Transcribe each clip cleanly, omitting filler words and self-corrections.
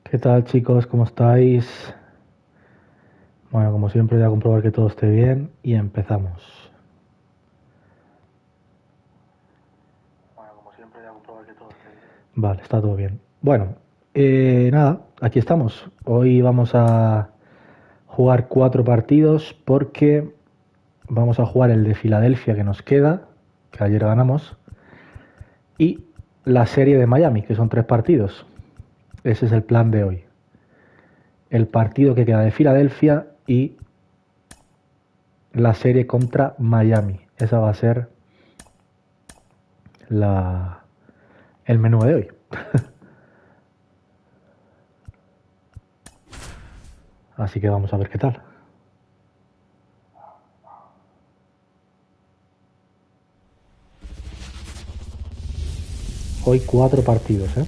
¿Qué tal, chicos? ¿Cómo estáis? Bueno, como siempre voy a comprobar que todo esté bien y empezamos. Vale, está todo bien. Bueno, nada, aquí estamos. Hoy vamos a jugar 4 partidos porque vamos a jugar el de Filadelfia que nos queda, que ayer ganamos, y la serie de Miami, que son 3 partidos. Ese es el plan de hoy. El partido que queda de Filadelfia y la serie contra Miami. Esa va a ser la, el menú de hoy. Así que vamos a ver qué tal. Hoy 4 partidos, ¿eh?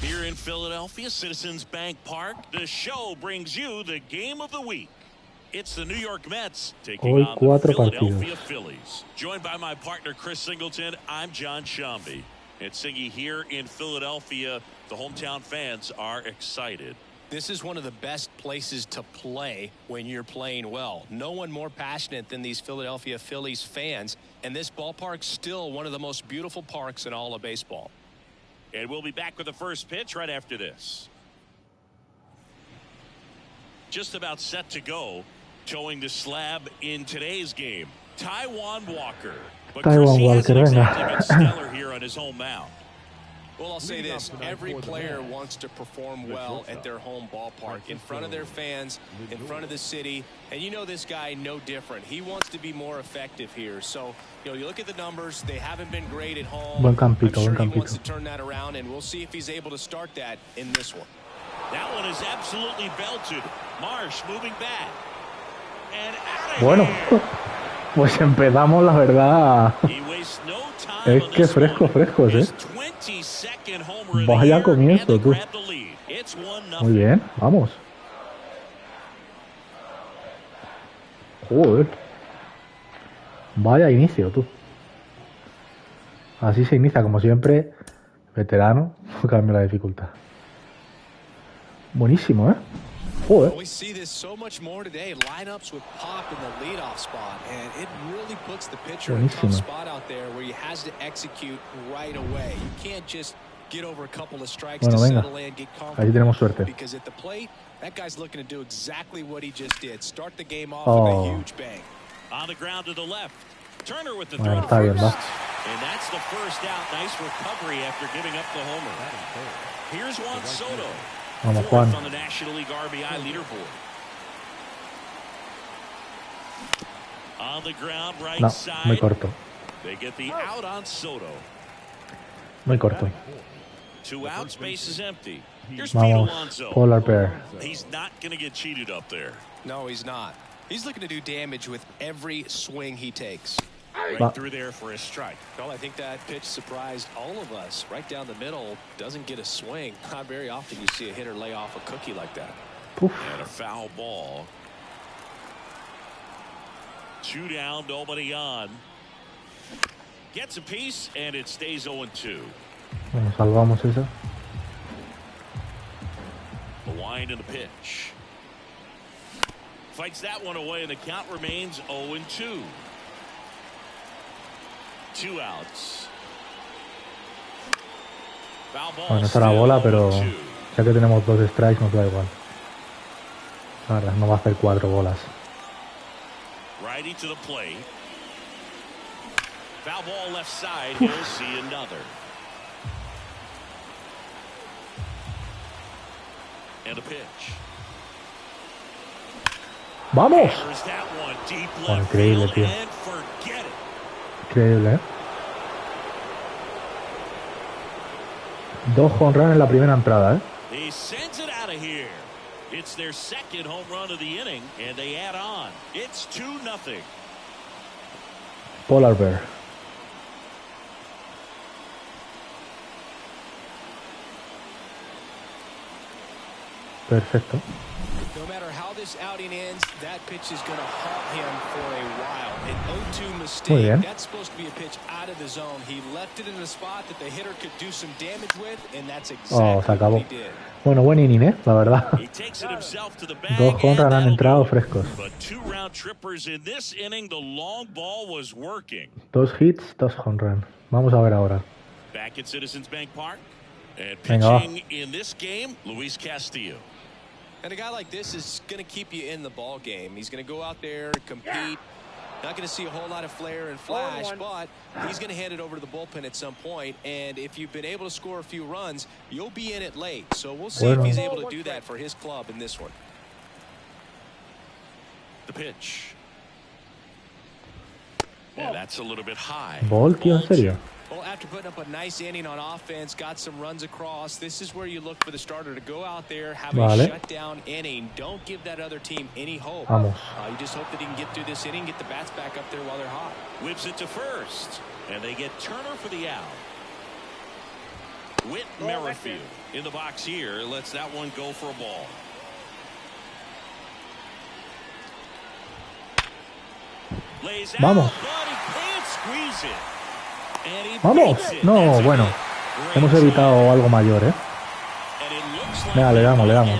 Here in Philadelphia, Citizens Bank Park, the show brings you the game of the week. It's the New York Mets taking Hoy on the 4 partidos. Philadelphia Phillies. Joined by my partner Chris Singleton, I'm John Shambi. And Singy, here in Philadelphia, the hometown fans are excited. This is one of the best places to play when you're playing well. No one more passionate than these Philadelphia Phillies fans, and this ballpark's still one of the most beautiful parks in all of baseball. And we'll be back with the first pitch right after this. Just about set to go, towing the slab in today's game, Taijuan Walker. But Taijuan Chris, he Walker, hasn't exactly venga. been stellar here on his home mound. Well, I'll say this, every player wants to perform well at their home ballpark, in front of their fans, in front of the city, and you know this guy no different. He wants to be more effective here. So, you know, you look at the numbers, they haven't been great at home. Buen campito, I'm sure buen he wants to campito. turn that around, and we'll see if he's able to start that in this one. That one is absolutely belted. Marsh moving back. And out of Bueno, here. pues empezamos, la verdad. He wastes no time Es on que this frescos, one. frescos, His ¿eh? 22nd homer of the Vaya year, comienzo, and they tú. grab the lead. It's 1-0. Muy bien, vamos. Joder. Vaya inicio, tú. Así se inicia, como siempre. Veterano, cambia la dificultad. Buenísimo, ¿eh? Joder. We see this so much more today. Lineups with pop in the leadoff spot, and it really puts the pitcher in a tough Buenísimo. spot out there where he has to execute right away. You can't just get over a couple of strikes Bueno, to venga. settle in, get Ahí comfortable. tenemos suerte. Because at the plate, that guy's looking to do exactly what he just did. Start the game off Oh. with a huge bang. On the ground to the left. Turner with the Bueno, throw to está bien, first. va. And that's the first out. Nice recovery after giving up the homer. Here's Juan Soto. Vamos, Fourth Juan. on the National League RBI leaderboard. On the ground, right No, side. muy corto. They get the out on Soto. Muy corto. 2 outs, base is empty. Here's Pete Vamos, Alonso. Polar Bear. He's not going to get cheated up there. No, he's not. He's looking to do damage with every swing he takes. Right Va. through there for a strike. Well, I think that pitch surprised all of us. Right down the middle, doesn't get a swing. Not very often you see a hitter lay off a cookie like that. Puf. And a foul ball. 2 down, nobody on. Gets a piece, and it stays 0-2. Bueno, salvamos esa. The wind and the pitch. Fights that one away, and the count remains 0-2. 2 outs. Foul ball. Bueno, esa era bola, pero 0-2. ya que tenemos 2 strikes nos da igual. Ahora, no va a hacer 4 bolas. Righty to the plate. Foul ball left side. He'll see another. And a pitch. ¡Vamos! There's that one deep Oh, left increíble, field, tío. and forget it. Increíble, ¿eh? 2 home run en la primera entrada, ¿eh? He sends it out of here. It's their second home run of the inning, and they add on. It's 2-0. Polar Bear. Perfecto. No matter how this outing ends, that pitch is going to haunt him for a while. An 0-2 mistake. That's supposed to be a pitch out of the zone. He left it in a spot that the hitter could do some damage with, and that's exactly what he did. Bueno, buen inning, la verdad. Dos jonrones han entrado frescos. Dos hits, dos jonrones. Vamos a ver ahora. Venga, va. And a guy like this is going to keep you in the ball game. He's going to go out there, compete. Not going to see a whole lot of flair and flash, but he's going to hand it over to the bullpen at some point. And if you've been able to score a few runs, you'll be in it late. So we'll see if he's able to do that for his club in this one. The pitch. Yeah, that's a little bit high. Ball, tío, en serio. Well, after putting up a nice inning on offense, got some runs across, this is where you look for the starter to go out there, have a shutdown inning. Don't give that other team any hope. Vamos. You just hope that he can get through this inning, get the bats back up there while they're hot. Whips it to first, and they get Turner for the out. Whit Merrifield in the box here lets that one go for a ball. Lays out, Vamos. but he can't squeeze it. Vamos. No, bueno. Hemos evitado algo mayor, ¿eh? Venga, le damos, le damos.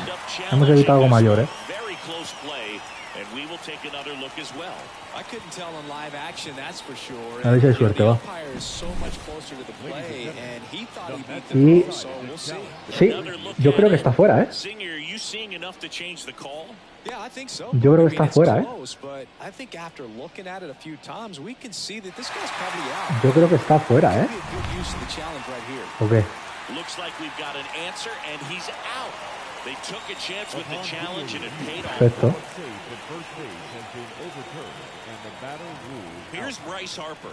Hemos evitado algo mayor, ¿eh? A ver si hay suerte, va. Y... sí, yo creo que está fuera, ¿eh? Yo creo que está fuera, ¿eh? Yo creo que está fuera, ¿eh? Ok. Perfecto. Here's Bryce Harper.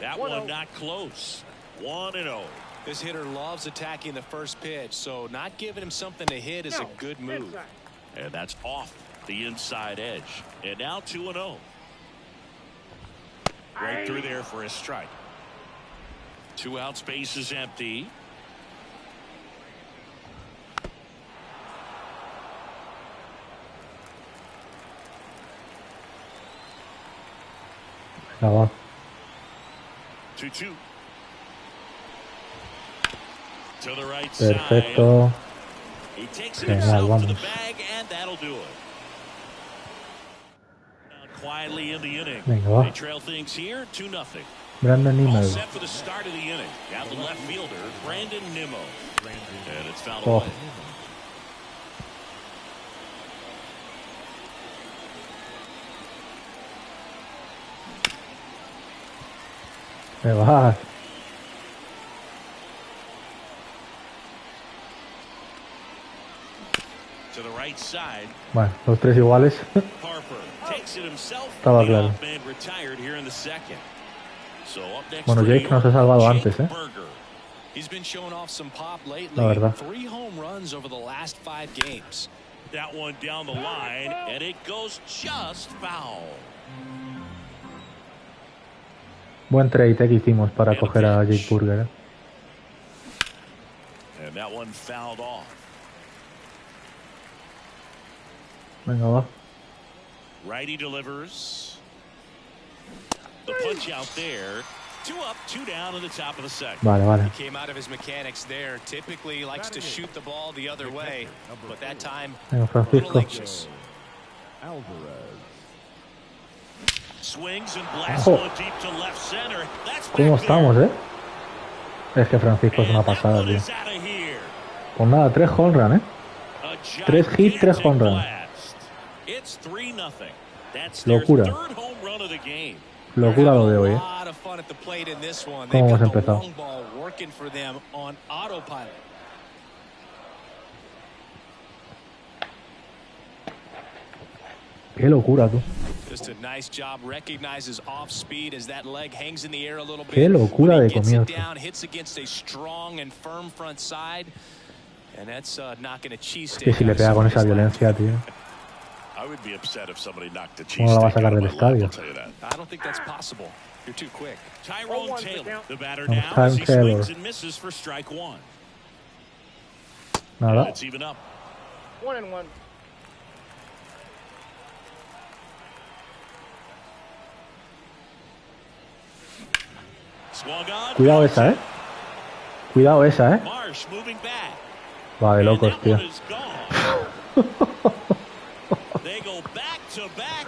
That one not close. 1-0. This hitter loves attacking the first pitch, so not giving him something to hit is a good move. And that's off the inside edge. And now 2-0. Right through there for a strike. 2 out, space is empty. Ya va. 2-2. To the right Perfecto. side. He takes it Genial, himself to the vamos. bag, and that'll do it. Quietly in the inning. Venga, va. They trail things here 2-0. Brandon All Nimmo. set for the start of the inning. Now the left fielder, Brandon Nimmo. And it's fouled Oh. away. Me vas. To the right side. Bueno, los tres iguales. Harper takes it himself. Estaba claro. Man retired here in the second. So up next Bueno, for New Jake nos ha York, salvado Jake antes, ¿eh? Berger. He's been showing off some pop lately. La verdad. 3 home runs over the last 5 games. That one down the line, and it goes just foul. Buen trade que hicimos para coger a Jake Burger, ¿eh? And that one fouled off. Venga, va. Righty delivers. The punch out there. 2 up, 2 down in the top of the second. Vale, vale. He came out of his mechanics there. Typically likes to shoot the ball the other way, but that time Venga, a little Francisco. anxious. Swings and blasts Ojo. one deep to left center. That's ¿Cómo back estamos, there. Es que Francisco es una And that pasada, one tío. is out of here. Pues nada, 3 home run, ¿eh? A 3 hits, 3 gigantic home run. blast. It's 3-0. That's Locura. their 3rd home run of the game. Locura lo de hoy, ¿eh? A lot of fun at the plate in this one. ¿Cómo hemos They've got the empezado? long ball working for them on autopilot. Qué locura, tú. Just a nice job. Recognizes off speed as that leg hangs in the air a little bit. Qué locura When he de gets it comienzo. down, hits against a strong and firm front side, and that's knocking a cheesesteak. Que si le pega con esa violencia, tío. I would be upset if somebody knocked the ¿Cómo la va a cheesesteak sacar out of del my lap, estadio? I'll tell you that. I don't think that's possible. You're too quick. Tyrone Taylor, the batter Oh, now, Tyrone as he Taylor. swings and misses for strike 1. Nada. It's even up. 1-1. Swung on. Cuidado esa, Cuidado esa, Marsh moving back. Va de locos, And that tío. one is gone. They go back to back.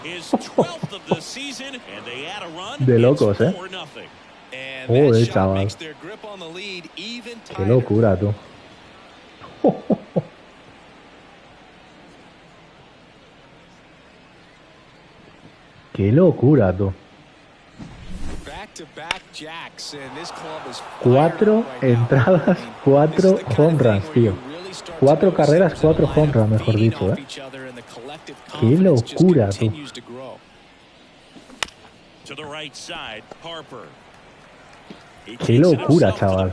His 12th of the season, and they add a run. De locos, It's 4-0. And Joder, that shot chaval. makes their grip on the lead even Qué tighter. locura, tú. Qué locura, tú. Back-to-back jacks, and this club is 4 entradas, 4 home runs, tío. 4 carreras, 4 home runs, mejor dicho, Qué locura, tú. To the right side, Harper. Qué locura, chaval.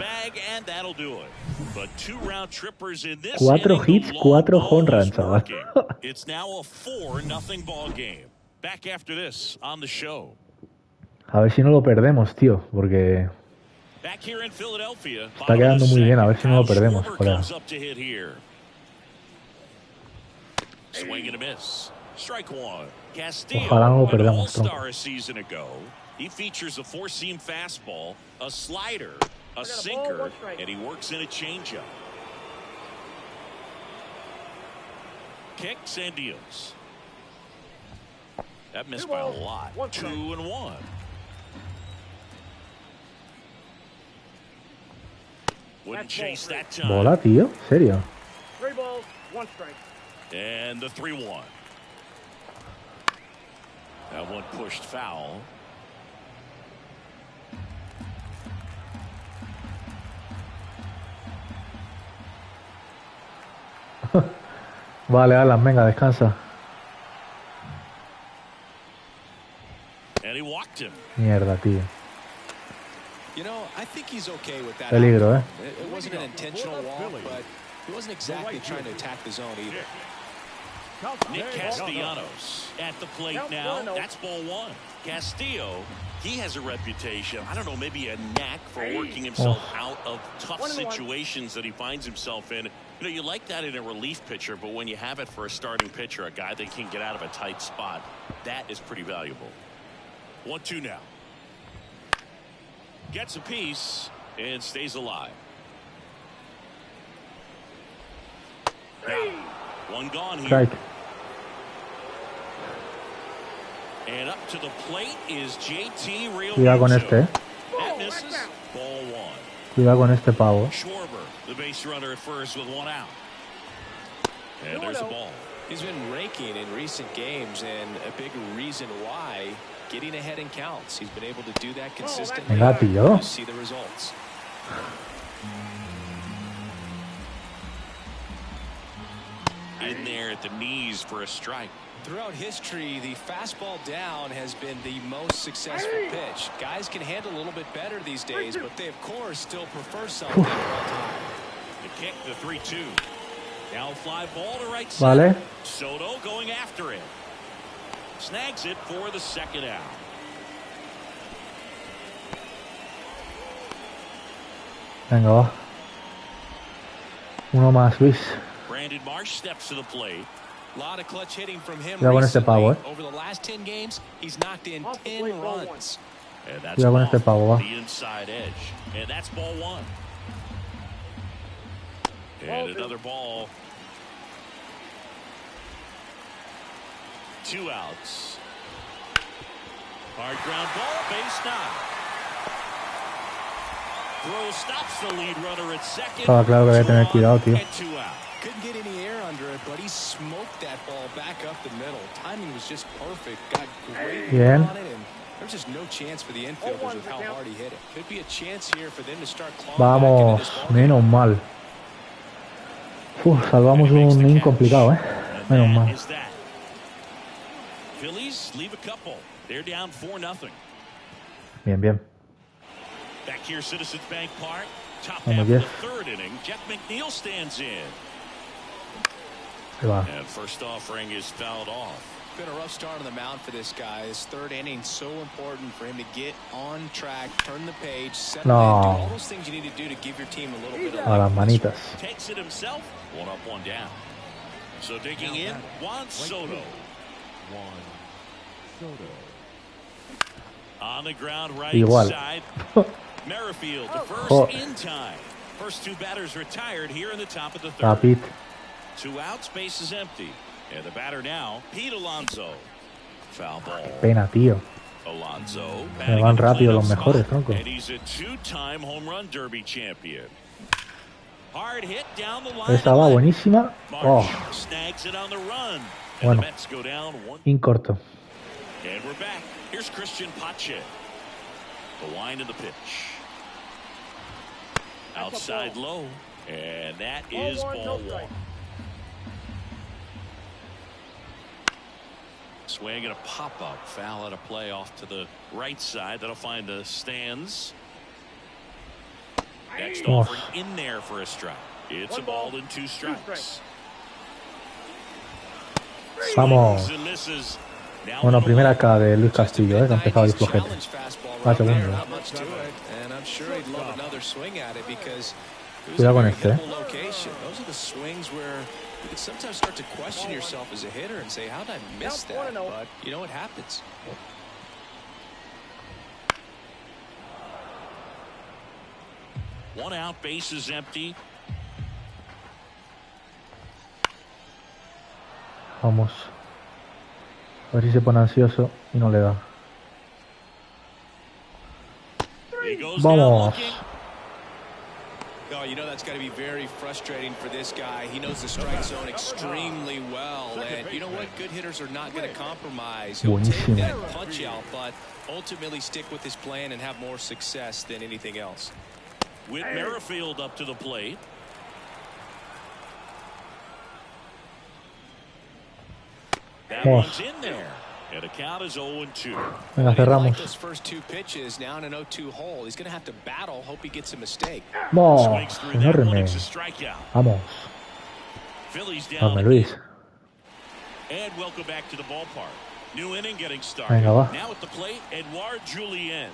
4 hits, 4 home runs, chaval. It's now a 4-0 ball game. Back after this on the show. A ver si no lo perdemos, tío, porque Back here in Philadelphia, está quedando muy bien. A ver si no lo perdemos, colega. Swing and a miss. Strike one. Castillo, Ojalá no lo an perdamos, tronco. all-star a season ago. He features a four-seam fastball, a slider, a sinker, and he works in a changeup. Kicks and deals. That missed by a lot. 2-1. Wouldn't chase that time. Bola, tío. ¿Serio? 3 balls, 1 strike. And the 3-1. That one pushed foul. Vale, Alan, venga, descansa. And he walked him. Mierda, tío. You know, I think he's okay with that. Peligro, It wasn't an intentional walk, but he wasn't exactly trying to attack the zone either. Nick Castellanos at the plate now. That's ball one. Castillo, he has a reputation, I don't know, maybe a knack for working himself out of tough situations that he finds himself in. You know, you like that in a relief pitcher, but when you have it for a starting pitcher, a guy that can get out of a tight spot, that is pretty valuable. 1-2 now. Gets a piece and stays alive. Now, one gone here. Strike. And up to the plate is JT Real. Cuidado con este, That misses. Ball one. Cuidado con este pavo. Schwarber, the base runner at first with one out. And there's a ball. He's been raking in recent games, and a big reason why, getting ahead in counts. He's been able to do that consistently. Venga, tío. You see the results. In there at the knees for a strike. Throughout history, the fastball down has been the most successful pitch. Guys can handle a little bit better these days, but they, of course, still prefer something all time. The kick, the 3-2. Now fly ball to right side. Vale. Soto going after it. Snags it for the second out. Venga, va. Uno más, Luis. Brandon Marsh steps to the plate. A lot of clutch hitting from him Cuidado con este pavo, Over the last 10 games, he's knocked in 10 runs. And that's Cuidado con este pavo, va. the inside edge. And that's ball one. And another ball. 2 outs. Hard ground ball, base knock. Throw stops the lead runner at second. Estaba claro que había que tener cuidado, tío. And 2 out. Couldn't get any air under it, but he smoked that ball back up the middle. Timing was just perfect. Got great Bien. on it, and there's just no chance for the infielders with how hard he hit it. Could be a chance here for them to start clawing back into this Vamos, ball. menos mal. Salvamos un inning complicado, Menos mal. Is that. Phillies leave a couple. They're down 4-0. Bien, bien. Back here, Citizens Bank Park. Top Vamos, half of the Jeff. third inning. Jeff McNeil stands in. Ahí va. And first offering is fouled off. been a rough start on the mound for this guy. His third inning so important for him to get on track, turn the page, settle in, do all those things you need to do to give your team a little bit of A las manitas. Takes it himself. One up, one down. So digging in, Juan Soto. On the ground, right side. Merrifield, the first in time. First two batters retired here in the top of the third. 2 outs, base is empty. And the batter now, Pete Alonso. Foul ball. Pena, tío. Alonso. Me van rápido los mejores, tronco. And he's a 2-time home run derby champion. Hard hit down the line. Esa va buenísima. Oh. Snags it on the run. And Bueno. the Mets go down 1. Incorto. And we're back. Here's Christian Pache. The line of the pitch. Outside low. And that is ball 1. Swing and a pop-up. Foul at a play off to the right side. That'll find the stands. Next offering in there for a strike. It's a ball and 2 strikes. Vamos. Bueno, primera K de Luis Castillo, que ha empezado el flojete. Va segundo. Cuidado con este, You can sometimes start to question yourself as a hitter and say, how did I miss that? But you know what happens. One out, base is empty. Vamos. A ver si se pone ansioso y no le da. Vamos. Oh, you know that's got to be very frustrating for this guy. He knows the strike zone extremely well, and you know what? Good hitters are not going to compromise. He'll take that punch out, but ultimately stick with his plan and have more success than anything else. With Merrifield up to the plate. That one's in there. And the count is 0-2. Venga, cerramos. Those first 2 pitches now in an 0-2 hole. He's going to have to battle. Hope he gets a mistake. Vamos, enorme. Vamos. Vamos, Luis. And welcome back to the ballpark. New inning getting started. Venga, va. Now at the plate, Edouard Julien.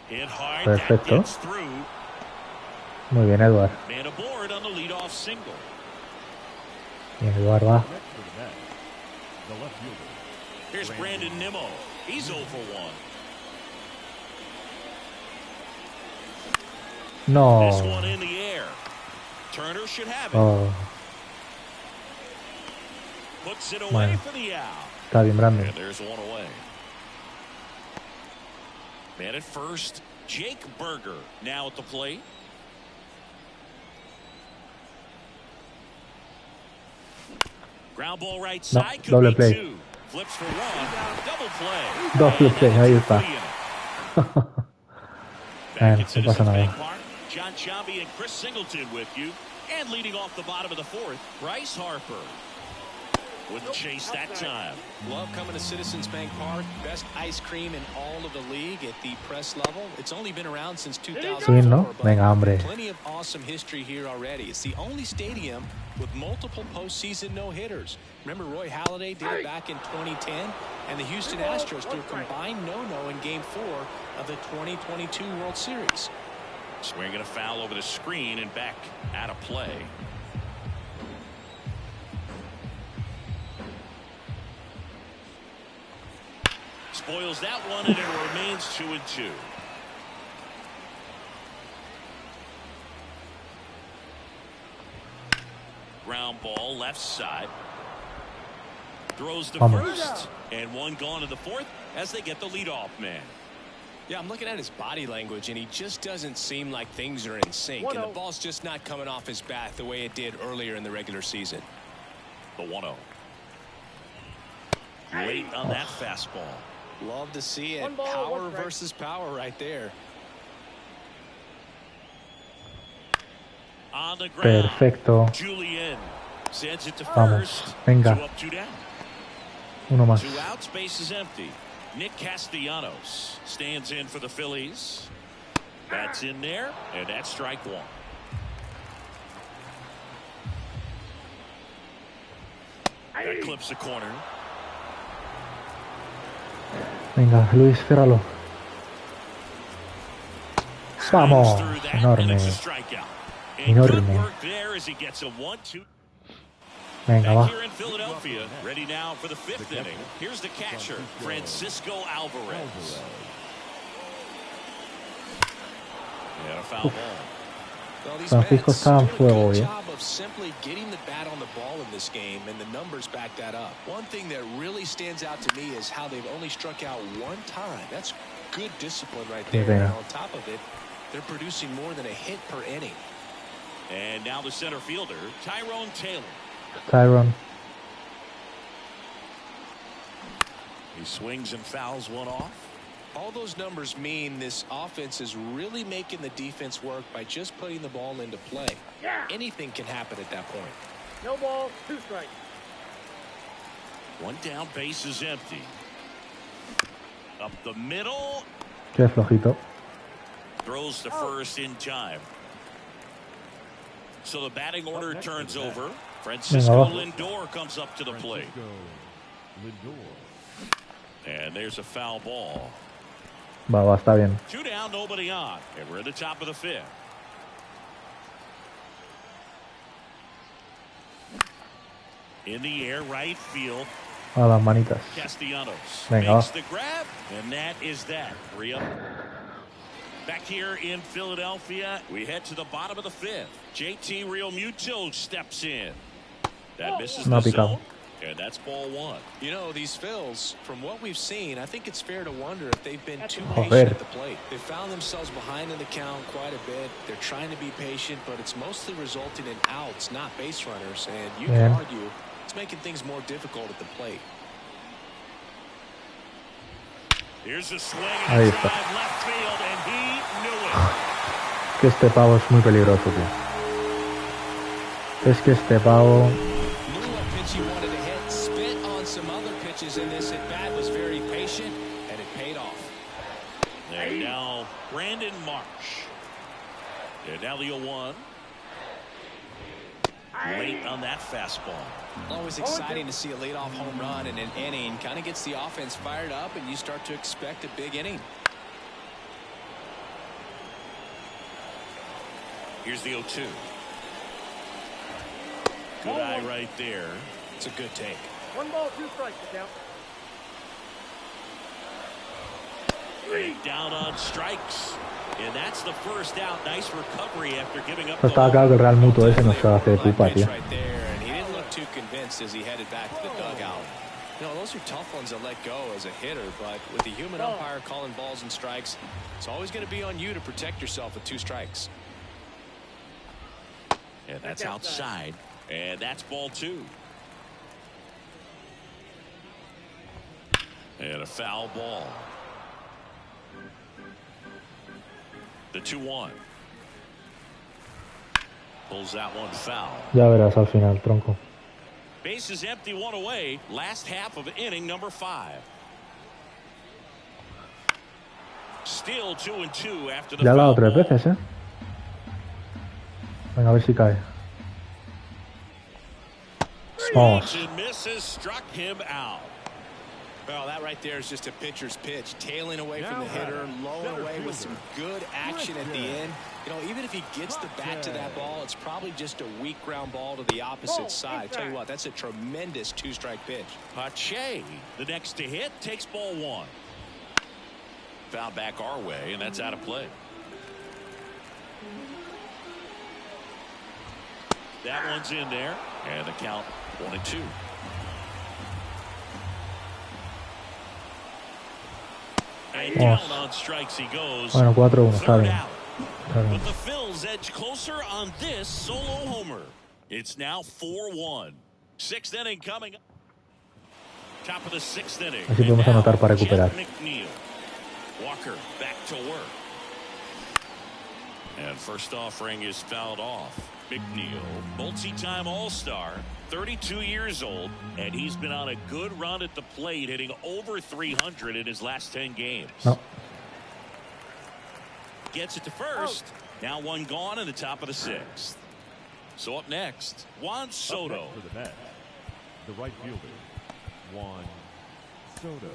Hit hard. Perfecto. That gets through. Muy bien, Edouard. Man aboard on the leadoff single. Bien, Edouard va. Here's Brandon Nimmo. He's 0 for 1. No. This one in the air. Turner should have it. Oh. Puts it away Bueno. for the out. Está bien, Brandon. And there's one away. Man at first, Jake Berger now at the plate. Ground ball right side. No, doble play. 2. Flips for 1. Double play. Doble play, ahí está. Back No at Citizens pasa nada. Bank Park, John Chambi and Chris Singleton with you. And leading off the bottom of the 4th, Bryce Harper. Wouldn't chase that time. Love coming to Citizens Bank Park. Best ice cream in all of the league at the press level. It's only been around since 2004. Sí, ¿no? Venga, hombre. Plenty of awesome history here already. It's the only stadium with multiple postseason no-hitters. Remember Roy Halladay did it back in 2010, and the Houston Astros threw a combined no-no in Game 4 of the 2022 World Series. Swinging a foul over the screen and back out of play. Spoils that one, and it remains 2-2. Ground ball left side. Throws the first, and one gone to the 4th as they get the leadoff man. Yeah, I'm looking at his body language, and he just doesn't seem like things are in sync. And the ball's just not coming off his bat the way it did earlier in the regular season. The 1-0. Late on that fastball. Love to see it. Power versus power right there. On the ground. Perfecto. Julien sends it to Vamos. first. Venga. 2 up, 2 down. Uno más. 2 outs, base is empty. Nick Castellanos stands in for the Phillies. That's in there, and that's strike 1. That clips the corner. Venga, Luis, ciérralo. Vamos, enorme. Enorme. Venga, va. Here in Philadelphia, ready now for the fifth inning. Here's the catcher, Francisco Alvarez. And a foul ball. Francisco está en fuego hoy. Simply getting the bat on the ball in this game, and the numbers back that up. One thing that really stands out to me is how they've only struck out one time. That's good discipline right there. And on top of it, they're producing more than a hit per inning. And now the center fielder, Tyrone Taylor. Tyrone. He swings and fouls one off. All those numbers mean this offense is really making the defense work by just putting the ball into play. Anything can happen at that point. No ball, 2 strikes. One down, base is empty. Up the middle. Qué flojito. Throws the first in time. So the batting order turns over. Francisco Lindor comes up to the plate. And there's a foul ball. Va, está bien. 2 down, nobody on. And we're at the top of the 5th. In the air, right field. A las manitas. Castellanos Venga, makes the grab, and that is that. 3 up. Back here in Philadelphia, we head to the bottom of the 5th. JT Realmuto steps in. That misses the zone, and that's ball 1. You know, these Phils, from what we've seen, I think it's fair to wonder if they've been too patient at the plate. They found themselves behind in the count quite a bit. They're trying to be patient, but it's mostly resulting in outs, not base runners. And you can argue it's making things more difficult at the plate. Here's a swing and drive left field, and he knew it. Que este pavo es muy peligroso, tío. Es que este pavo. He wanted to hit, spit on some other pitches in this at bat, was very patient, and it paid off. And now Brandon Marsh. And now the 0-1. Late on that fastball. Always exciting to see a leadoff home run in an inning. Kind of gets the offense fired up, and you start to expect a big inning. Here's the 0-2. Good eye right there. It's a good take. 1 ball, 2 strikes to count. Down on strikes. And that's the first out. Nice recovery after giving up. Está claro que el Real Muto ese no se hace pupa, tío. Right there, and he didn't look too convinced as he headed back to the dugout. You know, those are tough ones to let go as a hitter, but with the human umpire calling balls and strikes, it's always going to be on you to protect yourself with 2 strikes. And that's outside. And that's ball 2. And a foul ball. The 2-1. Pulls that one foul. Ya verás al final, tronco. Base is empty, 1 away. Last half of inning number 5. Still 2-2 after the Ya ha dado foul 3 veces, ¿eh? Venga, a ver si cae. Vamos. And misses, struck him out. Well, that right there is just a pitcher's pitch, tailing away from the hitter, lowing away with some good action at the end. You know, even if he gets the bat to that ball, it's probably just a weak ground ball to the opposite side. Tell you what, that's a tremendous 2-strike pitch. Pache, the next to hit, takes ball 1. Foul back our way, and that's out of play. That one's in there, and the count 1-2. And down on strikes he goes. Bueno, 4-1, está bien. But the Phils edge closer on this solo homer. It's now 4-1. 6th inning coming up. Top of the 6th inning. Así podemos anotar para recuperar. Walker back to work. And first offering is fouled off. McNeil, multi-time All-Star, 32 years old, and he's been on a good run at the plate, hitting over 300 in his last 10 games. No. Gets it to first. Now 1 gone in the top of the 6th. So up next, Juan Soto. The right fielder, Juan Soto.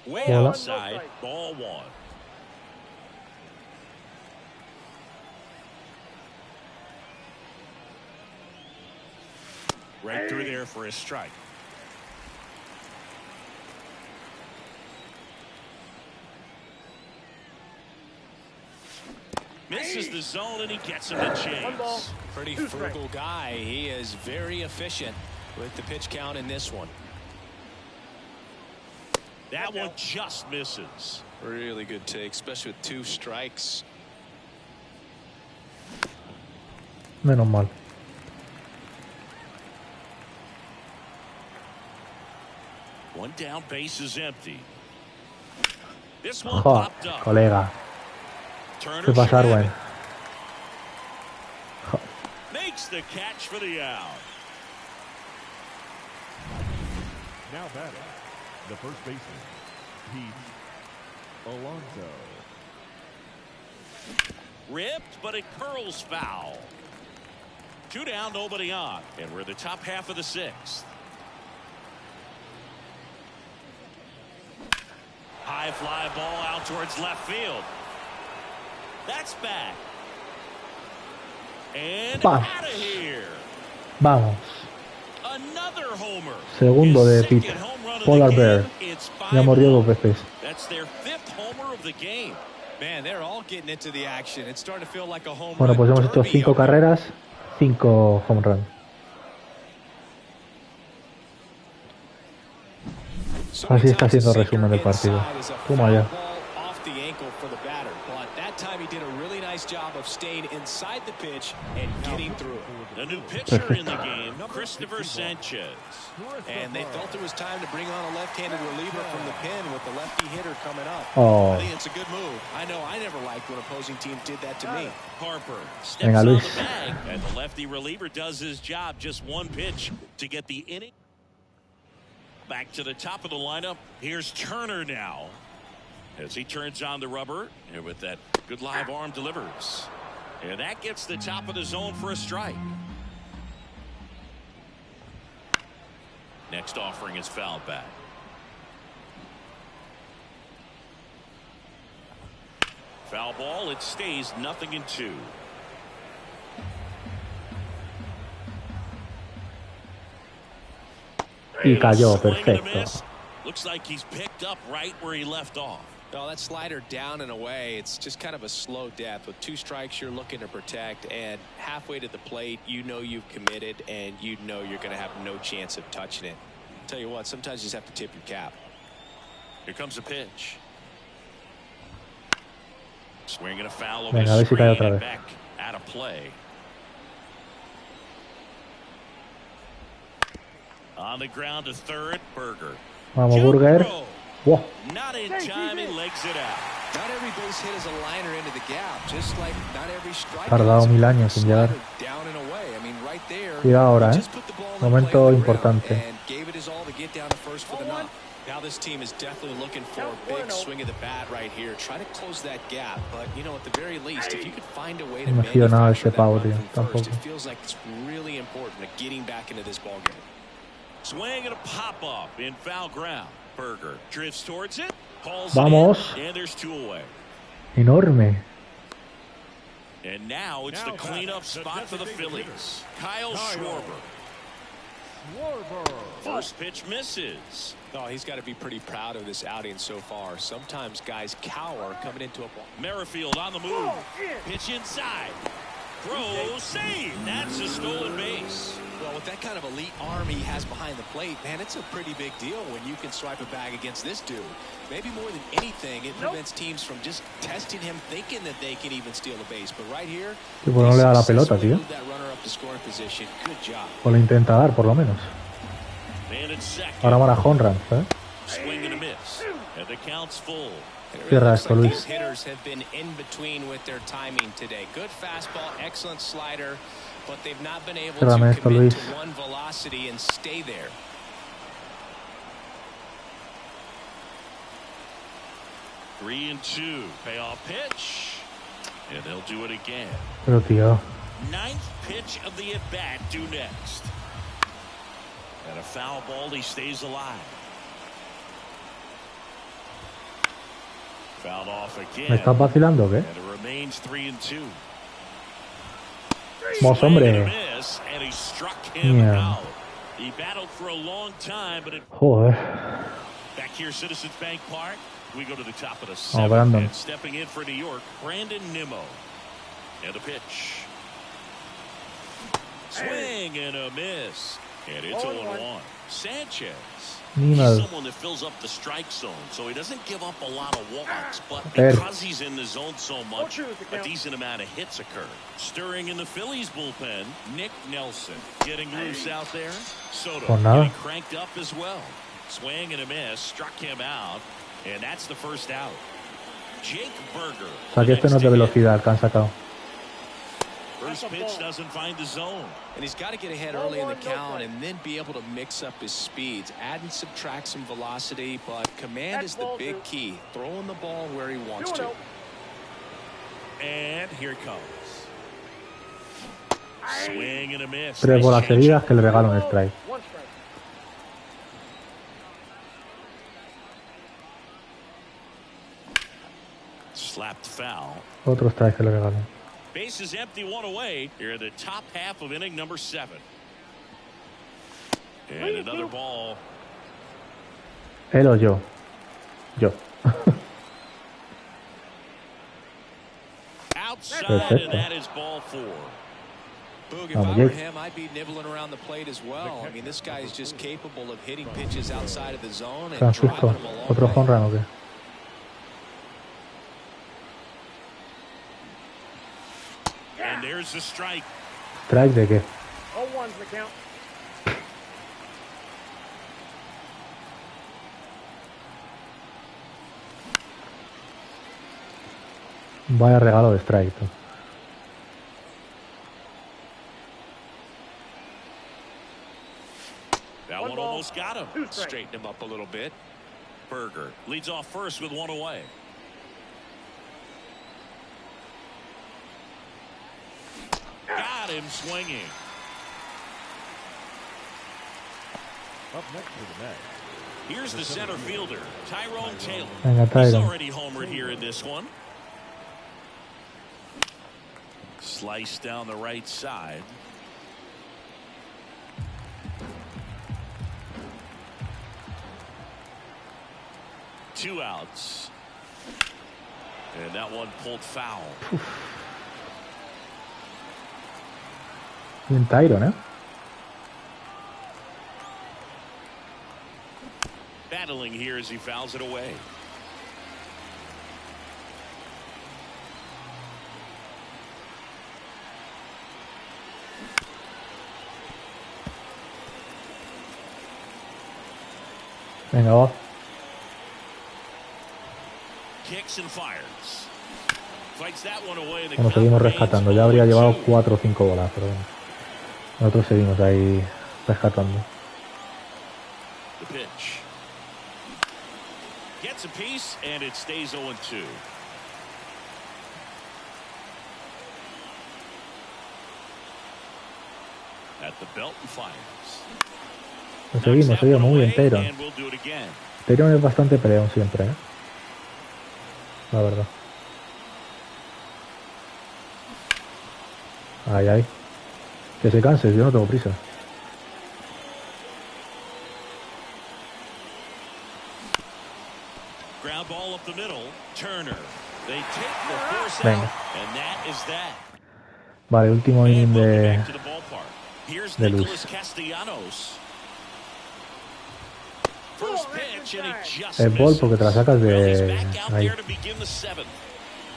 Way Bola. outside. Ball one. Right through there for a strike. Misses the zone and he gets him a chance. Pretty frugal guy. He is very efficient with the pitch count in this one. That one just misses. Really good take, especially with 2 strikes. Menos mal. One down, base is empty. This one Jo, popped up. colega. Turner ¿Qué pasa, should have Arwen? it. Makes the catch for the out. Now batting, the first baseman, Pete Alonso. Ripped, but it curls foul. 2 down, nobody on. And we're the top half of the 6th. High fly ball out towards left field. That's back. And Bam. out of here. Vamos. Another homer. Segundo de His Pete. second home run of the Polar game. Bear. It's Ya mordió 2 5-1. veces. That's their 5th homer of the game. Man, they're all getting into the action. It's starting to feel like a home Bueno, run pues hemos hecho derby 5 over. carreras, 5 home run. Así está siendo el resumen del partido. Toma ya. Off the ankle for the batter, but that time he did a really nice job of staying inside the pitch and getting through it. A new pitcher in the game, Christopher Sanchez. And they felt it was time to bring on a left-handed reliever from the pen with the lefty hitter coming up. Oh. I think it's a good move. I know I never liked when opposing teams did that to me. Harper steps Venga, on Luis. the bag, and the lefty reliever does his job. Just one pitch to get the inning. Back to the top of the lineup. Here's Turner now as he turns on the rubber, and with that good live arm delivers. And that gets the top of the zone for a strike. Next offering is fouled back. Foul ball. It stays 0-2. Y cayó, Swing and a perfecto. miss. Looks like he's picked up right where he left off. Well, that slider down and away, it's just kind of a slow death. With 2 strikes, you're looking to protect, and halfway to the plate, you know you've committed, and you know you're going to have no chance of touching it. Tell you what, sometimes you just have to tip your cap. Here comes a pitch. Swing and a foul over Venga, a the ver si cae screen otra and vez. back out of play. On the ground to third, Berger. Vamos, Jump Burger. throw. Wow. Not in time, he legs it out. Not every base hit is a liner into the gap, just like not every strike. Tardado 1000 años en llegar. Down and away. I mean, right there. Cuidado ahora, just put the ball in play Momento with the importante. grill and gave it his all to get down to first for the knock. Now this team is definitely looking for a big swing of the bat right here. Try to close that gap, but you know, at the very least, if you could find a way to No me fío nada de manufacture este that pavo, run tío. from first, Tampoco. it feels like it's really important to getting back into this ball game. Swing and a pop up in foul ground. Berger drifts towards it. Calls Vamos. it in, and there's 2 away. Enorme. And now it's the cleanup spot for the Phillies. Kyle Schwarber. First pitch misses. Oh, he's got to be pretty proud of this outing so far. Sometimes guys cower coming into a ball. Merrifield on the move. Pitch inside. Throw, save. That's a stolen base. Well, with that kind of elite arm he has behind the plate, man, it's a pretty big deal when you can swipe a bag against this dude. Maybe more than anything, it prevents teams from just testing him, thinking that they can even steal a base. But right here, Sí, pues no le da la pelota, tío. move that runner up to scoring position. Good job. O lo intenta dar, por lo menos. Man at second. Ahora van a home runs, ¿eh? Swing and a miss. And the count's full. It Cierra looks esto, like Luis. these hitters have been in between with their timing today. Good fastball, excellent slider, but they've not been able Ciérrame to esto, commit Luis. to one velocity and stay there. 3-2. Payoff pitch. And they'll do it again. Pero tío. Ninth pitch of the at-bat due next. And a foul ball, he stays alive. Fouled off again. ¿Me estás vacilando o qué? And it remains 3-2. Vamos, hombre. And he struck him out. He battled for a long time, but it... Joder. Back here, Citizens Bank Park. We go to the top of the Oh, seventh. Brandon. And stepping in for New York, Brandon Nimmo. And a pitch. Swing and a miss. And it's 0-1. Sanchez. Nimmo. He's someone that fills up the strike zone, so he doesn't give up a lot of walks, but because he's in the zone so much, a decent amount of hits occur. Stirring in the Phillies bullpen, Nick Nelson getting loose out there. Soto getting cranked up as well. Swing and a miss, struck him out, and that's the first out. Jake Berger. O sea que este no es de velocidad que han sacado. First pitch doesn't find the zone. And he's got to get ahead early in the count and then be able to mix up his speeds. Add and subtract some velocity, but command is the big key. Throwing the ball where he wants to. And here it comes. Swing and a miss. 3 bolas seguidas que le regalo un strike. Slapped foul. Otro strike que le regalo. Base is empty, one away. Here in the top half of inning number 7. And another ball. Él o yo. Yo. Outside, Perfecto. and that is ball 4. Boog, if I were him, I'd be nibbling around the plate as well. I mean, this guy is just capable of hitting pitches outside of the zone and driving Francisco, them along. otro jonrón o qué. And there's the strike. ¿Strike de qué? 0-1's the count. Vaya regalo de strike. Tú. That one almost got him. Straighten him up a little bit. Berger leads off first with 1 away. Got him swinging. Up next to the net. Here's the center fielder, Tyrone Taylor. Venga, He's Tyrone. already homered here in this one. Slice down the right side. Two outs. And that one pulled foul. Bien Tyron, ¿eh? Battling here as he fouls it away. Venga, va. Kicks and fires. Fights that one away. The Bueno, seguimos rescatando. Ya habría llevado 4 o 5 bolas, pero bueno. Nosotros seguimos ahí rescatando. The pitch. Gets a piece and it stays 0-2. At the belt and fires. Seguimos muy bien, Tyron. Tyron es bastante peleón siempre, ¿eh? La verdad. Ay, ay. Que se canse, yo no tengo prisa. Ground ball up the middle. Turner. They take the force Venga. out, and that is that. Vale, último inning de Here's de Nicholas luz. Castellanos. First pitch and he just El ball porque te la sacas Well, he's de back out ahí. there to begin the 7th.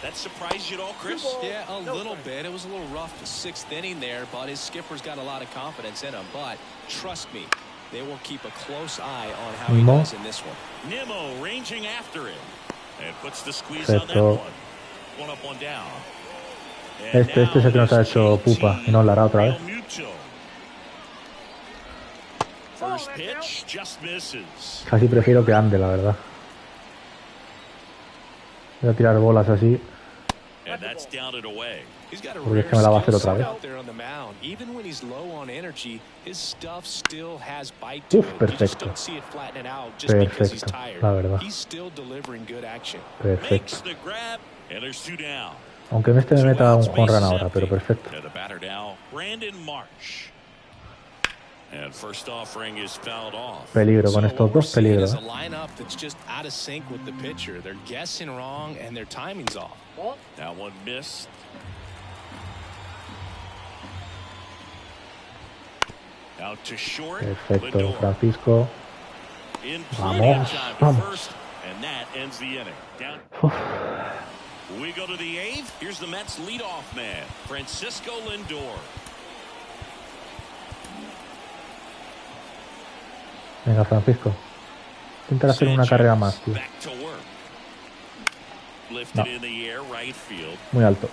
That surprised you at all, Chris? Yeah, a little bit. It was a little rough the 6th inning there, but his skipper's got a lot of confidence in him. But trust me, they will keep a close eye on how he Nimmo. does in this one. Nimmo ranging after it and puts the squeeze Perfecto. on that one. One up, one down. And Este es el que nos ha hecho pupa y nos la hará otra vez. First pitch just misses. Casi prefiero que ande, la verdad. Voy a tirar bolas así. And that's down and away. He's got a Porque es rare que me la va a hacer skill otra set vez. out there on the mound. Even when he's low on energy, his stuff still has bite to it. You just Perfecto. don't see it flattening out just because he's Perfecto, tired. la verdad. He's still delivering good action. Makes Perfecto. the grab, and there's 2 down. Aunque en este me 2 meta un outs, home run bases ahora, pero empty. perfecto. And the batter now, Brandon Marsh. And first offering is fouled off. Peligro con So estos what we're dos, seeing peligro. is a lineup that's just out of sync with the pitcher. They're guessing wrong and their timing's off. Ball. That one missed. Out to short. Perfecto, Lindor. Francisco. In Vamos, plenty of time to vamos. first, and that ends the inning. Down. Uf. We go to the 8th. Here's the Mets leadoff man, Francisco Lindor. Venga, Francisco. Intenta hacer una carrera más, tío. Back to work. Lifted No. in the air, right field. Muy alto.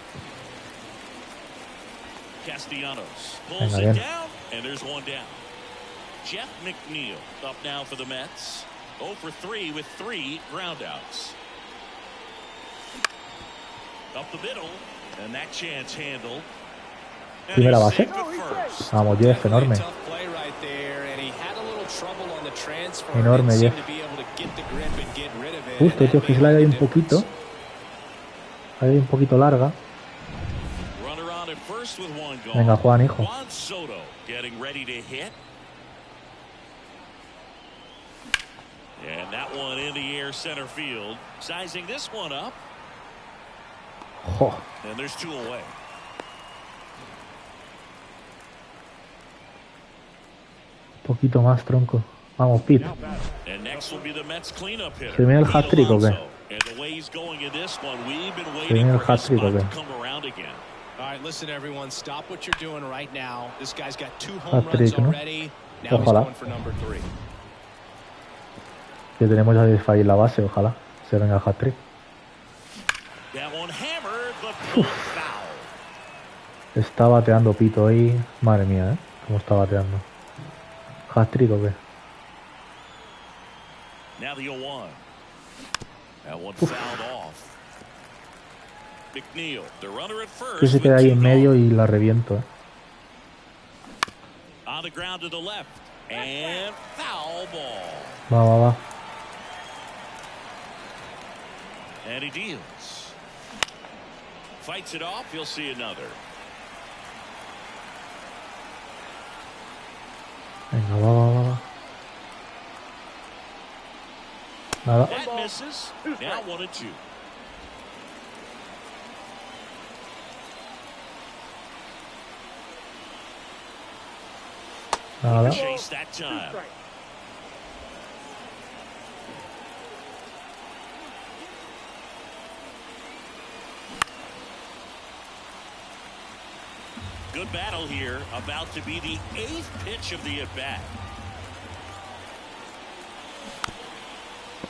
Castellanos pulls Venga, it bien. down, and there's 1 down. Jeff McNeil up now for the Mets. 0 for 3 with 3 groundouts. Up the middle, and that chance handled. And Primera he's base. safe at first. Vamos, Jeff, enorme. Tough play right there, and he had a little trouble on the transfer. Enorme, Didn't seem Jeff. to be able to get the grip and get rid of it, Justo, and tío, that que made slide all ahí the un poquito. difference. Ahí un poquito larga. Runner on at first with 1 gone. Venga, Juan, hijo. Juan Soto getting ready to hit. And that one in the air center field. Sizing this one up. Jo. And there's 2 away. Un poquito más, tronco. Vamos, Pete. And next will be the Mets cleanup hitter. ¿Se viene el hat-trick o qué? Alonso. And the way he's going in this one, we've been viene waiting el for his hat-trick o spot qué? to come around again. All right, listen, everyone. Stop what you're doing right now. This guy's got 2 home runs Hat-trick, ¿no? already. Now he's Ojalá. going for number 3. Que tenemos ya 10 fallos en la base, ojalá. Se venga el hat-trick. That one hammered, but pulled foul. Está bateando Pito ahí. Madre mía, ¿eh? Cómo está bateando. ¿Hat-trick o qué? Now the 0-1. That one fouled off. McNeil, the runner at first. Que se with queda ahí 2 en medio gone. y la reviento, ¿eh? On the ground to the left. And foul ball. Va, va, va. And he deals. Fights it off. You'll see another. Venga, va, va, va, va. Nada. That misses. Now 1-2. Nada. Chase that time. Good battle here. About to be the 8th pitch of the at-bat.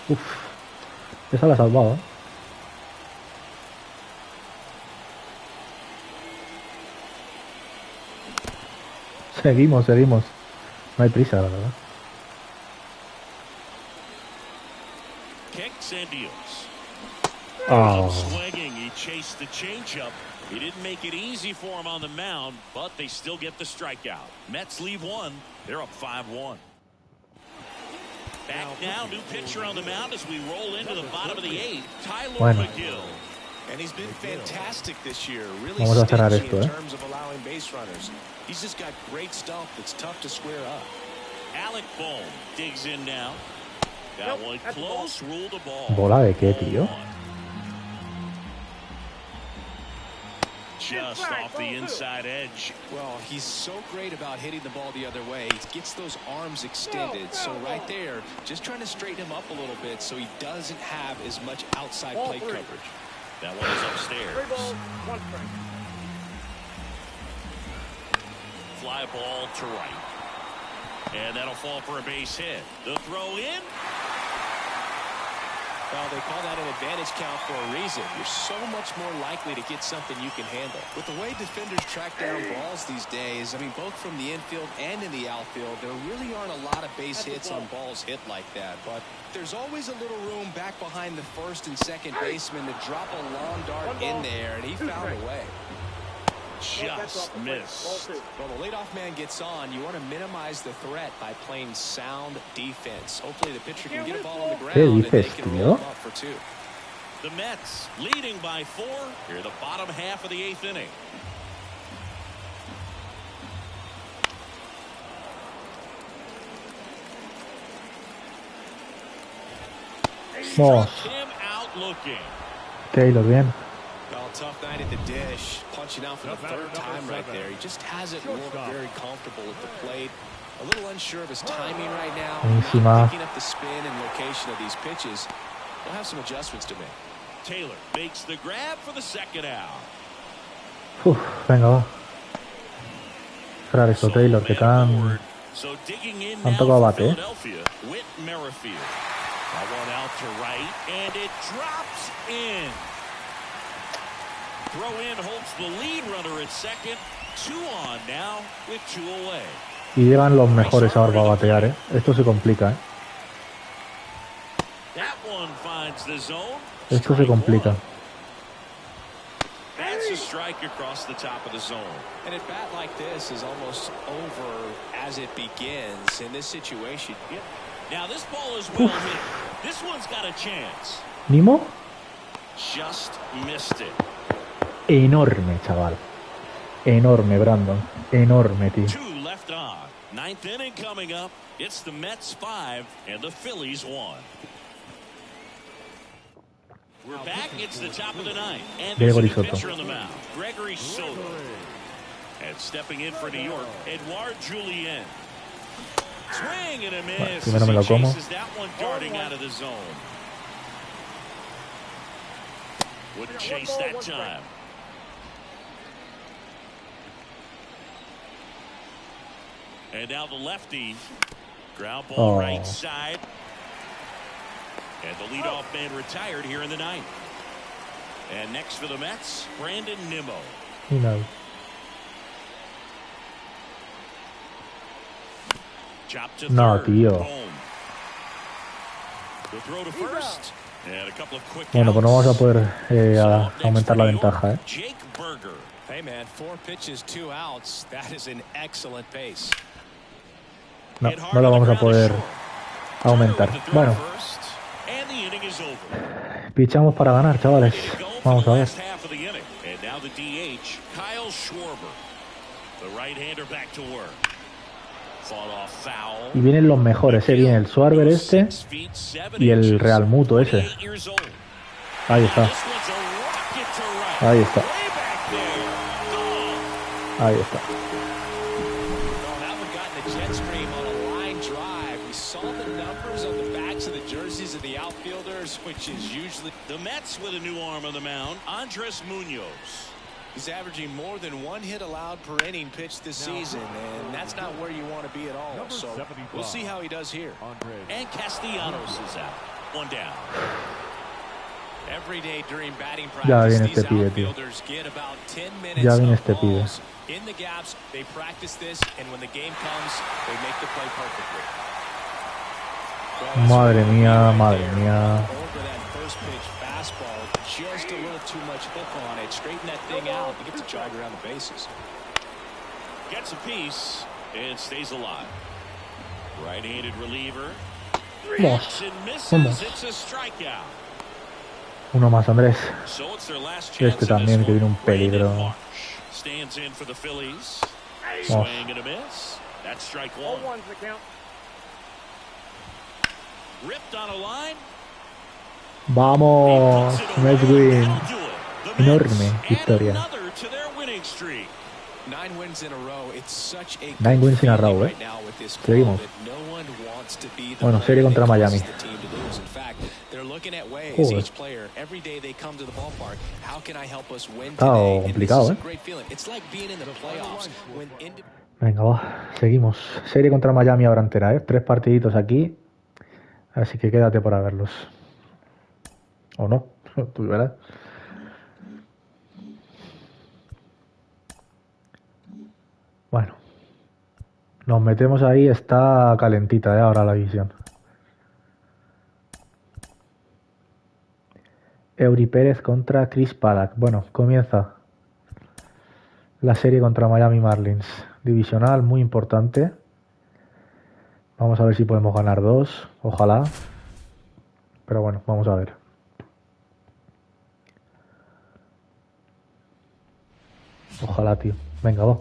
Uf. Esa la ha salvado, ¿eh? Seguimos, seguimos. No hay prisa, la verdad. Kicks and deals. Oh. Swinging, he chased the changeup. He didn't make it easy for him on the mound, but they still get the strikeout. Mets leave 1. They're up 5-1. Back now, new pitcher on the mound as we roll into the bottom of the 8th. Tyler Bueno. McGill. And he's been fantastic this year. Really Vamos a cerrar stingy esto, in ¿eh? terms of allowing base runners. He's just got great stuff that's tough to square up. Alec Bohm digs in now. That one close, rule the ball. ¿Bola de qué, tío? Just off the inside edge. Well, he's so great about hitting the ball the other way. He gets those arms extended. So right there, just trying to straighten him up a little bit so he doesn't have as much outside Ball plate 3. coverage. That one is upstairs. 3 balls, 1 strike. Fly ball to right. And that'll fall for a base hit. The throw in. Well, they call that an advantage count for a reason. You're so much more likely to get something you can handle. With the way defenders track down balls these days, I mean, both from the infield and in the outfield, there really aren't a lot of base hits on balls hit like that. But there's always a little room back behind the first and second baseman to drop a long dart in there, and he found a way. Just missed. Well, the leadoff man gets on. You want to minimize the threat by playing sound defense. Hopefully the pitcher can get a ball on the ground and they can roll him up for 2. The Mets leading by 4 here in the bottom half of the 8th inning. Vamos. Him out looking. Taylor, bien. Well, tough night at the dish. Punching out for the 3rd time right there. He just hasn't looked very comfortable at the plate. A little unsure of his timing right now. Buenísima. Picking up the spin and location of these pitches. We'll have some adjustments to make. Taylor makes the grab for the 2nd out. Uf, venga, va. Esperar eso, Taylor, que tan... So digging in Han now tocado for bate, ¿eh? Philadelphia, Whit Merrifield. That one out to right, and it drops in. Throw in holds the lead runner at second. 2 on now with 2 away. Y llegan los mejores ahora para batear, ¿eh? Esto se complica, ¿eh? That one finds the zone. Esto se complica. That's a strike across the top of the zone. And at bat like this is almost over as it begins in this situation. Now this ball is well hit. This one's got a chance. ¿Nimo? Just missed it. Enorme, chaval. Enorme, Brandon. Enorme, tío. 2 left on. 9th inning coming up. It's the Mets 5 and the Phillies 1. We're back. It's the top of the 9th. And there's a new pitcher on the mound, Gregory Soto. And stepping in for New York, Edouard Julien. Swing and a miss. Primero me lo como. Chases that one darting out of the zone. Wouldn't chase that time. And now the lefty. Ground ball right side. And the leadoff man retired here in the 9th. And next for the Mets, Brandon Nimmo. No. Chop to No, third. tío. Home. The throw to first. And a couple of quick Bueno, pues no vamos a poder outs. aumentar la ventaja, ¿eh? Jake Berger. Hey man, 4 pitches, 2 outs. That is an excellent pace. No, no la vamos a poder aumentar. Bueno, And the inning is over. pichamos para ganar, chavales. Vamos a ver. And now the DH, Kyle Schwarber. The right-hander back to work. Fought off foul. Y vienen los mejores, ¿eh? Viene el Schwarber este y el Real Muto ese. Ahí está. Ahí está. Ahí está. Which is usually the Mets with a new arm on the mound, Andres Munoz. He's averaging more than 1 hit allowed per inning pitched this season, and that's not where you want to be at all. So we'll see how he does here. And Castellanos is out. 1 down. Every day during batting Ya practice, viene these este pibe, tío. outfielders get about 10 minutes Ya viene of este pibe. balls in the gaps. They practice this, and when the game comes, they make the play perfectly. Madre mía, madre mía. Over that first pitch fastball, just a little too much hook on it. Straighten that thing out and get to jog around the bases. Gets a piece and stays alive. Right-handed reliever. Vamos, And misses. vamos. It's a strikeout. Uno más, Andrés. So it's their last Este chance in también, this que viene one. un peligro. Brandon Marsh stands in for the Phillies. Oh. Swing and a miss. That's strike 1. 0-1's the count. Ripped on a line. Vamos, Mets win. Enorme victoria. 9 wins in a row. It's such a 9 wins in a row, right now with this Seguimos. club that no one wants to be the Bueno, one serie that contra Miami. causes the team to lose. In fact, they're looking at ways, Joder. each player, every day they come to the ballpark, how can I help us win Está today? And this complicado, is a ¿eh? great feeling. It's like being in the playoffs when Venga, va, seguimos. Serie contra Miami ahora entera, ¿eh? 3 partiditos aquí. Así que quédate para verlos. O no, tú verás. Bueno, nos metemos ahí, está calentita, ahora la visión. Eury Pérez contra Chris Paddock. Bueno, comienza la serie contra Miami Marlins. Divisional, muy importante. Vamos a ver si podemos ganar 2, ojalá. Pero bueno, vamos a ver. Ojalá, tío. Venga, va.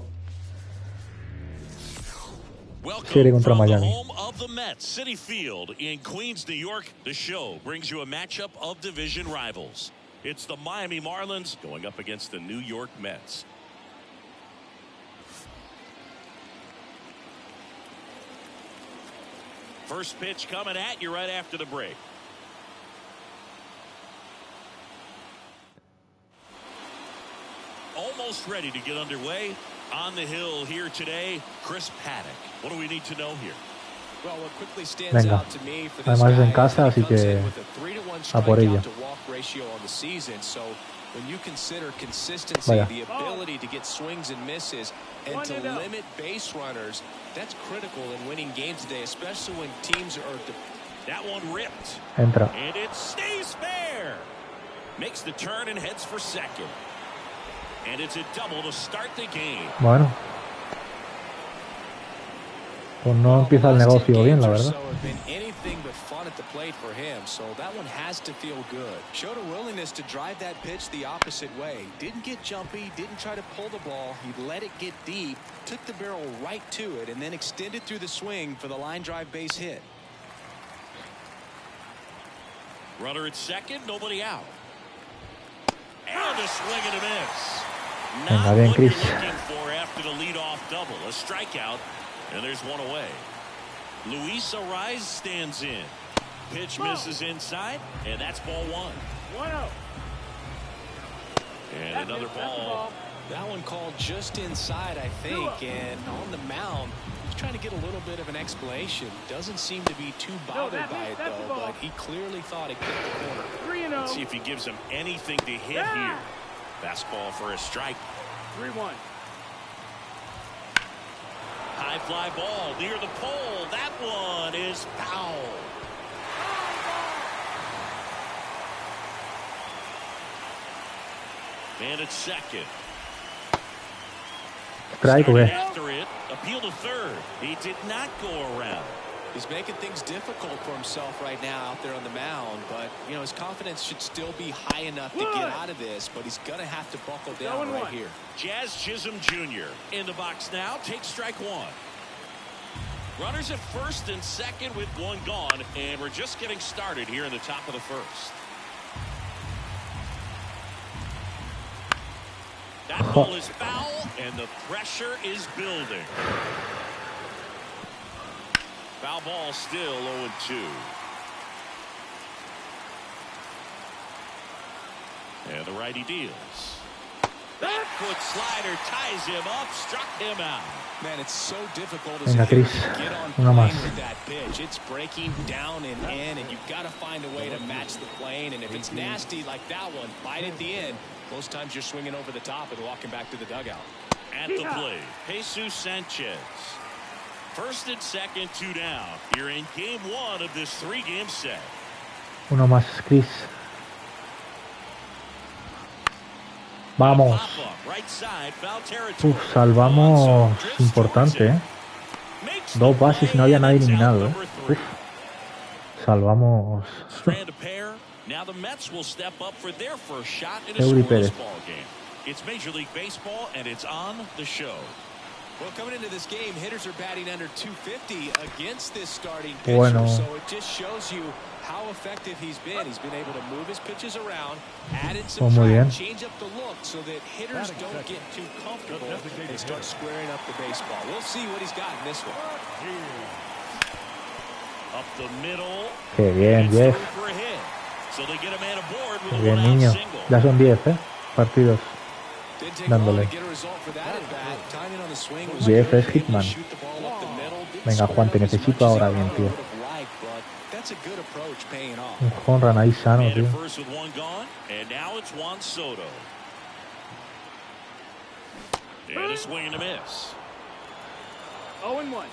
Serie contra Miami. The Mets Citi Field in Queens, New York. The show brings you a matchup of division rivals. It's the Miami Marlins going up against the New York Mets. First pitch coming at you right after the break. Almost ready to get underway. On the hill here today, Chris Paddock. What do we need to know here? Venga, además es en casa, así que a por ella. When you consider consistency, Vaya. the ability to get swings and misses, and to limit base runners, that's critical in winning games today, especially when teams are... That one ripped. Entra. And it stays fair. Makes the turn and heads for second. And it's a double to start the game. Bueno. Pues no empieza el negocio bien, la verdad. At the plate for him, so that one has to feel good. Showed a willingness to drive that pitch the opposite way. Didn't get jumpy, didn't try to pull the ball. He let it get deep, took the barrel right to it, and then extended through the swing for the line drive base hit. Runner at second, nobody out. And a swing and a miss. Not what you're looking for after the leadoff double. A strikeout, and there's one away. Luis Ariz stands in. Pitch misses inside, and that's ball one. 1-0. And another ball. That one called just inside, I think, and on the mound, he's trying to get a little bit of an explanation. Doesn't seem to be too bothered by it, though, but he clearly thought it hit the corner. 3-0. Let's see if he gives him anything to hit here. Fastball for a strike. 3-1. High fly ball near the pole. That one is foul. And it's second. Strike away. After it, appeal to third. He did not go around. He's making things difficult for himself right now out there on the mound, but, you know, his confidence should still be high enough to get out of this, but he's going to have to buckle down right here. Jazz Chisholm Jr. in the box now. Takes strike one. Runners at first and second with one gone, and we're just getting started here in the top of the first. That ball is foul, and the pressure is building. Foul ball still 0-2. And the righty deals. That foot slider ties him up, struck him out. Man, it's so difficult as a hitter to get on plane with that pitch. It's breaking down and in, and you've got to find a way to match the plane. And if it's nasty like that one, bite at the end, most times you're swinging over the top and walking back to the dugout. At the plate, Jesus Sanchez. First and second, 2 down. You're in game 1 of this 3-game set. Uno más, Chris. Vamos. Uf, salvamos importante, ¿eh? 2 bases y no había nadie eliminado, ¿eh? Uf. Salvamos. Eury Pérez. It's Major League Baseball, and it's on the show. Well, coming into this game, hitters are batting under 250 against this starting pitcher, bueno. So it just shows you how effective he's been. He's been able to move his pitches around, added some track, change up the look so that hitters don't get too comfortable and start squaring up the baseball. We'll see what he's got in this one. Up the middle. Qué bien, Jeff. So they get a man aboard with Qué bien, niño. Ya son 10, partidos. Dándole. Jeff es Hitman. Venga, Juan, te necesito ahora bien, tío. That's a good approach paying off. Un honrun ahí sano, Man tío. at first with one gone, and now it's Juan Soto. And a swing and a miss. 0-1.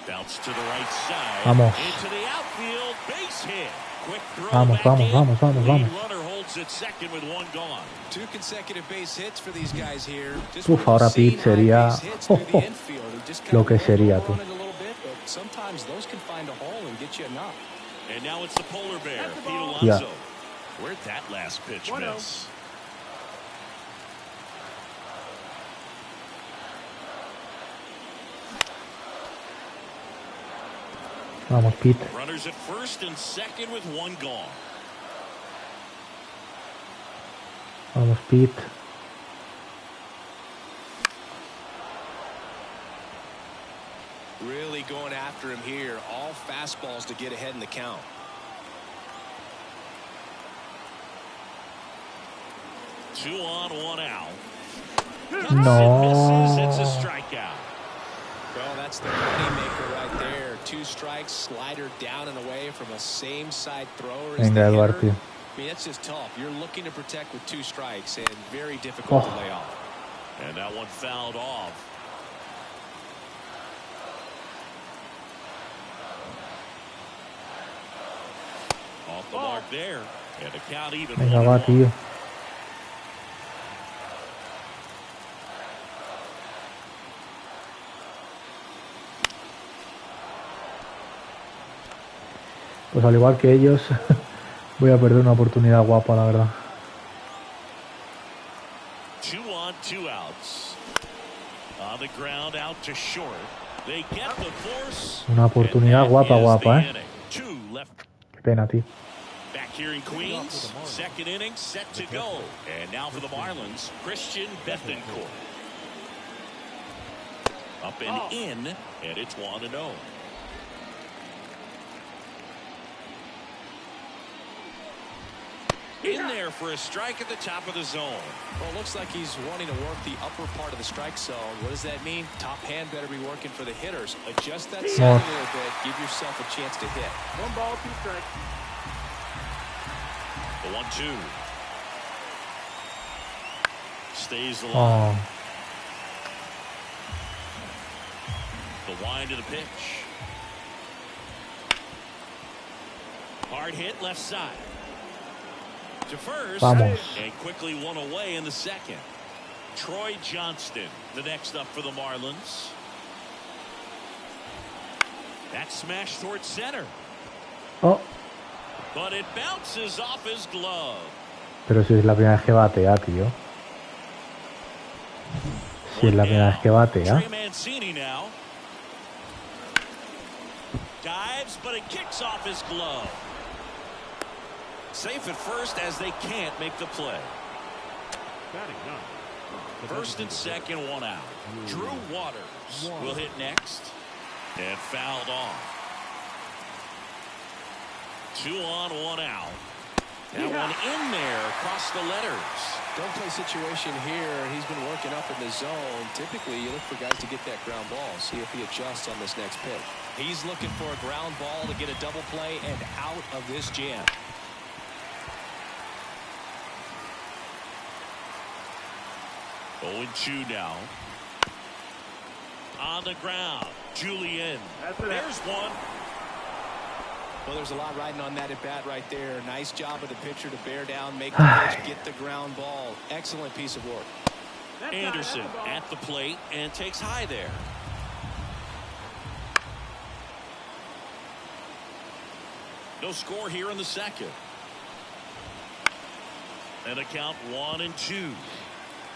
Bounce to the right side. Vamos. Into the outfield. Base hit. Quick throw Vamos, back vamos, in. vamos, vamos, Lead vamos. runner holds at second with one gone. 2 consecutive base hits for these guys here. Just Uf, ahora Pete sería lo que sería, tú. Sometimes those can find a hole and get you a knock. And now it's the polar bear, Pete Alonso. Yeah. Where'd that last pitch 1-0. miss? Vamos, Pete. Runners at first and second with one gone. Vamos, Pete. Really going after him here. All fastballs to get ahead in the count. Two on, one out. No. Misses. It's a strikeout. Well, that's the money maker right there. 2 strikes, slider down and away from a same side thrower. Venga, Duarte. I mean, that's just tough. You're looking to protect with 2 strikes and very difficult to lay off. And that one fouled off. Off the mark there. And the count even. Venga, va, tío. Pues al igual que ellos, voy a perder una oportunidad guapa, la verdad. 2 on, 2 outs. On the ground, out to short. They get the force. Una oportunidad guapa, guapa, ¿eh? 2 left. Qué pena, tío. Back here in Queens, second inning set to go. And now for the Marlins, Christian Bethencourt. Up and in, and it's 1-0. In there for a strike at the top of the zone. Well, it looks like he's wanting to work the upper part of the strike zone. What does that mean? Top hand better be working for the hitters. Adjust that side a little bit. Give yourself a chance to hit. 1 ball, 2 strikes. The 1-2. Stays alive. The wind of the pitch. Hard hit left side. To first. Vamos. And quickly one away in the second. Troy Johnston, the next up for the Marlins. That smash towards center. Oh, But it bounces off his glove. pero si es la primera vez que batea, tío. Si es la primera vez que batea. Trey Mancini now. Dives, but it kicks off his glove. Safe at first as they can't make the play. First and second, 1 out. Drew Waters will hit next. And fouled off. 2 on, 1 out. That one in there across the letters. Don't play situation here. He's been working up in the zone. Typically, you look for guys to get that ground ball. See if he adjusts on this next pitch. He's looking for a ground ball to get a double play and out of this jam. 0-2 now. On the ground. Julian. There's one. Well, there's a lot riding on that at bat right there. Nice job of the pitcher to bear down, make the pitch, get the ground ball. Excellent piece of work. Anderson at the plate and takes high there. No score here in the second. And a count 1-2.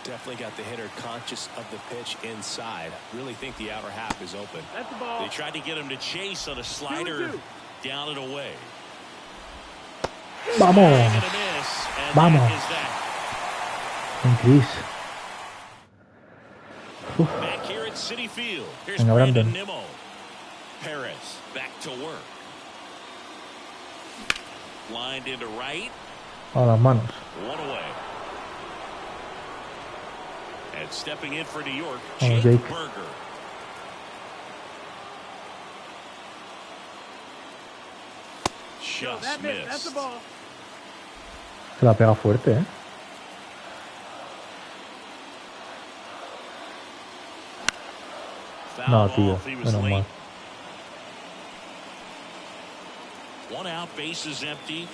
Definitely got the hitter conscious of the pitch inside. Really think the outer half is open. That's the ball. They tried to get him to chase on a slider down and away. Vamos. Vamos. Increase. Back here at Citi Field. Here's Venga, Brandon Brandon. Nimmo. Perez back to work. Lined into right. A las manos. One away. And stepping in for New York, Vamos, Jake Jake. Berger. No, Just that missed. That's the missed. ball. Se la pega fuerte, ¿eh? No, Fouled tío. off. He was Menos mal. late. One out, bases empty.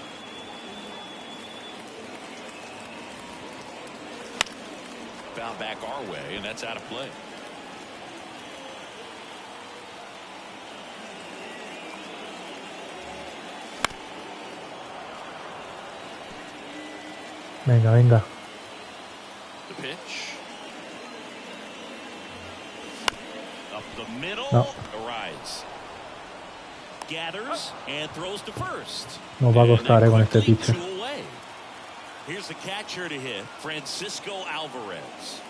Foul back our way, and that's out of play. Venga, venga. The pitch. Up the middle. No. Arise. Gathers and throws to first. Nos va a And costar, then con este quickly pitcher. two away. Here's the catcher to hit, Francisco Alvarez.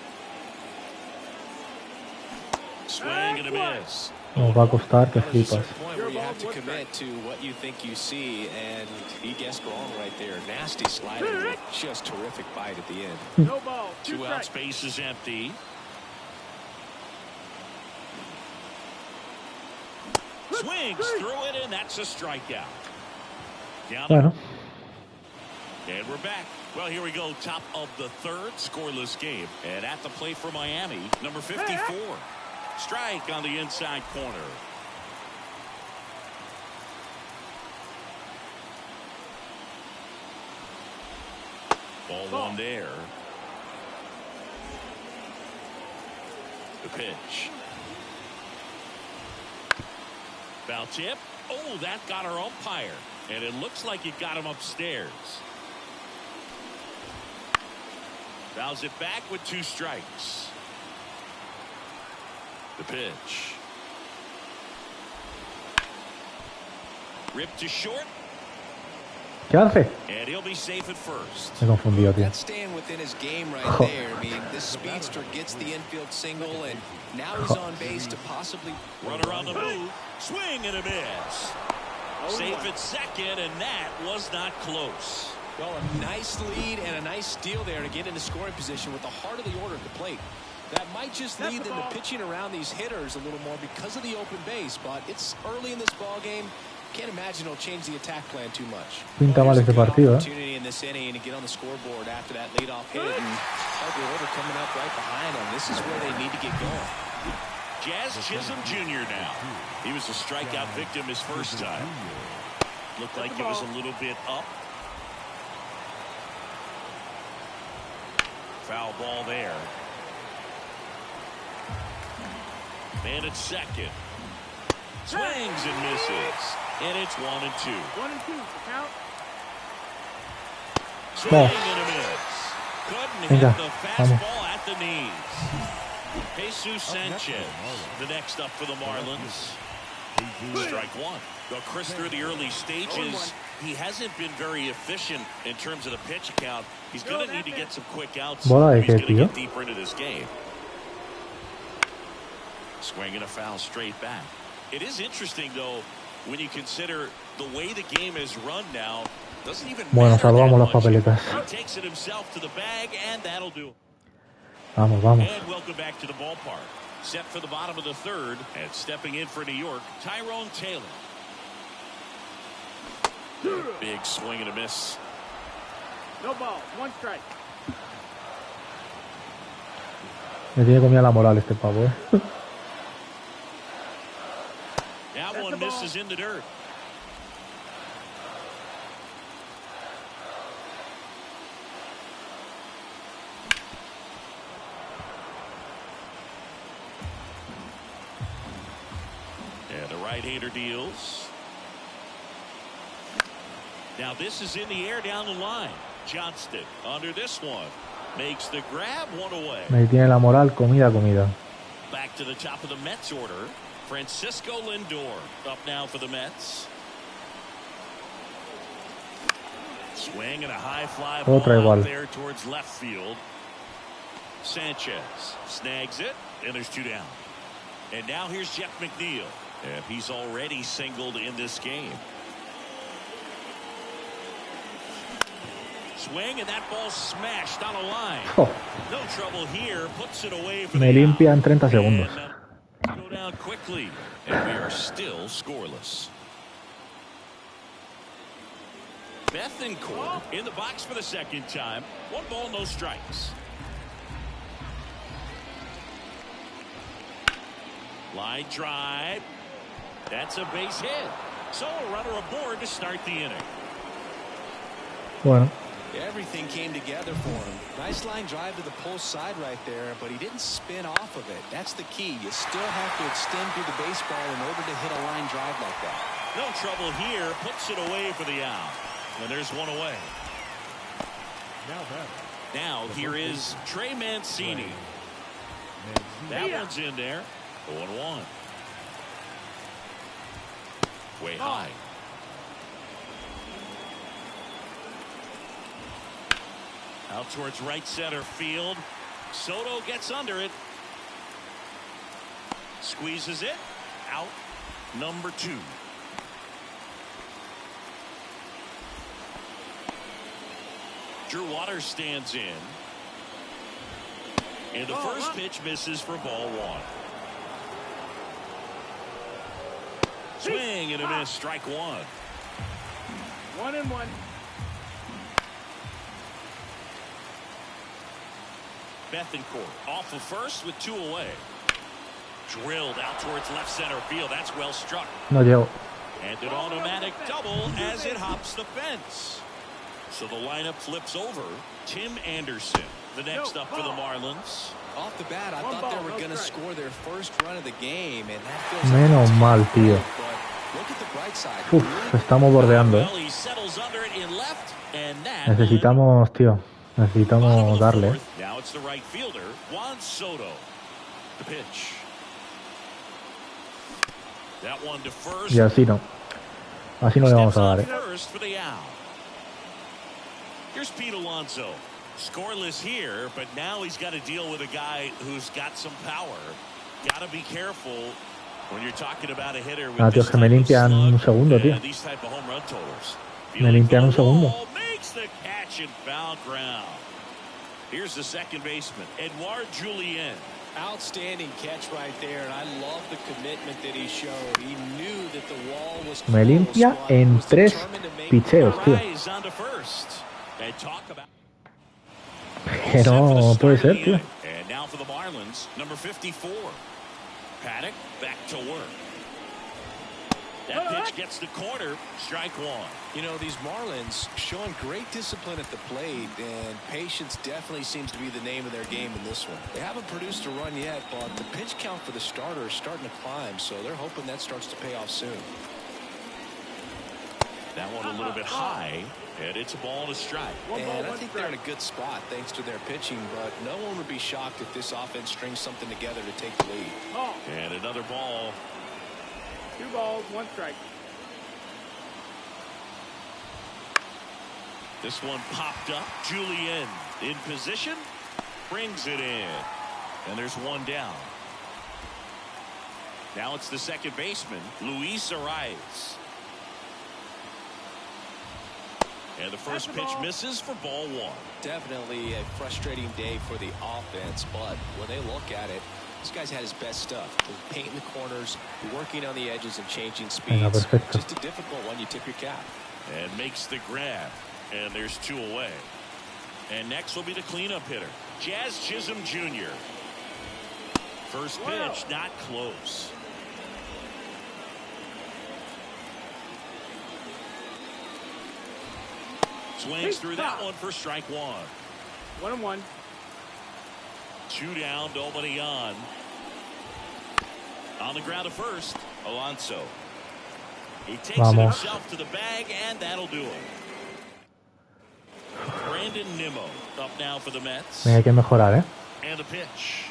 Swing and a miss. Nos va a costar que That is a flipas. certain point where you have to commit to what you think you see, and he guessed wrong right there. Nasty slider with just terrific bite at the end. No ball. Two outs, base is empty. Swings through it, and that's a strikeout. Down Bueno, and we're back. Well, here we go. Top of the third, scoreless game. And at the plate for Miami, number 54. Strike on the inside corner. Ball one there. The pitch. Foul tip. Oh, that got our umpire. And it looks like it got him upstairs. Fouls it back with two strikes. The pitch. Ripped to short. ¿qué hace? And he'll be safe at first. Me he confundido, tío. That's staying within his game right there. I mean, this speedster gets the infield single, and now he's on base to possibly Runner on the move. Swing and a miss. Safe at second, and that was not close. Well, a nice lead and a nice steal there to get into scoring position with the heart of the order at the plate. That might just lead them to pitching around these hitters a little more because of the open base, but it's early in this ball game. Can't imagine it'll change the attack plan too much. Pinta mal este partido, ¿eh? Opportunity in this inning to get on the scoreboard after that leadoff hit, and the order coming up right behind them. This is where they need to get going. Jazz Chisholm Jr. now. He was a strikeout victim his first time. Looked like it was a little bit up. Foul ball there. Man at second. Swings and misses. And it's 1-2. 1-2. Count. Swing and a miss. Couldn't hit the fastball at the knees. Jesus Sanchez, the next up for the Marlins. Strike one. Well, Chris, through the early stages, he hasn't been very efficient in terms of the pitch count. He's going to need to get some quick outs Bola de if he's qué, going to tío? get deeper into this game. Swinging a foul straight back. It is interesting, though, when you consider the way the game is run now. Doesn't even Bueno, matter salvamos that las much. papeletas. He takes it himself to the bag, and that'll do it. Vamos, vamos. And welcome back to the ballpark. Set for the bottom of the third, and stepping in for New York, Tyrone Taylor. Big swing and a miss. No ball. One strike. Me tiene comida la moral este pavo, ¿eh? That one misses in the dirt. And the right-hander deals. Now this is in the air down the line. Johnston under this one. Makes the grab, one away. Me tiene la moral, comida, comida. Back to the top of the Mets order. Francisco Lindor up now for the Mets. Swing and a high fly ball Otra igual. out there towards left field. Sanchez snags it, and there's two down. And now here's Jeff McNeil, and he's already singled in this game. Swing and that ball smashed on a line. Oh, No trouble here. Puts it away for me the limpia en out. 30 segundos. And go down quickly, and we are still scoreless. Bethencourt in the box for the second time. 1 ball, no strikes. Line drive. That's a base hit. So a runner aboard to start the inning. Bueno, Everything came together for him. Nice line drive to the pull side right there, but he didn't spin off of it. That's the key. You still have to extend through the baseball in order to hit a line drive like that. No trouble here. Puts it away for the out. And there's one away. Now here is Trey Mancini. That one's in there. 0-1. Way high. Out towards right center field. Soto gets under it. Squeezes it. Out. Number 2. Drew Waters stands in. And the first pitch misses for ball 1. Swing and a miss. Strike 1. 1-1. Bethencourt off of first with 2 away. Drilled out towards left center field. That's well struck. no llego. And an automatic double as it hops the fence. So the lineup flips over. Tim Anderson, the next up for the Marlins. Off the bat, I thought they were going to score their first run of the game, and that feels Menos mal, tío. But look at the bright side. Uf, estamos bordeando. Well, he settles under it in left, and that Necesitamos, tío. Necesitamos darle. Now it's the right fielder, Juan Soto. The pitch. That one to first. Y así no. Así no le vamos a dar, First for the out. Here's Pete Alonso. Scoreless here, but now he's got to deal with a guy who's got some power. Got to be careful when you're talking about a hitter with tío, this que me type of limpian un slug segundo, and tío. these type of home run totals. Me limpian un segundo. Makes the catch and foul ground. Here's the second baseman, Edouard Julien. Outstanding catch right there, and I love the commitment that he showed. He knew that the wall was Me limpia close, en was 3 determined to make picheos, tío. Rise on to first. And talk about Que no puede ser, tío. And now for the Marlins, number 54. Paddock back to work. That pitch gets the corner. Strike 1. You know, these Marlins showing great discipline at the plate, and patience definitely seems to be the name of their game in this one. They haven't produced a run yet, but the pitch count for the starter is starting to climb, so they're hoping that starts to pay off soon. That one a little bit high, and it's a ball and a strike. And I think they're in a good spot thanks to their pitching, but no one would be shocked if this offense strings something together to take the lead. And another ball. 2 balls, 1 strike. This one popped up. Julien in position. Brings it in. And there's 1 down. Now it's the second baseman, Luis Arias. And the first pitch misses for ball 1. Definitely a frustrating day for the offense, but when they look at it, this guy's had his best stuff. Painting the corners, working on the edges, and changing speeds. Just a difficult one. You tip your cap. And makes the grab. And there's 2 away. And next will be the cleanup hitter, Jazz Chisholm Jr. First pitch, not close. Swings through that one for strike 1. 1-1. 2 down, nobody on. On the ground at first, Alonso. He takes it himself to the bag, and that'll do it. Brandon Nimmo up now for the Mets. Hay que mejorar, And the pitch.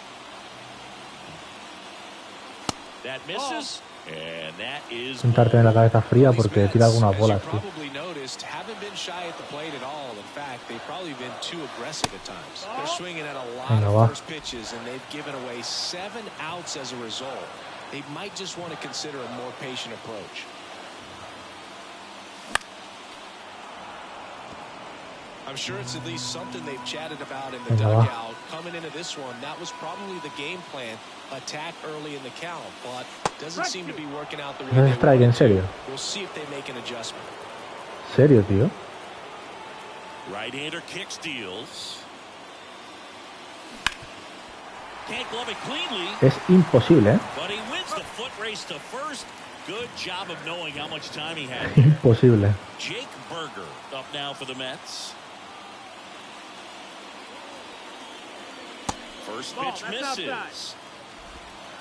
That misses. And that is Intentarte tener la cabeza fría porque tira algunas bolas, tío. Probably noticed, haven't been shy at the plate at all. In fact, they've probably been too aggressive at times. They're swinging at a lot of first pitches, and they've given away 7 outs as a result. They might just want to consider a more patient approach. I'm sure it's at least something they've chatted about in the Venga, va. dugout. Coming into this one, that was probably the game plan. Attack early in the count, but doesn't seem to be working out the way No they es strike, en wanted to. serio. We'll see if they make an adjustment. ¿Serio, tío? Right-hander kick steals. Can't glove it cleanly. Es imposible, ¿eh? But he wins the foot race to first. Good job of knowing how much time he had. Imposible. Jake Berger up now for the Mets. First pitch misses.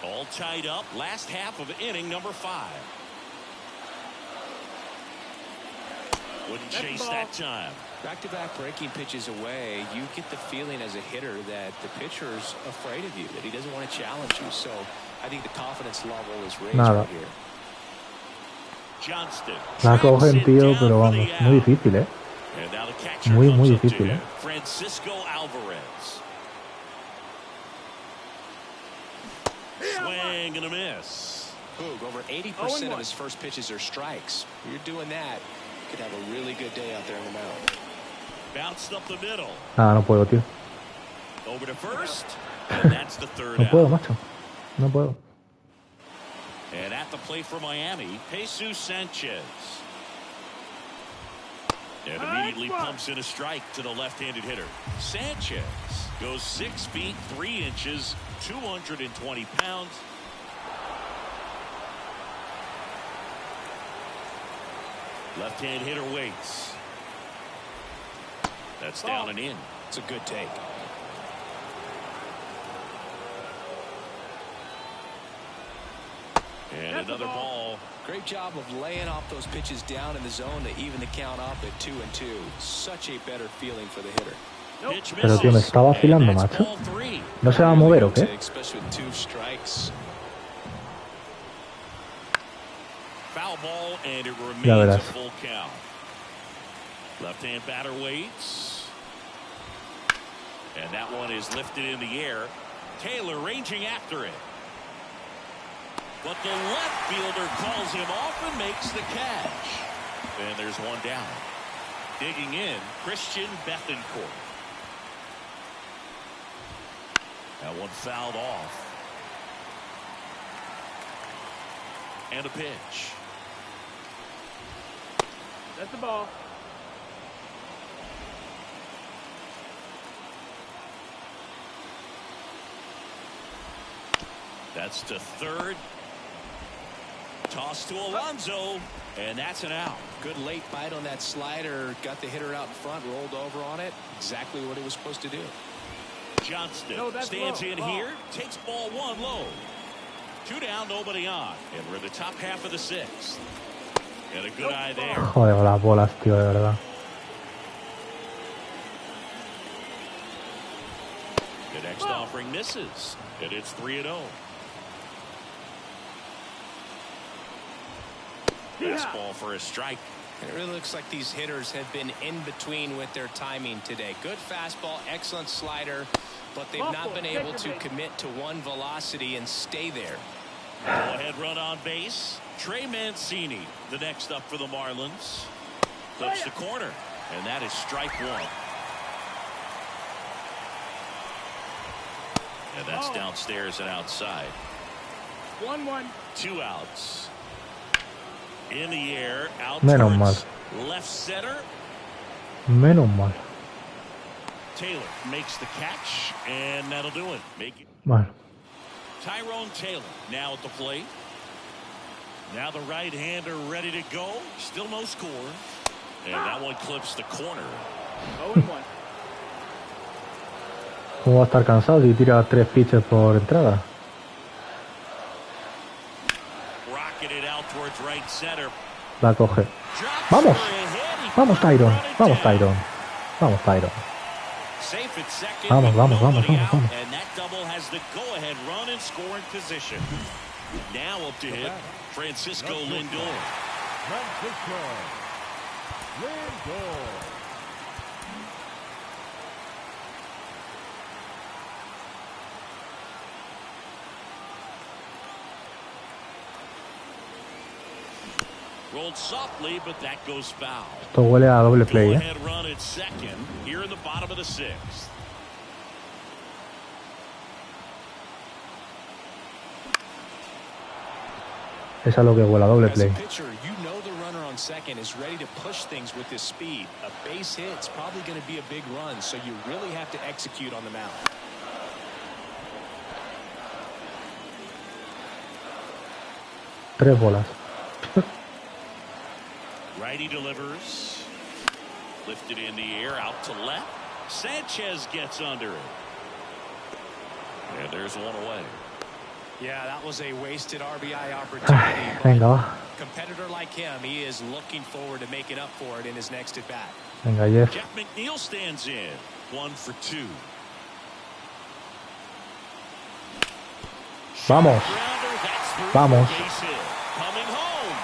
All tied up. Last half of inning number 5. Wouldn't chase that time. Back-to-back breaking pitches away, you get the feeling as a hitter that the pitcher's afraid of you, that he doesn't want to challenge you. So I think the confidence level is raised right here. Johnston. La cogen, tío, pero vamos, muy difícil, ¿eh? Muy, muy difícil, ¿eh? Francisco Alvarez. Swing and a miss. Boog, over 80% of his first pitches are strikes. If you're doing that, you could have a really good day out there in the mound. Bounced up the middle. Ah, no puedo, tío. Over to first. And that's the third No puedo, out. macho. No puedo. And at the plate for Miami, Jesus Sanchez. And immediately pumps in a strike to the left-handed hitter. Sanchez goes 6 feet 3 inches, 220 pounds. Left-hand hitter waits. That's down and in. It's a good take. And another ball. Great job of laying off those pitches down in the zone to even the count up at 2-2. Such a better feeling for the hitter. Pero, tío, me está vacilando, macho. ¿No se va a mover o qué? Especially with 2 strikes. Foul ball, and it Ya remains a verás. full count. Left-hand batter waits. And that one is lifted in the air. Taylor ranging after it. But the left fielder calls him off and makes the catch. And there's one down. Digging in, Christian Bethancourt. That one fouled off. And a pitch. That's the ball. That's to third. Toss to Alonso, and that's an out. Good late bite on that slider. Got the hitter out in front, rolled over on it. Exactly what he was supposed to do. Johnston low. stands in here, takes ball 1 low. 2 down, nobody on. And we're in the top half of the 6th. And a good eye there. Joder, las bolas, tío, de verdad. The next offering misses, and it's 3-0. Fastball for a strike. It really looks like these hitters have been in between with their timing today. Good fastball, excellent slider, but they've not been able to commit to one velocity and stay there. Go ahead run on base. Trey Mancini, the next up for the Marlins. Clips the corner, and that is strike 1. And that's downstairs and outside. 1-1. 2 outs. In the air, out Menos towards mal. left center. Menos mal. Taylor makes the catch, and that'll do it. Bueno. Tyrone Taylor now at the plate. Now the right-hander ready to go. Still no score. And that one clips the corner. 0-1. ¿Cómo va a estar cansado si tira 3 pitches por entrada? Rocketed out towards right center. La coge. ¡Vamos! ¡Vamos, Tyron! ¡Vamos, Tyron! ¡Vamos, Tyron! Safe at second. Vamos, vamos, vamos, Nobody vamos, out, vamos. and that double has the go-ahead run in scoring position. Now up to hit Francisco Lindor. Francisco Lindor. Rolled softly, but that goes foul. Esto huele a doble play, Go ahead run at second here in the bottom of the sixth. Es a lo que huele a doble play. As a pitcher, you know the runner on second is ready to push things with his speed. A base hit's probably going to be a big run, so you really have to execute on the mound. 3 bolas. Righty delivers. Lifted in the air out to left. Sanchez gets under it. And there's one away. Yeah, that was a wasted RBI opportunity. Venga, va. Competitor like him, he is looking forward to making up for it in his next at bat. Venga, Jeff. Jeff McNeil stands in. 1 for 2. Vamos. Grounder, that's through Vamos. for a base hit. Coming home.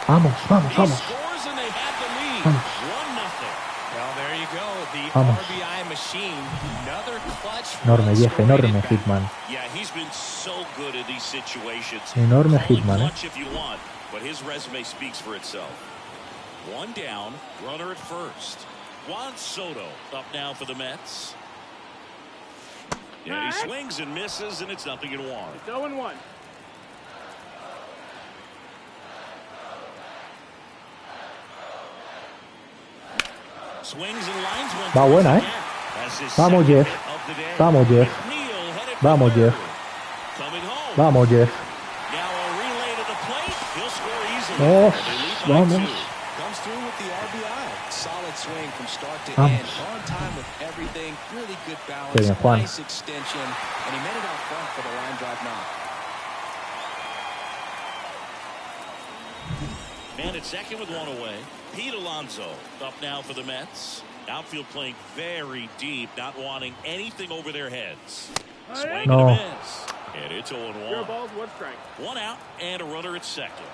Vamos, vamos, He vamos. scores and they have the lead. Vamos. 1-0. Well, there you go. The Vamos. RBI machine. Another clutch. Enorme, Jeff, run-scoring enorme at bat. hitman. Yeah, he's been so good in these situations. Enorme Call it hitman, clutch if you want, but his resume speaks for itself. 1 down, runner at first. Juan Soto up now for the Mets. Yeah, he swings and misses, and it's 0-1. It's 0-1. Swings and lines one. Va buena, ¿eh? That's his Vamos, second Jeff. of the day. Vamos, Jeff. McNeil headed for Vamos, third. Jeff. Coming home. Vamos, Jeff. Now a relay to the plate. He'll score easily. Oh, And they lead by vamos. 2. Comes through with the RBI. Solid swing from start to Vamos. end. On time with everything. Really good balance. Qué bien, Juan. Nice extension. And he made it out front for the line drive knock. Man at second with 1 away. Pete Alonso up now for the Mets. Outfield playing very deep, not wanting anything over their heads. Swing No. and a miss. And it's 0-1. 0 balls, 1 strike. 1 out and a runner at second.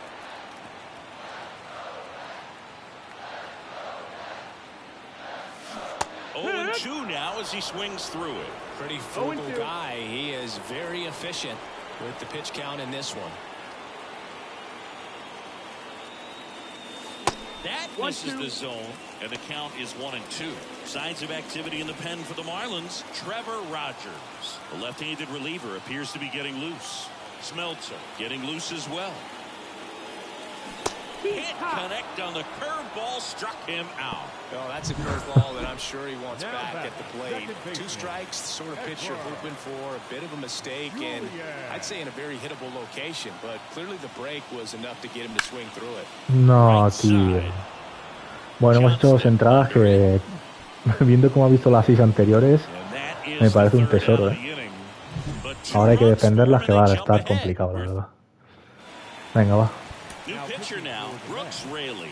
Oh, 2 now as he swings through it. Pretty frugal 0-2. guy. He is very efficient with the pitch count in this one. That 1-2. misses the zone, and the count is 1-2. Signs of activity in the pen for the Marlins. Trevor Rogers, the left-handed reliever, appears to be getting loose. Smeltzer getting loose as well. Can't connect on the curveball, struck him out. Oh, that's a curveball that I'm sure he wants Now back back, at the plate. second baseman. 2 strikes, the sort of pitch you're hoping for. A bit of a mistake, and I'd say in a very hittable location, but clearly the break was enough to get him to swing through it. No, tío. Bueno, hemos hecho 2 entradas que, viendo cómo ha visto las 6 anteriores, me parece un tesoro, ¿eh? Ahora hay que defenderlas, que va a estar complicado, la verdad. Venga, va. New pitcher now, Brooks Raley.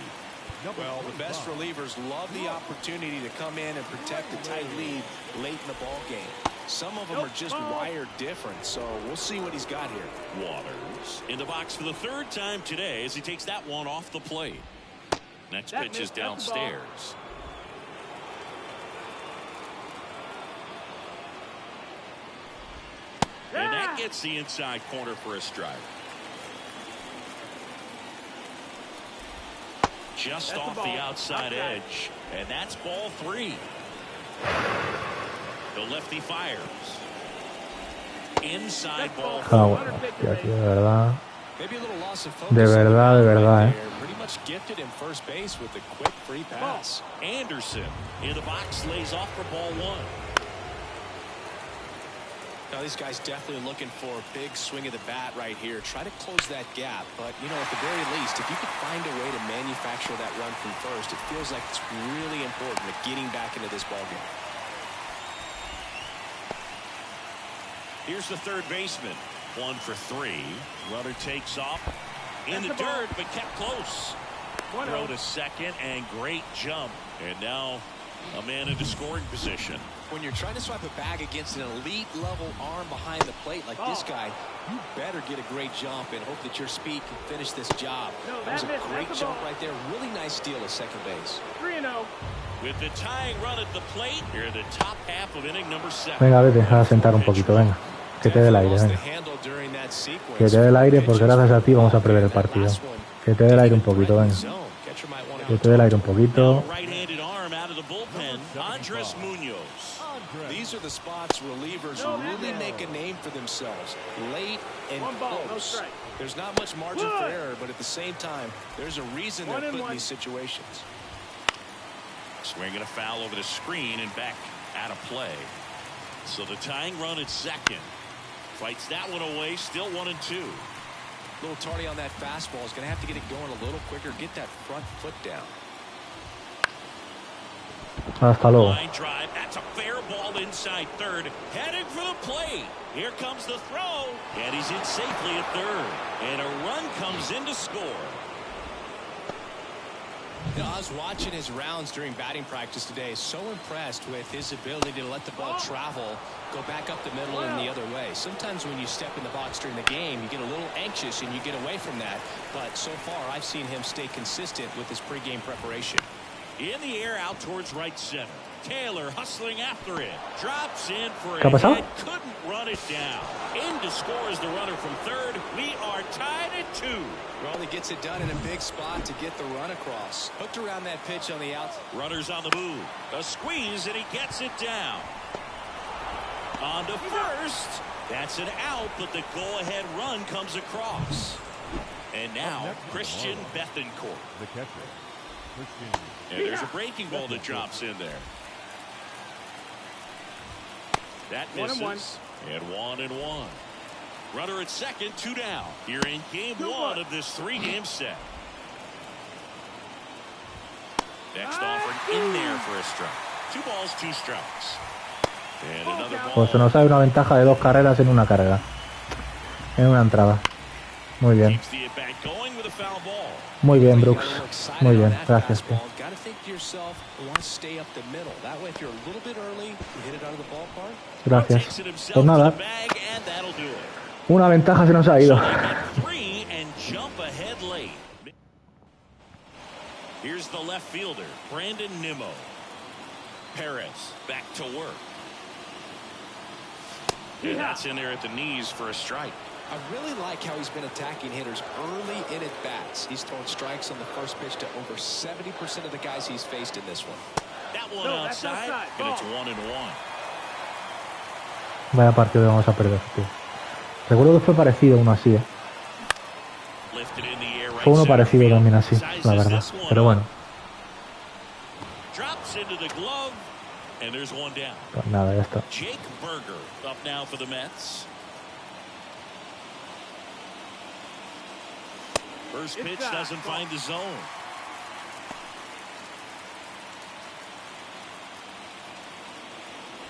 Well, the best relievers love the opportunity to come in and protect a tight lead late in the ball game. Some of them are just wired different, so we'll see what he's got here. Waters in the box for the 3rd time today as he takes that one off the plate. Next pitch is downstairs. And that gets the inside corner for a strike. Just off the outside edge, and that's ball 3. The lefty fires. Inside ball 4. Ah, bueno, hostia, tío, de verdad. Maybe a little loss of focus De verdad, right there. Pretty much gifted in first base with a quick free pass. Anderson in the box lays off for ball 1. Now these guys definitely looking for a big swing of the bat right here. Try to close that gap, but you know, at the very least, if you could find a way to manufacture that run from first, it feels like it's really important to getting back into this ballgame. Here's the 3rd baseman. 1 for 3. Runner takes off in the dirt, but kept close. Throw to second, and great jump. And now a man into scoring position. When you're trying to swipe a bag against an elite level arm behind the plate like this guy, you better get a great jump and hope that your speed can finish this job. That was a great jump right there. Really nice steal at second base. 3-0. With the tying run at the plate, here in the top half of inning number 7. Venga, vete a sentar un poquito, venga. Que te dé el aire, venga. Que te dé el aire, porque gracias a ti vamos a perder el partido. Que te dé el aire un poquito, venga. Que te dé el aire un poquito. These are the spots relievers really make a name for themselves. Late and close. There's not much margin for error, but at the same time, there's a reason they're put in these situations. Swinging a foul over the screen and back out of play. So the tying run at second. Fights that one away, still 1-2. A little tardy on that fastball. Is going to have to get it going a little quicker. Get that front foot down. Hasta luego. Line drive. That's a fair ball inside third. Heading for the plate. Here comes the throw. And he's in safely at third. And a run comes in to score. You know, I was watching his rounds during batting practice today. So impressed with his ability to let the ball travel, go back up the middle and the other way. Sometimes when you step in the box during the game, you get a little anxious and you get away from that. But so far, I've seen him stay consistent with his pregame preparation. In the air out towards right center. Taylor hustling after it. Drops in for ¿Qué ha a pasado? hit. Couldn't run it down. In to score is the runner from third. We are tied at 2. Well, he gets it done in a big spot to get the run across. Hooked around that pitch on the outside. Runners on the move. A squeeze, and he gets it down. On to first. That's an out, but the go-ahead run comes across. And now, Christian Bethencourt. The catcher. And there's a breaking ball that drops in there. That misses. And 1-1. Runner at second, 2 down. Here in game 1 of this 3-game set. Next offer in there for a strike. 2 balls, 2 strikes. And another ball. Pues se nos da una ventaja de 2 carreras en una carrera. En una entrada. Muy bien. Keeps the at-bat going with a foul ball. Muy bien, Brooks. Muy bien. Gracias, tío. Gotta think to yourself, you want to stay up the middle. That way, if you're a little bit early, you hit it out of the ballpark. Gracias. Takes it himself Pues to nada. the bag, and that'll do it. Una ventaja se nos ha ido. 3 and jump ahead late. Here's the left fielder, Brandon Nimmo. Perez back to work. And that's in there at the knees for a strike. I really like how he's been attacking hitters early in at bats. He's thrown strikes on the first pitch to over 70% of the guys he's faced in this one. That one outside, and it's 1-1. Vaya partido que vamos a perder, tío. Recuerdo que fue parecido uno así, Lifted in the air right Fue uno center parecido field. también así, Sizes la verdad. this one Pero up. bueno, Drops into the glove, and there's one down. pues nada, ya está. Jake Berger up now for the Mets. First pitch doesn't find the zone.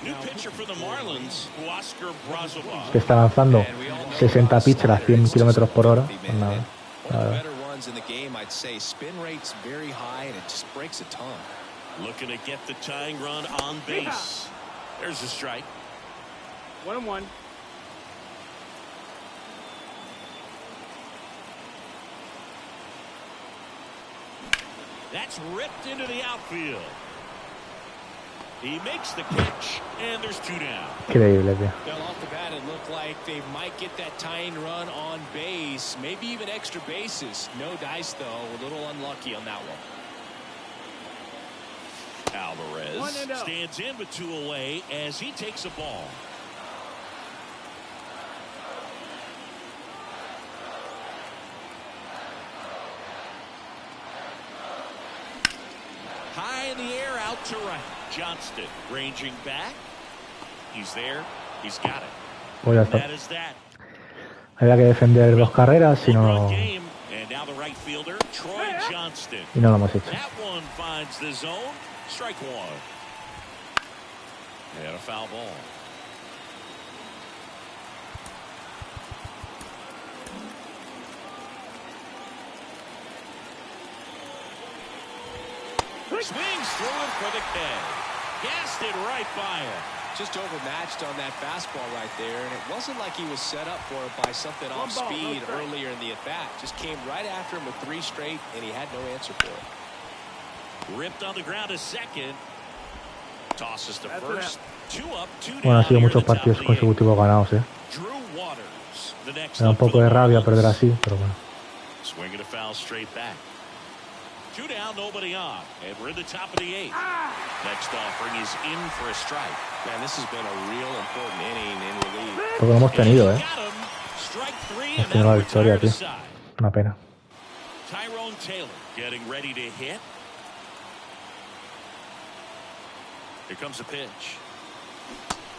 New pitcher for the Marlins, Oscar Brazovic. Que está lanzando 60 pitches a 100 kilómetros por hora. Pues nada, nada. Better runs in the game, I'd say. Spin rate's very high, and it just breaks a ton. Looking to get the tying run on base. There's a strike. 1-1. That's ripped into the outfield. He makes the catch, and there's 2 down. Increíble, tío. Well, off the bat, it looked like they might get that tying run on base, maybe even extra bases. No dice, though. A little unlucky on that one. Alvarez stands in with 2 away as he takes a ball. High in the air, out to right. Johnston ranging back. He's there. He's got it. Pues ya está. That is that. Había que defender 2 carreras y no, Game. And now the right fielder, Troy Johnston. y no lo hemos hecho. That one finds the zone. Strike 1. And a foul ball. Swings through it for the K. Gassed it right by him. Just overmatched on that fastball right there, and it wasn't like he was set up for it by something off speed earlier in the at-bat. Just came right after him with 3 straight, and he had no answer for it. Ripped on the ground to second. Tosses to first. 2 up, 2 down. Bueno, han sido muchos partidos consecutivos ganados, Drew Waters, the next Me da un up for poco the de rabia Marlins. perder así, pero bueno. Swinging a foul straight back. 2 down, nobody on, and we're in the top of the 8th. Next offering is in for a strike. Man, this has been a real important inning in relief. Porque lo hemos tenido, Strike 3, hemos and tenido la that'll victoria, retire tío. the side. Una pena. Tyrone Taylor getting ready to hit. Here comes a pitch.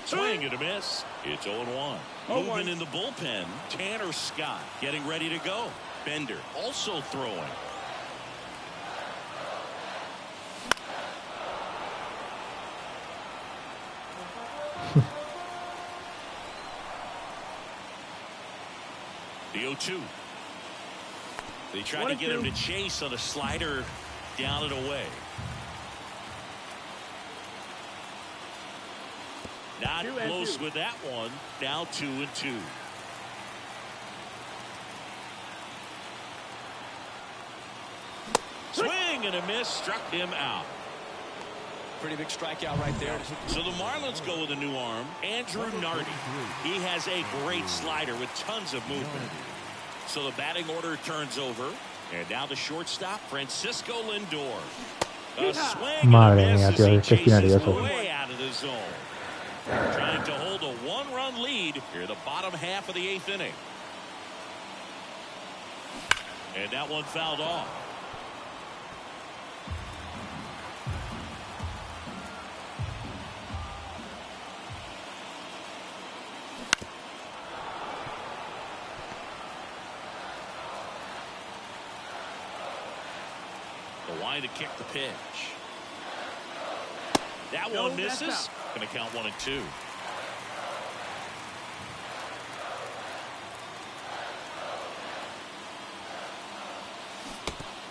Swing and a miss. It's 0-1. Movement in the bullpen. Tanner Scott getting ready to go. Bender also throwing. The 0-2. They tried to get him to chase on a slider down and away. Not close with that one. Now 2-2. Swing and a miss. Struck him out. Pretty big strikeout right there. So the Marlins go with a new arm, Andrew Nardi. He has a great slider with tons of movement. So the batting order turns over. And now the shortstop, Francisco Lindor. A swing Madre and a mía, miss tío, as he es que estoy chases nervioso. way out of the zone. Trying to hold a 1-run lead here in the bottom half of the 8th inning. And that one fouled off. The line to kick the pitch. That one misses. Going to count 1 and 2.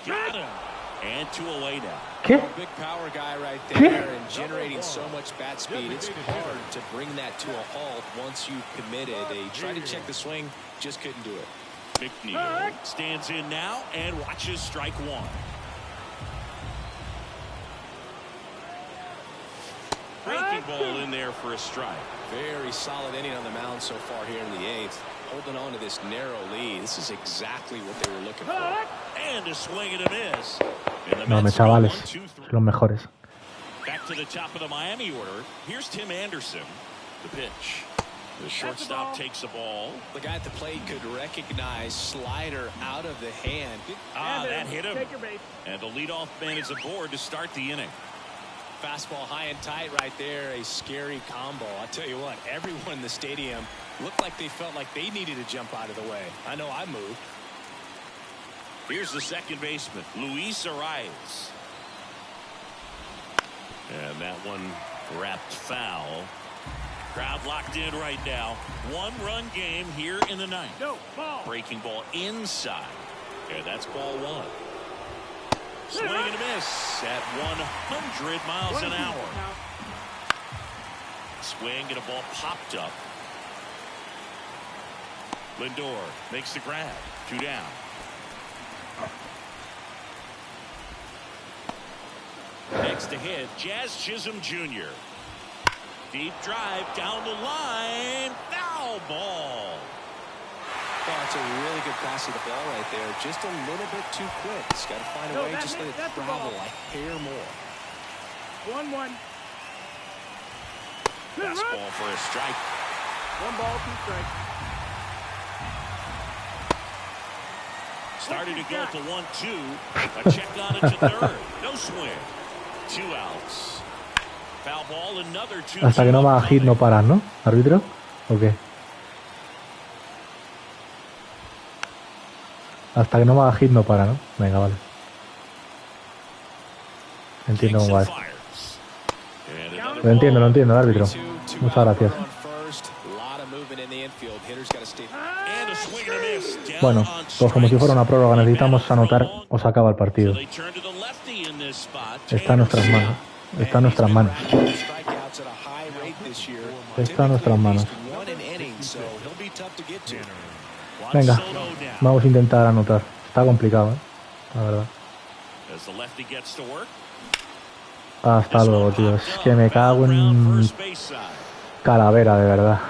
Got him. And 2 away now. ¿Qué? Big power guy right there and generating so much bat speed. It's hard to bring that to a halt once you've committed. They tried to check the swing, just couldn't do it. McNeil stands in now and watches strike 1. Breaking ball in there for a strike. Very solid inning on the mound so far here in the 8th. Holding on to this narrow lead. This is exactly what they were looking for. And a swing and a miss. And the No, Mets chavales, go 1-2-3. los mejores. Back to the top of the Miami order. Here's Tim Anderson. The pitch. The shortstop takes the ball. The guy at the plate could recognize slider out of the hand. That hit him. And the leadoff man is aboard to start the inning. Fastball high and tight right there. A scary combo. I'll tell you what, everyone in the stadium looked like they felt like they needed to jump out of the way. I know I moved. Here's the second baseman, Luis Arias. And that one wrapped foul. Crowd locked in right now. 1-run game here in the 9th. No, ball. Breaking ball inside. And that's ball 1. Swing and a miss at 100 miles an hour. Swing and a ball popped up. Lindor makes the grab. 2 down. Next to hit, Jazz Chisholm Jr. Deep drive down the line. Foul ball. Oh, it's a really good pass of the ball right there. Just a little bit too quick. He's got to find a way just let it travel a hair more. 1-1. Fastball for a strike. 1 ball, 2 strikes. Starting to go to 1-2. A check on it to third. No swing. 2 outs. Foul ball, another 2. Hasta que no va a hit no paras, ¿no? ¿Árbitro? ¿O qué? Hasta que no va a hit no para, ¿no? Venga, vale. Entiendo cómo va esto. Lo entiendo, árbitro. Muchas gracias. Bueno, pues como si fuera una prórroga, necesitamos anotar o se acaba el partido. Está en nuestras manos. Está en nuestras manos. Está en nuestras manos. Venga, vamos a intentar anotar. Está complicado, la verdad. Hasta luego, tío. Es que me cago en calavera, de verdad.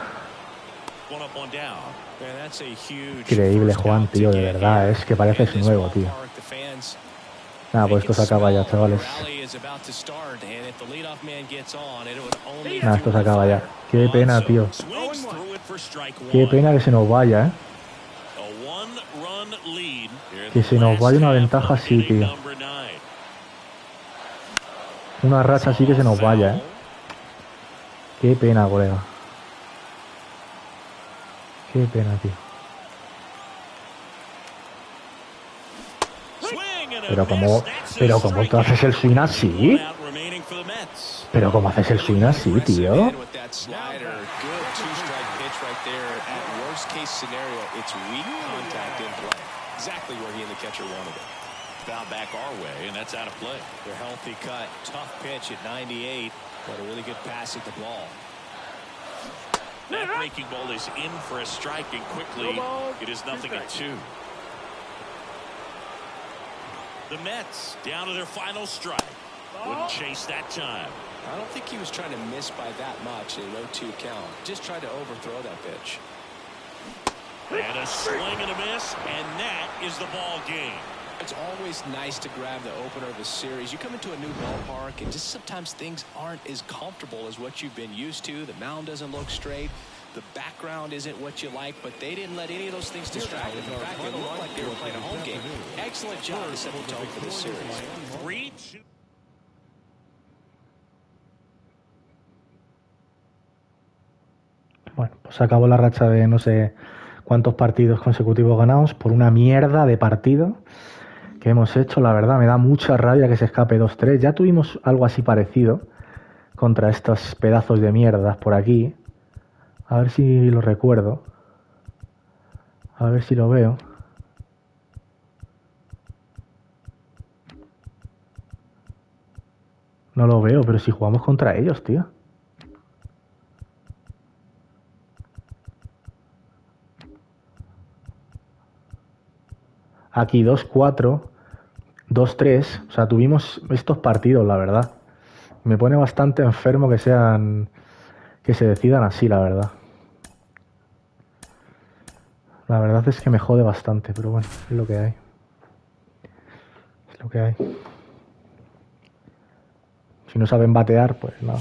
Increíble, Juan, tío, de verdad. Es que pareces nuevo, tío. Nada, pues esto se acaba ya, chavales. Nada, esto se acaba ya. Qué pena, tío. Qué pena que se nos vaya, ¿eh? Que se nos vaya una ventaja así, tío. Una racha así que se nos vaya, ¿eh? Qué pena, colega. Qué pena, tío. Pero cómo tú haces el swing así. Pero cómo haces el swing así, tío. Foul back our way, and that's out of play. Their healthy cut, tough pitch at 98, but a really good pass at the ball. That breaking ball is in for a strike, and quickly it is 0-2. The Mets down to their final strike. Wouldn't chase that time. I don't think he was trying to miss by that much in an 0-2 count. Just tried to overthrow that pitch. And a swing and a miss, and that is the ball game. It's always nice to grab the opener of a series. You come into a new ballpark, and just sometimes things aren't as comfortable as what you've been used to. The mound doesn't look straight. The background isn't what you like, but they didn't let any of those things distract them. In fact, they looked like they were playing a home game. Excellent job to set the tone for this series. 3-2. Bueno, pues se acabó la racha de no sé cuántos partidos consecutivos ganados por una mierda de partido que hemos hecho. La verdad, me da mucha rabia que se escape 2-3. Ya tuvimos algo así parecido contra estos pedazos de mierdas por aquí. A ver si lo recuerdo. A ver si lo veo. No lo veo, pero si jugamos contra ellos, tío. Aquí 2-4, 2-3. O sea, tuvimos estos partidos, la verdad. Me pone bastante enfermo que sean... que se decidan así, la verdad. La verdad es que me jode bastante, pero bueno, es lo que hay. Es lo que hay. Si no saben batear, pues nada.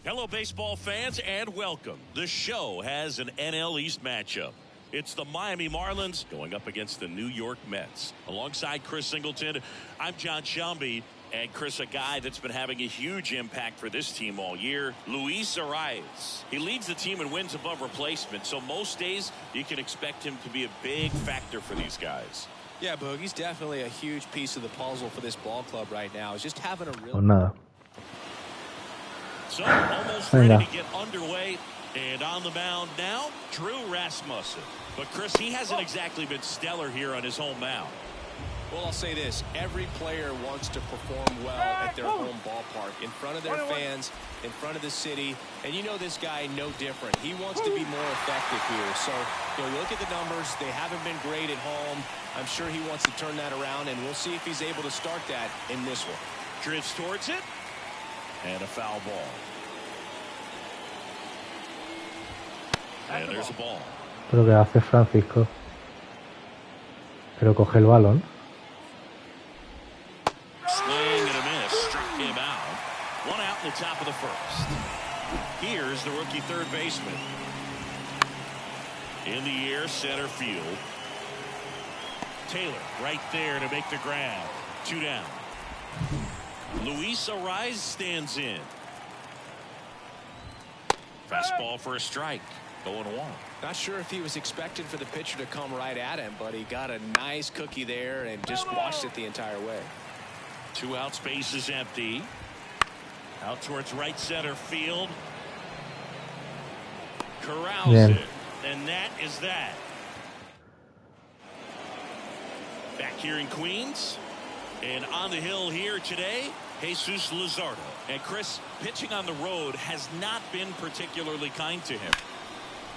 Hello, baseball fans, and welcome. The show has an NL East matchup. It's the Miami Marlins going up against the New York Mets. Alongside Chris Singleton, I'm John Shelby. And Chris, a guy that's been having a huge impact for this team all year, Luis Arias. He leads the team in wins above replacement, so most days you can expect him to be a big factor for these guys. Yeah, Boog, he's definitely a huge piece of the puzzle for this ball club right now. He's just having a real... Pues nada. So, almost ready to get underway. And on the mound now, Drew Rasmussen. But Chris, he hasn't exactly been stellar here on his home mound. Well, I'll say this. Every player wants to perform well at their home ballpark, in front of their fans, in front of the city. And you know this guy no different. He wants to be more effective here. So, you look at the numbers. They haven't been great at home. I'm sure he wants to turn that around, and we'll see if he's able to start that in this one. Drifts towards it. And a foul ball. And there's a ball. Pero que hace Francisco. Pero coge el balón. Swing and a miss. Struck him out. One out in the top of the first. Here's the rookie third baseman. In the air, center field. Taylor right there to make the grab. 2 down. Luis Arias stands in. Fastball for a strike. 0-1. Not sure if he was expecting for the pitcher to come right at him, but he got a nice cookie there and just watched it the entire way. 2 out, space is empty. Out towards right center field. Corrals it. And that is that. Back here in Queens. And on the hill here today, Jesus Luzardo. And Chris, pitching on the road has not been particularly kind to him.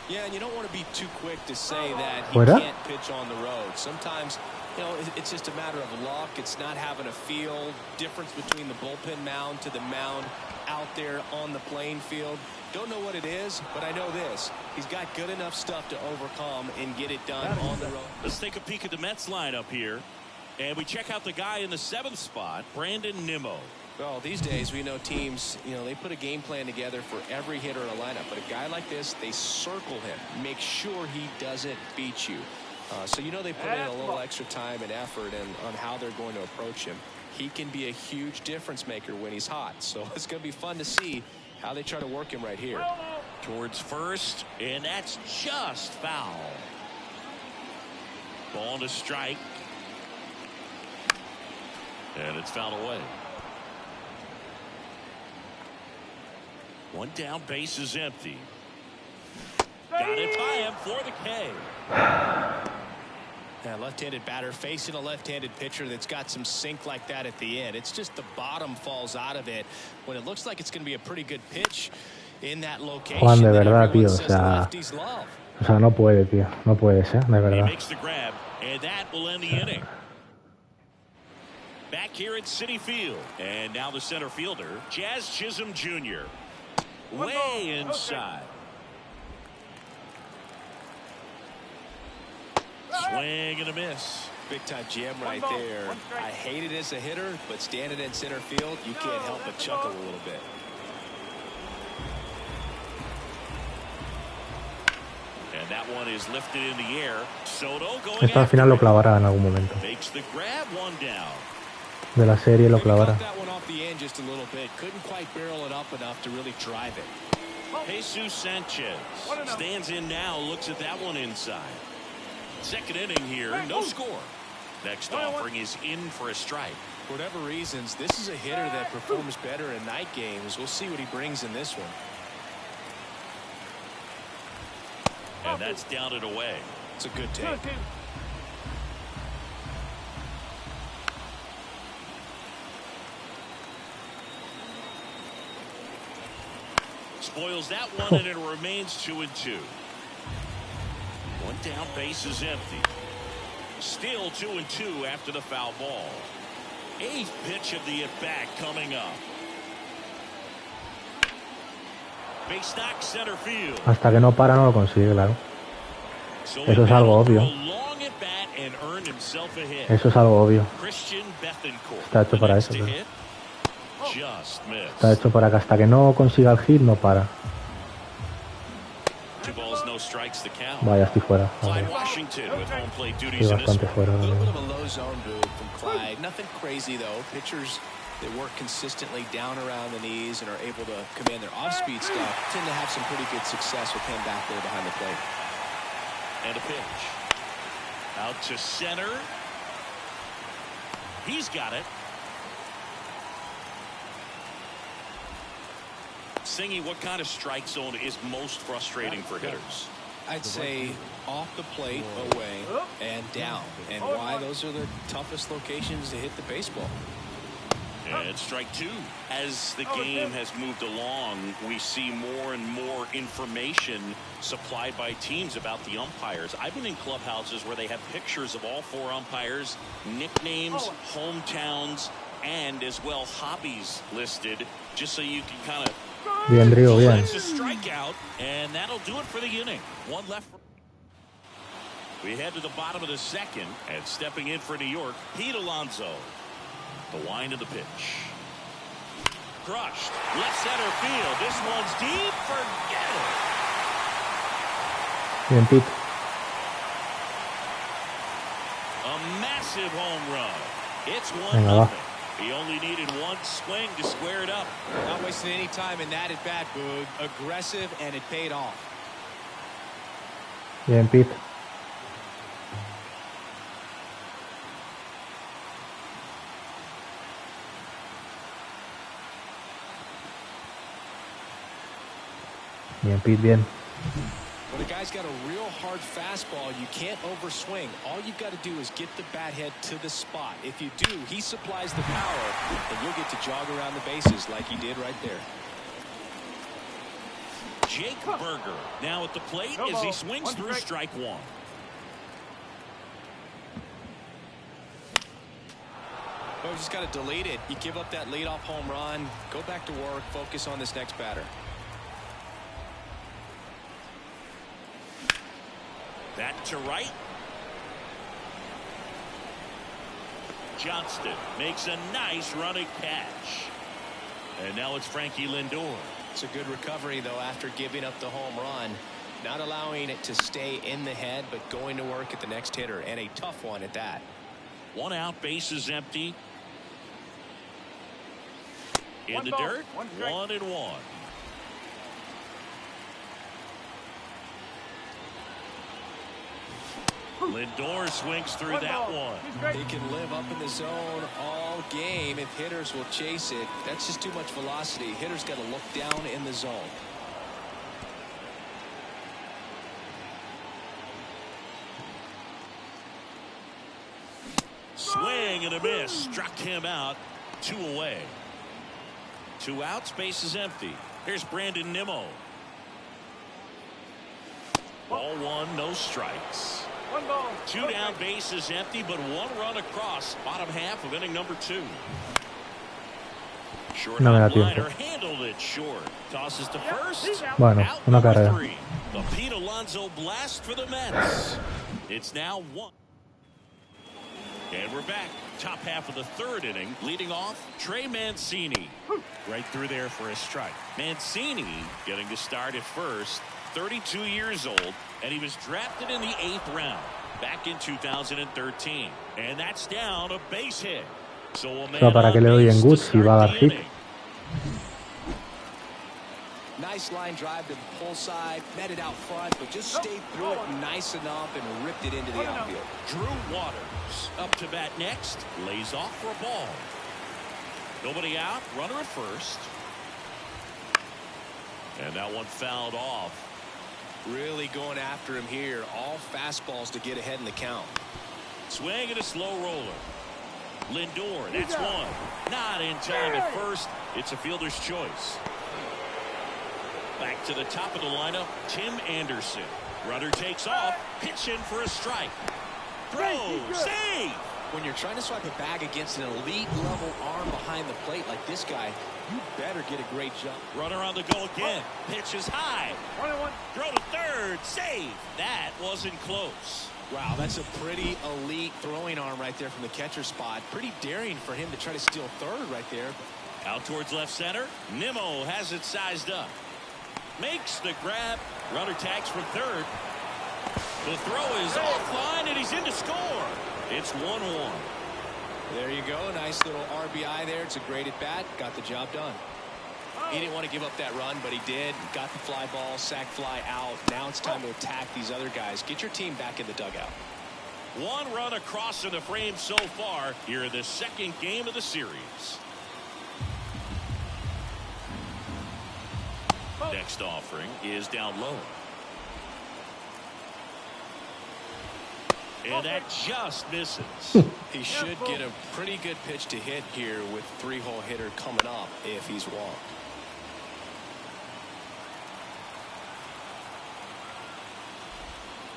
Yeah, and you don't want to be too quick to say that he can't pitch on the road. Sometimes You know, it's just a matter of luck. It's not having a feel. Difference between the bullpen mound to the mound out there on the playing field. Don't know what it is, but I know this. He's got good enough stuff to overcome and get it done on the road. Let's take a peek at the Mets lineup here. And we check out the guy in the 7th spot, Brandon Nimmo. Well, these days we know teams, you know, they put a game plan together for every hitter in a lineup. But a guy like this, they circle him. Make sure he doesn't beat you. So you know they put in a little extra time and effort on how they're going to approach him. He can be a huge difference maker when he's hot. So it's going to be fun to see how they try to work him right here. Towards first, and that's just foul. Ball to strike. And it's fouled away. One down, base is empty. Got it by him for the K. Yeah, left-handed batter facing a left-handed pitcher that's got some sink like that at the end. It's just the bottom falls out of it when it looks like it's going to be a pretty good pitch in that location. Juan, de verdad, tío, o sea, no puede, tío, no puedes, de verdad. He makes the grab, and that will end the inning. Back here at Citi Field, and now the center fielder, Jazz Chisholm Jr. Way inside. Swing and a miss. Big time jam right there. I hate it as a hitter, but standing in center field, you can't help but chuckle a little bit. And that one is lifted in the air. Soto going Esto al final lo clavará en algún momento. Makes the grab, one down. De la serie lo clavará. That one off the end just a little bit. Couldn't quite barrel it up enough to really drive it. Jesus Sanchez stands in now, looks at that one inside. Second inning here, no score. Next offering is in for a strike. For whatever reasons, this is a hitter that performs better in night games. We'll see what he brings in this one. And that's down and away. It's a good take. Spoils that one, and it remains 2-2. One down, base is empty. Still 2-2 after the foul ball. 8th pitch of the at-bat coming up. Base knock, center field. Hasta que no para no lo consigue, claro. Eso es algo obvio. Eso es algo obvio. Está hecho para eso. Pero... Está hecho para que hasta que no consiga el hit no para. Vaya, estoy fuera. Vale. Estoy bastante fuera. They work consistently down around the knees and are able to command their off-speed stuff. Tend to have some pretty good success with him back there behind the plate. And a pitch. Out to center. He's got it. Singy, what kind of strike zone is most frustrating for hitters? I'd say off the plate, away, and down. And why? Those are the toughest locations to hit the baseball. And strike two. As the game has moved along, we see more and more information supplied by teams about the umpires. I've been in clubhouses where they have pictures of all 4 umpires, nicknames, hometowns, and as well hobbies listed, just so you can kind of... Bien, Rio, bien. It's a strikeout, and that'll do it for the inning. One left. We head to the bottom of the second, and stepping in for New York, Pete Alonso. The wind of the pitch. Crushed. Left center field. This one's deep. Forget it. Bien, Pete. A massive home run. It's 1-0. He only needed one swing to square it up. Not wasting any time in that at bat, Boog. Aggressive, and it paid off. Bien, Pete. Bien, Pete, bien. When a guy's got a real hard fastball, you can't overswing. All you've got to do is get the bat head to the spot. If you do, he supplies the power, and you'll get to jog around the bases like he did right there. Jake Berger now at the plate as he swings through strike one. Well, we just got to delete it. You give up that leadoff home run, go back to work, focus on this next batter. Back to right. Johnston makes a nice running catch. And now it's Frankie Lindor. It's a good recovery, though, after giving up the home run. Not allowing it to stay in the head, but going to work at the next hitter, and a tough one at that. 1 out, bases empty. In One the ball, dirt, 1-1. Lindor swings through that one. He can live up in the zone all game if hitters will chase it. That's just too much velocity. Hitters got to look down in the zone. Swing and a miss. Struck him out. 2 away. 2 outs, bases empty. Here's Brandon Nimmo. Ball 1, no strikes. 1 ball. 2 down, bases empty, but 1 run across. Bottom half of inning number 2. Short No me da liner tiempo. handled it short. Tosses to first. Bueno, Out una number carrera. 3. The Pete Alonso blast for the Mets. It's now 1. And we're back. Top half of the 3rd inning. Leading off, Trey Mancini. Right through there for a strike. Mancini getting to start at first. 32 years old, and he was drafted in the 8th round back in 2013. And that's down a base hit. So a man Para que le doy en on base to Guts si va a start dar the hit. inning. Nice line drive to the pull side, met it out front, but just stayed through it nice enough and ripped it into the outfield. Drew Waters up to bat next, lays off for a ball. Nobody out, runner at first. And that one fouled off. Really going after him here. All fastballs to get ahead in the count. Swing and a slow roller. Lindor, that's 1. Not in time at first. It's a fielder's choice. Back to the top of the lineup, Tim Anderson. Runner takes off, pitch in for a strike. Throw, save. When you're trying to swipe a bag against an elite level arm behind the plate like this guy, you better get a great jump. Runner on the go again. Pitch is high. 1-1. Throw to third. Save. That wasn't close. Wow, that's a pretty elite throwing arm right there from the catcher spot. Pretty daring for him to try to steal third right there. Out towards left center. Nimmo has it sized up. Makes the grab. Runner tags from third. The throw is offline, and he's in to score. It's 1-1. There you go. Nice little RBI there. It's a great at bat. Got the job done. He didn't want to give up that run, but he did. Got the fly ball, sac fly out. Now it's time to attack these other guys. Get your team back in the dugout. 1 run across in the frame so far here in the 2nd game of the series. Next offering is down low. And that just misses. He should get a pretty good pitch to hit here with 3-hole hitter coming up if he's walked.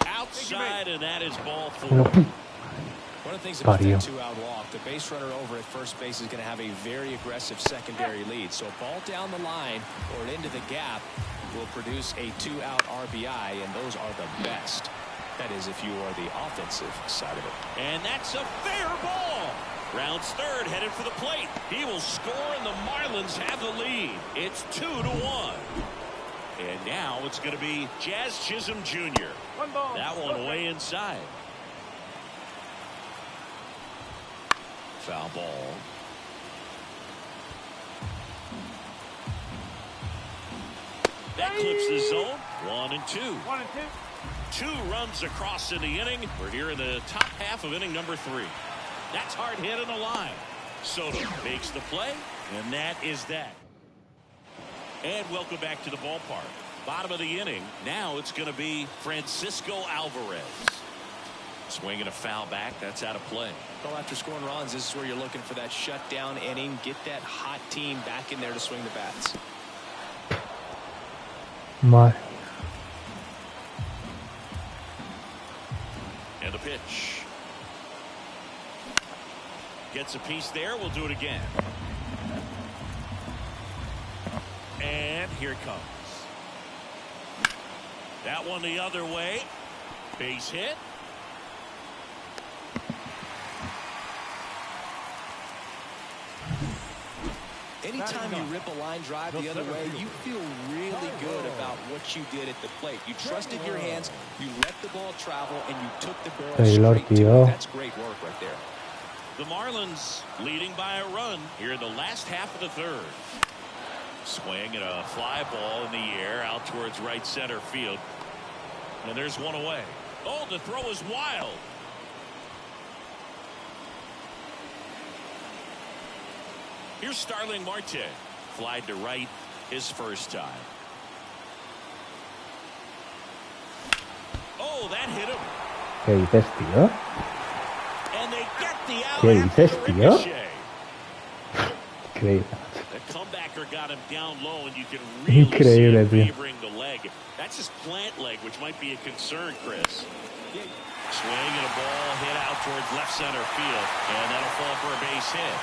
Outside, and that is ball 4. One of the things about that 2-out walk, the base runner over at first base is going to have a very aggressive secondary lead. So a ball down the line or into the gap will produce a 2-out RBI, and those are the best. That is if you are the offensive side of it. And that's a fair ball. Rounds third, headed for the plate. He will score, and the Marlins have the lead. It's 2-1. And now it's going to be Jazz Chisholm Jr. 1 ball. That one way inside. Foul ball. That clips the zone. 1 and 2. 1 and 2. 2 runs across in the inning. We're here in the top half of inning number 3. That's hard hit in the line. Soto makes the play, and that is that. And welcome back to the ballpark. Bottom of the inning. Now it's going to be Francisco Alvarez. Swinging a foul back. That's out of play. Well, after scoring runs, this is where you're looking for that shutdown inning. Get that hot team back in there to swing the bats. Madre. And the pitch. Gets a piece there. We'll do it again. And here it comes. That one the other way. Base hit. Anytime you rip a line drive the other way, you feel really good about what you did at the plate. You trusted your hands, you let the ball travel, and you took the barrel straight to it. That's great work right there. The Marlins leading by a run here in the last half of the third. Swing and a fly ball in the air out towards right center field. And there's one away. Oh, the throw is wild. Here's Starling Marte. Flied to right his first time. Oh, that hit him. ¿Qué dices, tío? And they get the out ¿Qué dices, after the tío? ricochet. Increíble. The comebacker got him down low, and you can really Increíble, see him tío. favoring the leg. That's his plant leg, which might be a concern, Chris. Swing and a ball hit out towards left center field, and that'll fall for a base hit.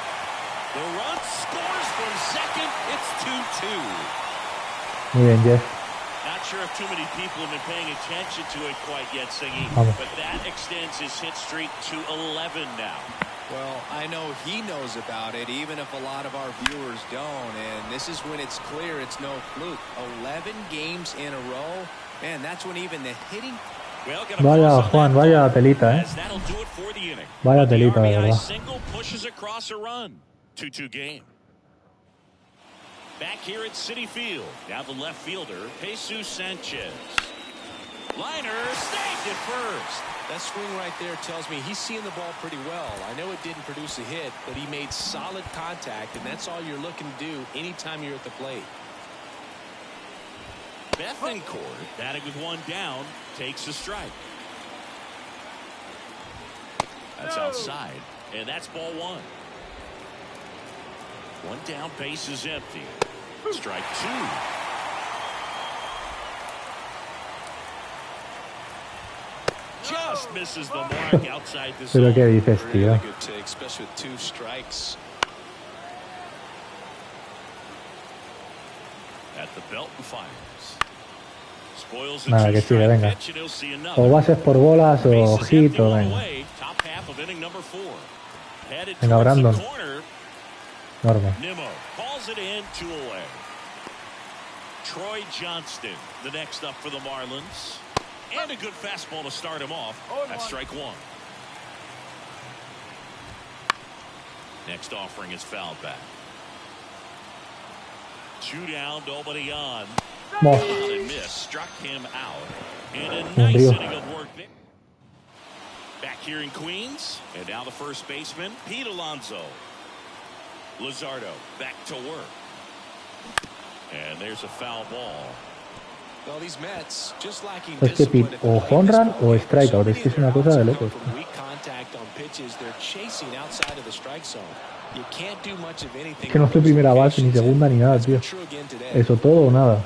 The run scores from second. It's 2-2. Muy bien, Jeff. Not sure if too many people have been paying attention to it quite yet, Singy, Vamos. but that extends his hit streak to 11 now. Well, I know he knows about it, even if a lot of our viewers don't. And this is when it's clear it's no fluke. 11 games in a row. Man, that's when even the hitting... Well, gonna Vaya, pause on Juan, that vaya one, telita, as that'll do it for the inning. Vaya The telita, de RBI verdad. single pushes across a run. 2-2 game. Back here at Citi Field. Now the left fielder, Jesus Sanchez. Liner saved at first. That swing right there tells me he's seeing the ball pretty well. I know it didn't produce a hit, but he made solid contact, and that's all you're looking to do anytime you're at the plate. Bethencourt, batting with one down, takes a strike. That's outside, and that's ball one. One down, base is empty. Strike two. Just misses the mark outside the Pero zone. qué dices, tío. Really good take, especially with 2 strikes. At the belt and fires. Spoils the Nada, que sigue, two-strike venga. pitch, and he'll see another. O bases por bolas o Bases empty, hit o one venga. away. Top half of inning number 4. Headed Venga, towards the Brandon. corner. Enorme. Nimmo calls it in, 2 away. Troy Johnston, the next up for the Marlins. And a good fastball to start him off. That's strike one. Next offering is fouled back. 2 down, nobody on. Vamos. And miss, struck him out. And a nice Río. inning of work there. Back here in Queens, and now the first baseman, Pete Alonso. Luzardo back to work. And there's a foul ball. Well, these Mets, just lacking Es que discipline Pete, at the o plate, home this run ball o game, strikeout. so Es many que es of their una cosa outs de have locos. come from weak contact on pitches. They're chasing outside of the strike zone. You can't do much of anything. Que no with fue those primera base ni locations, segunda ni nada, and that's tío. been true again today. Eso todo o nada.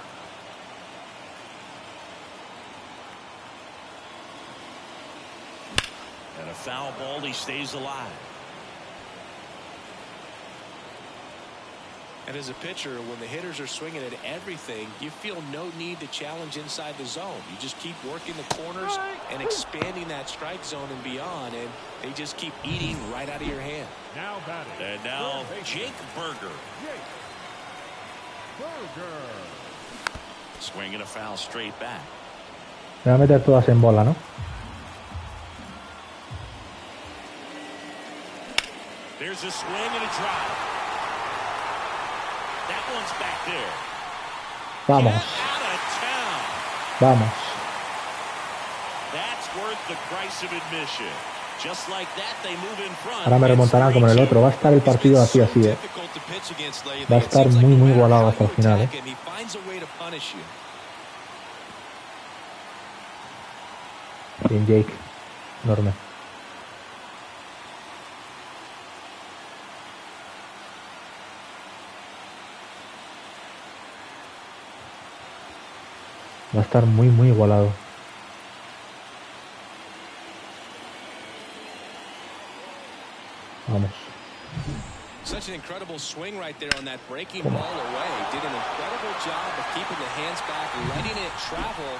And a foul ball, he stays alive. And as a pitcher, when the hitters are swinging at everything, you feel no need to challenge inside the zone. You just keep working the corners and expanding that strike zone and beyond, and they just keep eating right out of your hand. Now batting. And now Jake Berger. Burger. Swinging a foul straight back. Me va a meter todas en bola, ¿no? There's a swing and a drive. That one's back there. Vamos. Get out of town. Vamos. That's worth the price of admission. Just like that, they move in front. Ahora me remontarán como en el otro. Va a estar el partido así, así, ¿eh? Va a estar muy, muy igualado hasta el final, ¿eh? Bien, Jake. Enorme. Va a estar muy, muy igualado. Vamos. Such an incredible swing right there on that breaking ball away. Did an incredible job of keeping the hands back, letting it travel.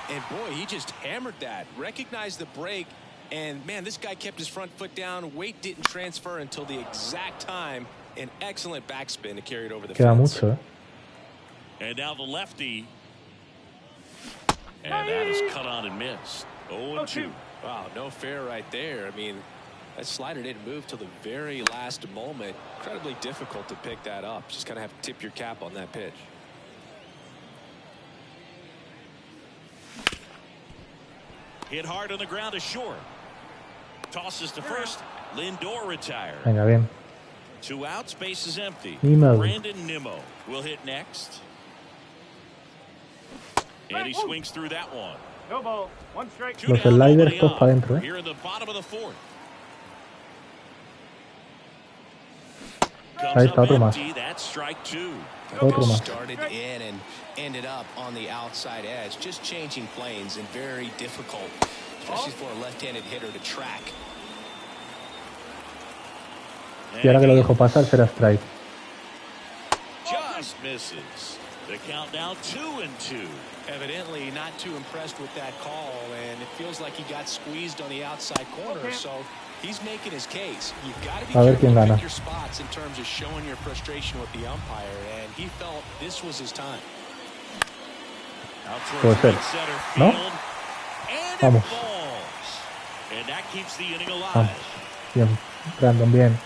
And boy, he just hammered that. Recognized the break. And man, this guy kept his front foot down. Weight didn't transfer until the exact time. An excellent backspin to carry it over the fence. Mucho, And now the lefty. And that is cut on and missed. 0-2. Wow, no fair right there. I mean, that slider didn't move till the very last moment. Incredibly difficult to pick that up. Just kind of have to tip your cap on that pitch. Hit hard on the ground to short. Tosses to first. Lindor retired. Venga, bien. 2 outs, base is empty. Nimmo. Brandon Nimmo will hit next. And he swings through that one. No ball. 1 strike. 2 Los down, sliders nobody todos on. para adentro, Here in the bottom of the 4th. Ahí está, otro más. Empty. That's strike 2. Otro más. Started in and ended up on the outside edge, just changing planes and very difficult, especially for a left-handed hitter to track. Y ahora que lo dejo pasar será strike. Just misses. The count now 2-2. Evidently not too impressed with that call, and it feels like he got squeezed on the outside corner, so he's making his case. You've got to be careful to pick your spots in terms of showing your frustration with the umpire, and he felt this was his time. Out towards right center field, ¿No? and Vamos. it falls. And that keeps the inning alive. Vamos. Bien, Brandon, bien.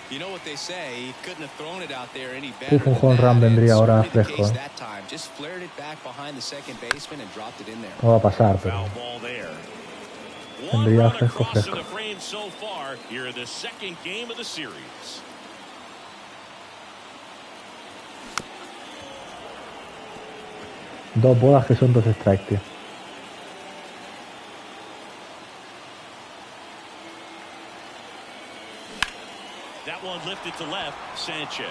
You know what they say, he couldn't have thrown it out there any better. Un home run vendría ahora fresco. That time, just flared it back behind the second baseman and dropped it in there. No va a pasar, pero Foul ball there. vendría One run fresco, across fresco. the frame so far here in the second game of the series. Dos bolas que son 2 strikes, tío. That one lifted to left. Sanchez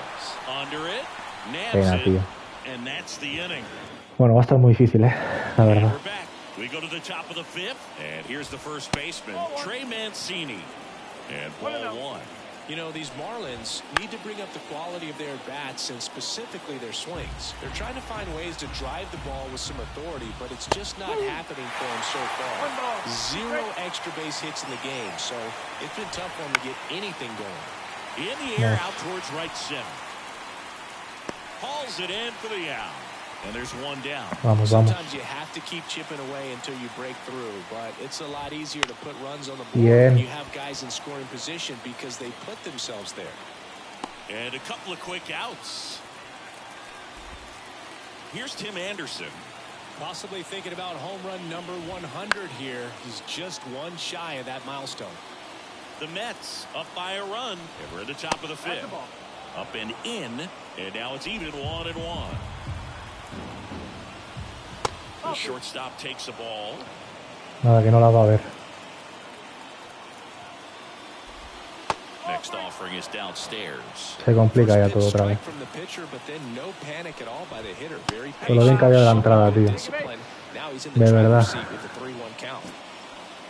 under it. Nabs Venga, it. tío. And that's the inning. Bueno, va a estar muy difícil, la And verdad. we're back. We go to the top of the 5th. And here's the first baseman, Trey Mancini. And ball 1. You know, these Marlins need to bring up the quality of their bats and specifically their swings. They're trying to find ways to drive the ball with some authority, but it's just not happening for them so far. 0 extra base hits in the game, so it's been tough for them to get anything going. In the air, out towards right center. Hauls it in for the out. And there's 1 down. Vamos, vamos. Sometimes you have to keep chipping away until you break through, but it's a lot easier to put runs on the board when you have guys in scoring position because they put themselves there. And a couple of quick outs. Here's Tim Anderson. Possibly thinking about home run number 100 here. He's just 1 shy of that milestone. The Mets up by a run. And we're at the top of the 5th. Up and in. And now it's even 1-1. The shortstop takes the ball. Nada, que no la va a ver. Next offering is downstairs. Se complica ya todo otra vez. Con lo bien que había de la entrada, tío. De verdad.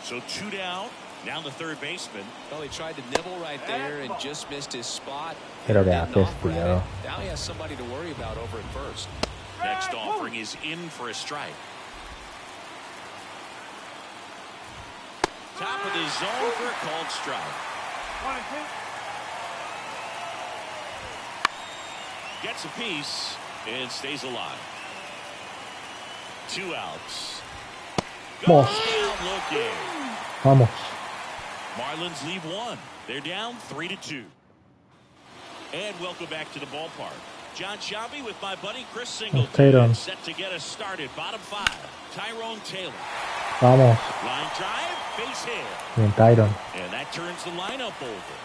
So 2 down. Now the third baseman. Well, he tried to nibble right there and just missed his spot. Pero que haces, tío. Now he has somebody to worry about over at first. Next offering is in for a strike. Top of the zone for a called strike. 1 and 2. Gets a piece and stays alive. 2 outs. Goes Vamos. down looking. Vamos. Marlins leave 1. They're down 3-2. And welcome back to the ballpark. John Shelby with my buddy Chris Singleton set to get us started. Bottom 5. Tyrone Taylor. Vamos. Line drive, base hit. Bien, Tyron. And that turns the lineup over.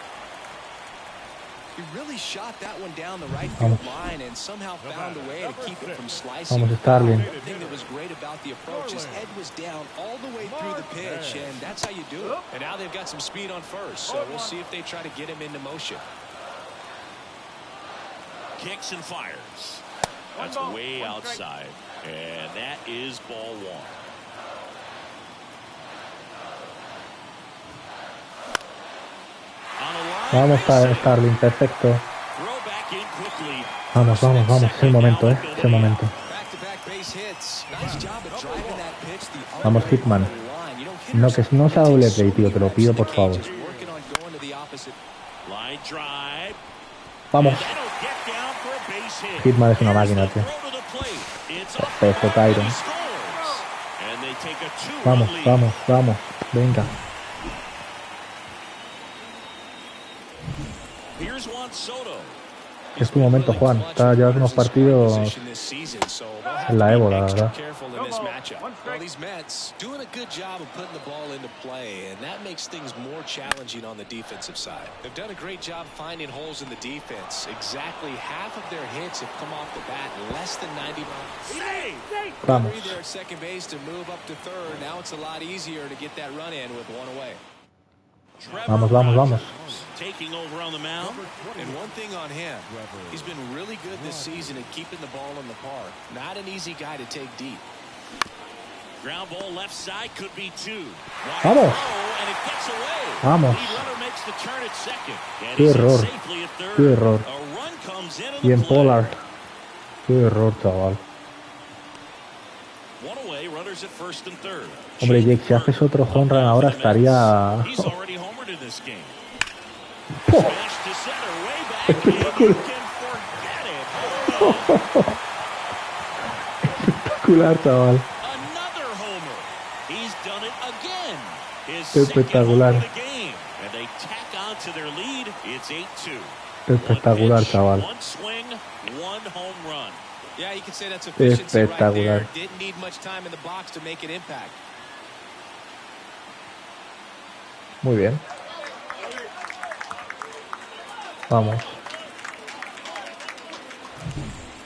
He really shot that one down the right field line and somehow found a way to keep it from slicing. Vamos, Starling. One thing that was great about the approach, his head was down all the way through the pitch, and that's how you do it. And now they've got some speed on first, so we'll see if they try to get him into motion. Kicks and fires. That's way outside. And that is ball 1. On a line Vamos, Starling, perfecto. Vamos, vamos, vamos. Es el momento, es el momento. Vamos, Hitman. No, que no sea doble play, tío, te lo pido, por favor. Vamos. Hitman es una máquina, tío. Perfecto, Tyron. Vamos, vamos, vamos. Venga. Es tu momento, Juan. Llevas unos partidos en la Evo, la verdad. Well, these Mets doing a good job of putting the ball into play, and that makes things more challenging on the defensive side. They've done a great job finding holes in the defense. Exactly half of their hits have come off the bat less than 90 miles. Vamos. There at second base to move up to third. Now it's a lot easier to get that run in with one away. Vamos, vamos, vamos. Taking over on the mound. And one thing on him, he's been really good this season at keeping the ball in the park. Not an easy guy to take deep. Ground ball left side could be two. Vamos. And it gets away. Vamos. The runner makes the turn at second. And Qué he's error. safely at third. Qué error. A run comes in Bien, the play. Pollard. Qué error, chaval. One away, runners at first and third. Hombre, Jake, si haces otro home run ahora estaría... He's already homered in this game. ¡Puh! Smash to center, way back, and you can forget it. Espectacular, chaval. Another homer. He's done it again. His Espectacular. second home of the game. And they tack on to their lead. It's 8-2. Espectacular, chaval. One swing, one home run. Yeah, you can say that's efficiency right Espectacular. there. Didn't need much time in the box to make an impact. Muy bien. Vamos.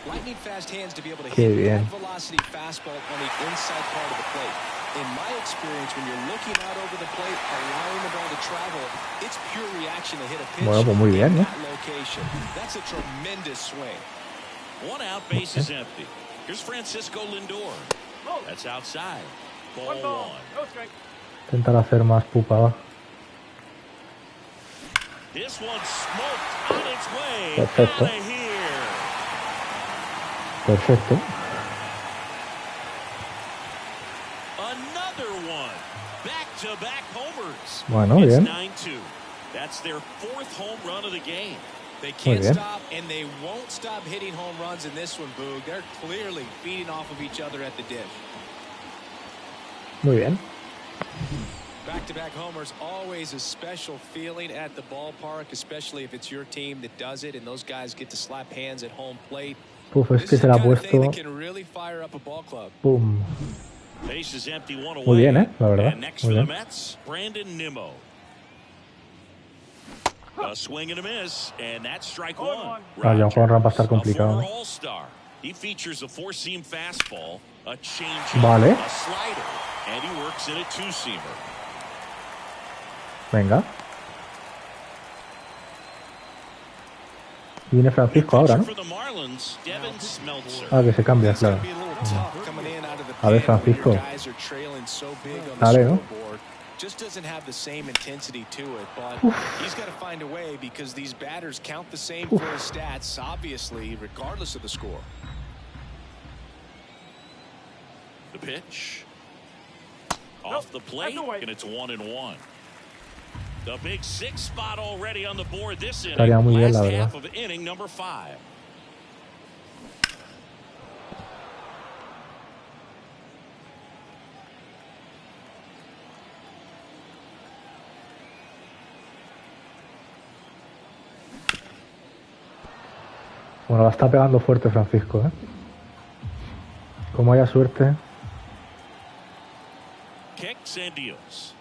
Lightning fast hands to be able to Qué hit bien. that velocity fastball on the inside part of the plate. In my experience, when you're looking out over the plate, allowing the ball to travel, it's pure reaction to hit a pitch. Bueno, pues muy bien, in ¿eh? that location. That's a tremendous swing. One out, base is empty. Here's Francisco Lindor. That's outside. Ball one. No strike. Intentar hacer más pupa, va. This one smoked on its way. Perfecto. Out of here. Perfecto. Another one. Back-to-back homers. Bueno, It's bien. 9-2. That's their fourth home run of the game. They can't bien. stop, and they won't stop hitting home runs in this one, Boog. They're clearly feeding off of each other at the dish. Muy bien. Back-to-back homers, always a special feeling at the ballpark, especially if it's your team that does it, and those guys get to slap hands at home plate. Puf, es This que is se the la ha kind of thing puesto. that can really fire up a ball club. Pum. Base is empty, one away. Muy bien, la verdad. And next Muy for the bien. Mets, Brandon Nimmo. A swing and a miss, and that's strike one. Ah, ya un home run va a estar A complicado. former All-Star. He features a four-seam fastball, a changeup, Vale. a slider, and he works in a two-seamer. Venga. Viene Francisco ahora, ¿no? For the Marlins, Devin Smeltzer. Ah, que se cambia, It's claro. gonna be a little tough coming in out of the A ver, pen when your Francisco. guys are trailing so big on the Dale, ¿no? scoreboard. Just doesn't have the same intensity to it, but he's got to find a way because these batters count the same for his stats, obviously, regardless of the score. The pitch. Off the plate, and it's 1-1. The big six spot already on the board this inning. Estaría muy bien, la Last verdad. half of inning number 5. Bueno, la está pegando fuerte Francisco, ¿eh? Como haya suerte. Kicks and deals.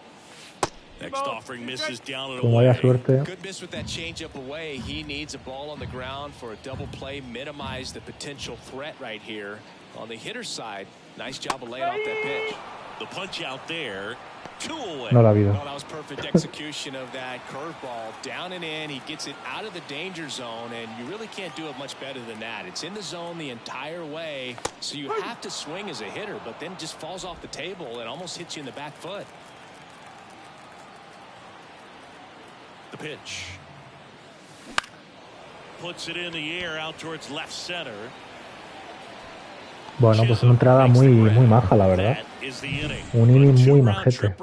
Next offering misses down and Como haya away. suerte. Good miss with that changeup away. He needs a ball on the ground for a double play, minimize the potential threat right here. On the hitter's side, nice job of laying off that pitch. The punch out there. 2 away. No la ha habido. Well, that was perfect execution of that curveball. Down and in, he gets it out of the danger zone, and you really can't do it much better than that. It's in the zone the entire way, so you have to swing as a hitter, but then just falls off the table and almost hits you in the back foot. The pitch. puts it in the air out towards left center. Bueno, pues una entrada muy maja, la verdad. Un inning muy majete.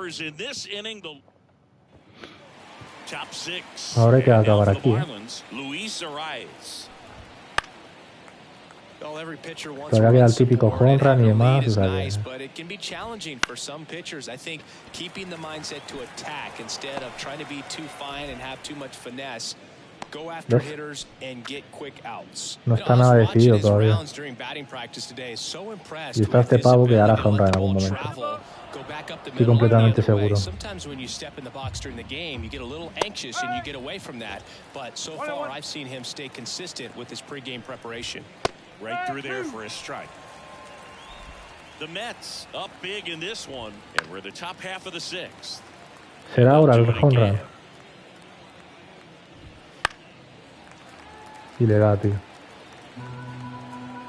Ahora hay que acabar aquí, ¿eh? Todavía queda el típico home run y demás. O sea que... ¿Ves? No está nada decidido todavía. Y está este pavo que hará home run en algún momento. Estoy completamente seguro. Right through there for a strike. The Mets up big in this one, and we're the top half of the sixth. Será ahora el home run. Y le da, tío.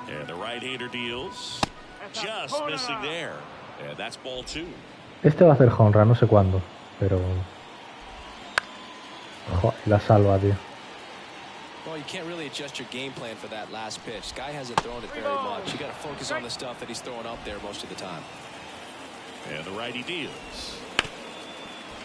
And the right-hander deals. Just missing there. And that's ball 2. Este va a hacer home run, no sé cuándo, pero... Joder, la salva, tío. Well, you can't really adjust your game plan for that last pitch. Guy hasn't thrown it very much. You got to focus on the stuff that he's throwing up there most of the time. And the righty deals.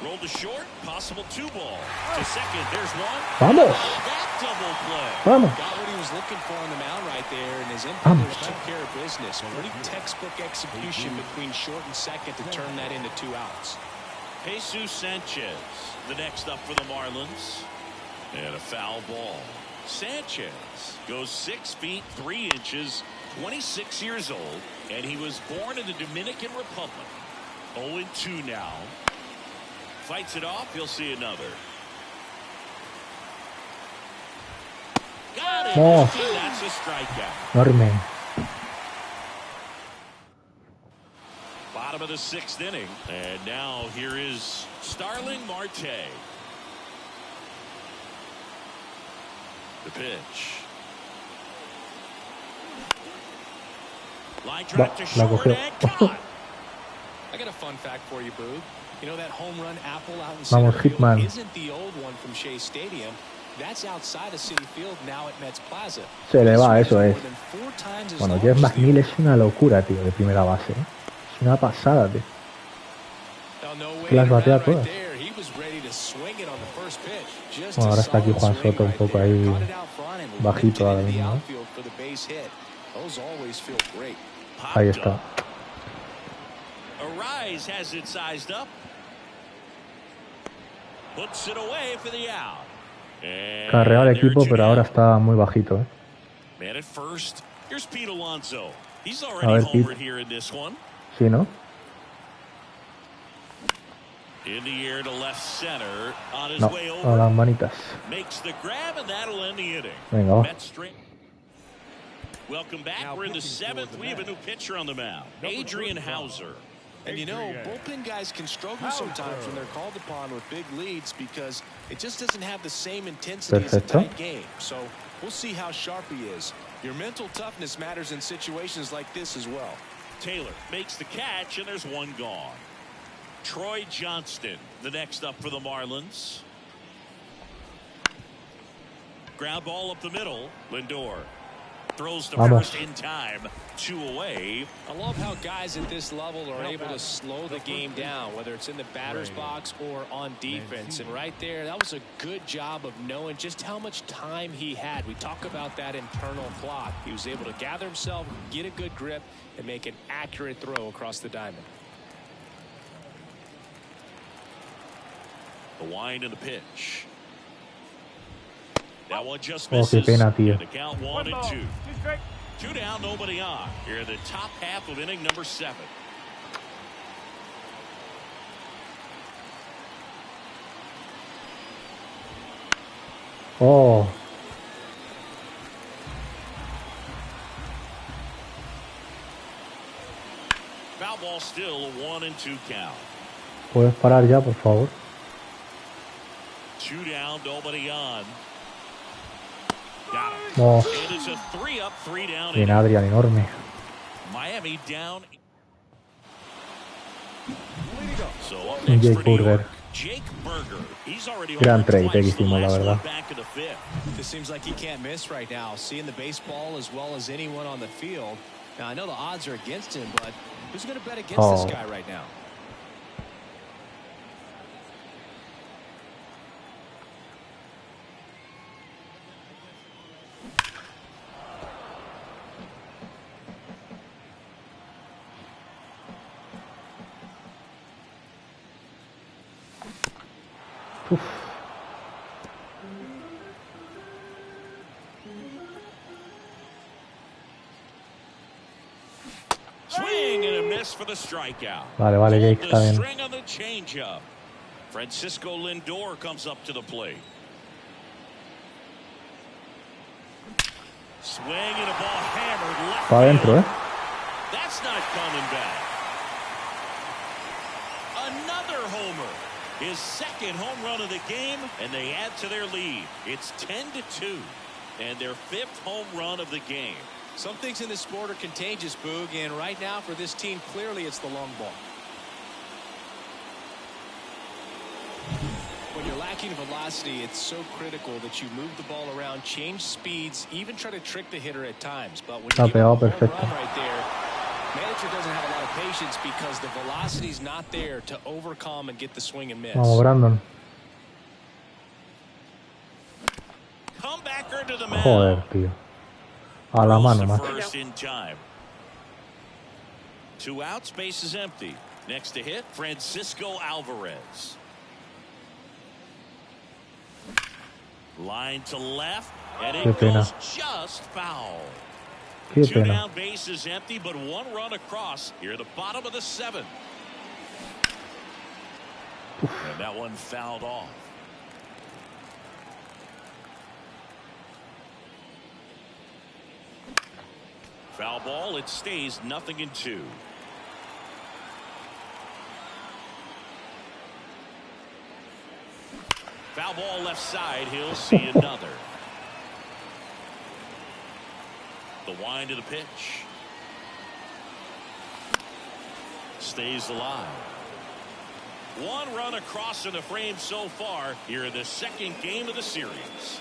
Rolled to short, possible 2-ball. To second, there's one. Vamos. That double play. Vamos. Got what he was looking for on the mound right there, and his infielders took care of business. Pretty textbook execution between short and second to turn that into 2 outs. Jesus Sanchez, the next up for the Marlins. And a foul ball. Sanchez goes 6 feet 3 inches, 26 years old, and he was born in the Dominican Republic. 0-2 now. Fights it off, he'll see another. Got it. Oh. That's a strikeout. Enorme. Bottom of the 6th inning, and now here is Starling Marte. The pitch. Line drive to short and caught. I got a fun fact for you, Boog. You know that home run apple out in Vamos, center field Hitman. isn't the old one from Shea Stadium. That's outside of Citi Field now at Mets Plaza. Se le va, eso es. Bueno, Jeff McNeil es una locura, tío, de primera base. Es una pasada, tío. Que las batea todas. Bueno, ahora está aquí Juan Soto un poco ahí bajito ahora mismo, ¿no? Ahí está. Carreado el equipo, pero ahora está muy bajito, ¿eh? A ver, Pete. Sí, ¿no? In the air to left center on his No, way a over. las manitas. Makes the grab and that'll end the inning. Venga, va. Welcome back. We're in the 7th. We have a new pitcher on the mound, Adrian Hauser. And you know, bullpen guys can struggle sometimes when they're called upon with big leads because it just doesn't have the same intensity as a tight game. So we'll see how sharp he is. Your mental toughness matters in situations like this as well. Taylor makes the catch, and there's one gone. Troy Johnston, the next up for the Marlins. Ground ball up the middle. Lindor throws to first in time. 2 away. I love how guys at this level are able to slow the game down, whether it's in the batter's box or on defense. And right there, that was a good job of knowing just how much time he had. We talk about that internal clock. He was able to gather himself, get a good grip, and make an accurate throw across the diamond. The wind and the pitch. That one just misses. Oh, qué pena, tío. The count 1-2. 2 down, nobody on. Here in the top half of inning number 7. Oh. Foul ball still, a 1-2 count. ¿Puedes parar ya, por favor? 2 down, nobody on. Got it. Oh. And it's a 3-up, 3 down. Bien, Adrian, enorme. Miami down. So up Un next Jake for New Burger. York, Jake Berger, he's already Gran homered trade que twice, the hicimos, la last verdad. one back in the fifth. This seems like he can't miss right now, seeing the baseball as well as anyone on the field. Now, I know the odds are against him, but who's going to bet against this guy right now? Swing and a miss for the strikeout. Vale, Jake, está bien. String on the changeup. Francisco Lindor comes up to the plate. Swing and a ball hammered left. Para adentro, ¿eh? That's not coming back. Another homer. His second home run of the game, and they add to their lead. It's 10-2, and their fifth home run of the game. Some things in this sport are contagious, Boog, and right now for this team, clearly it's the long ball. When you're lacking velocity, it's so critical that you move the ball around, change speeds, even try to trick the hitter at times. But when you give him a home run right there, manager doesn't have a lot of patience because the velocity's not there to overcome and get the swing and miss. Vamos, Brandon. Comebacker to the mound. Joder, tío. A la mano, más. First in time. 2 outs, base is empty. Next to hit, Francisco Alvarez. Line to left, and it goes just foul. Qué 2 pena. down, base is empty, but 1 run across here at the bottom of the 7th. And that one fouled off. Foul ball, it stays 0-2. Foul ball left side, he'll see another. The wind of the pitch. Stays alive. 1 run across in the frame so far here in the second game of the series.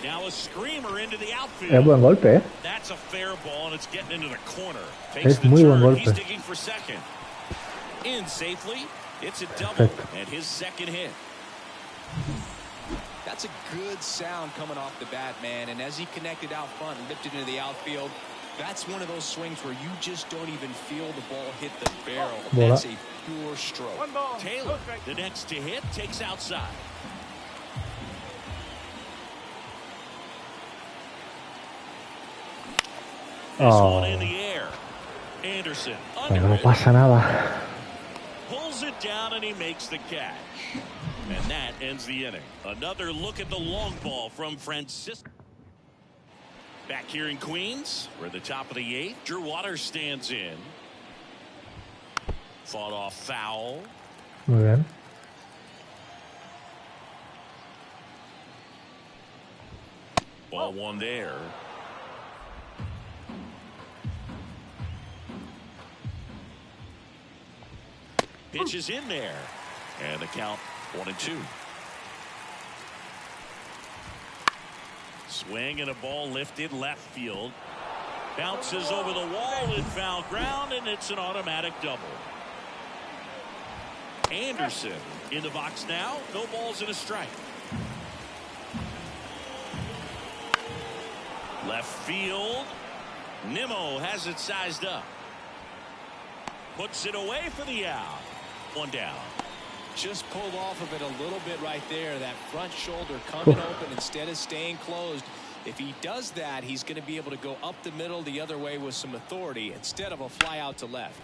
Now a screamer into the outfield. Es buen golpe, ¿eh? That's a fair ball, and it's getting into the corner. Takes Es the muy buen turn. golpe. He's digging for second. In safely. It's a double Perfecto. and his second hit. That's a good sound coming off the bat, man. And as he connected out front and lifted into the outfield, that's one of those swings where you just don't even feel the ball hit the barrel. That's a pure stroke. 1 ball. Taylor, the next to hit, takes outside. This one in the air. Anderson under No it. pasa nada. Pulls it down and he makes the catch. And that ends the inning. Another look at the long ball from Francisco. Back here in Queens, we're at the top of the 8th. Drew Waters stands in. Fought off foul. Muy bien. Ball 1 there. Pitch is in there. And the count 1-2. Swing and a ball lifted left field. Bounces over the wall in foul ground, and it's an automatic double. Anderson in the box now. No balls and a strike. Left field. Nimmo has it sized up. Puts it away for the out. 1 down. Just pulled off of it a little bit right there. That front shoulder coming open instead of staying closed. If he does that, he's going to be able to go up the middle the other way with some authority instead of a fly out to left.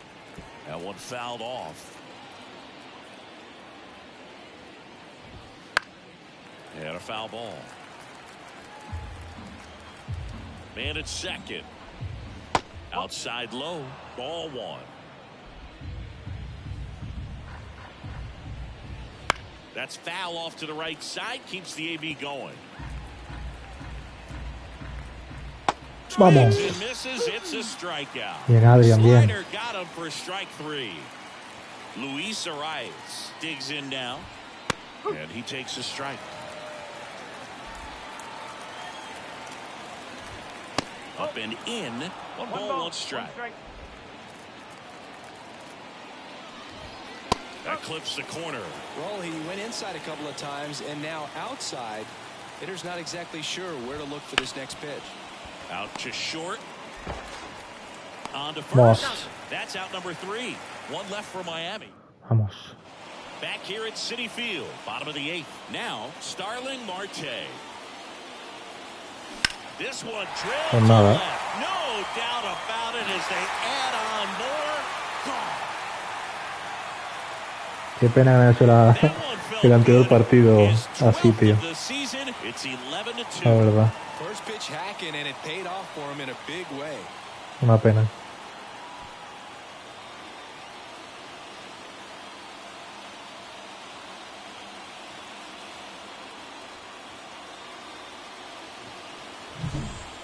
That one fouled off. And a foul ball. Man at second. Outside low. Ball 1. That's foul off to the right side. Keeps the AB going. Vamos. And misses. It's a strikeout. Bien, Adrian, bien. Slider got him for strike 3. Luis Arias digs in now, and he takes a strike. Up and in. One ball, one strike. That clips the corner. Well, he went inside a couple of times, and now outside. Hitter's not exactly sure where to look for this next pitch. Out to short. On to Vamos. first. That's out number 3. One left for Miami. Vamos. Back here at Citi Field, bottom of the 8th. Now, Starling Marte. This one drilled Pues to nada. left. No doubt about it as they add on more. Gone. Qué pena que no haya hecho el anterior partido así, tío. La verdad. First pitch hacking, and it paid off for him in a big way. Una pena.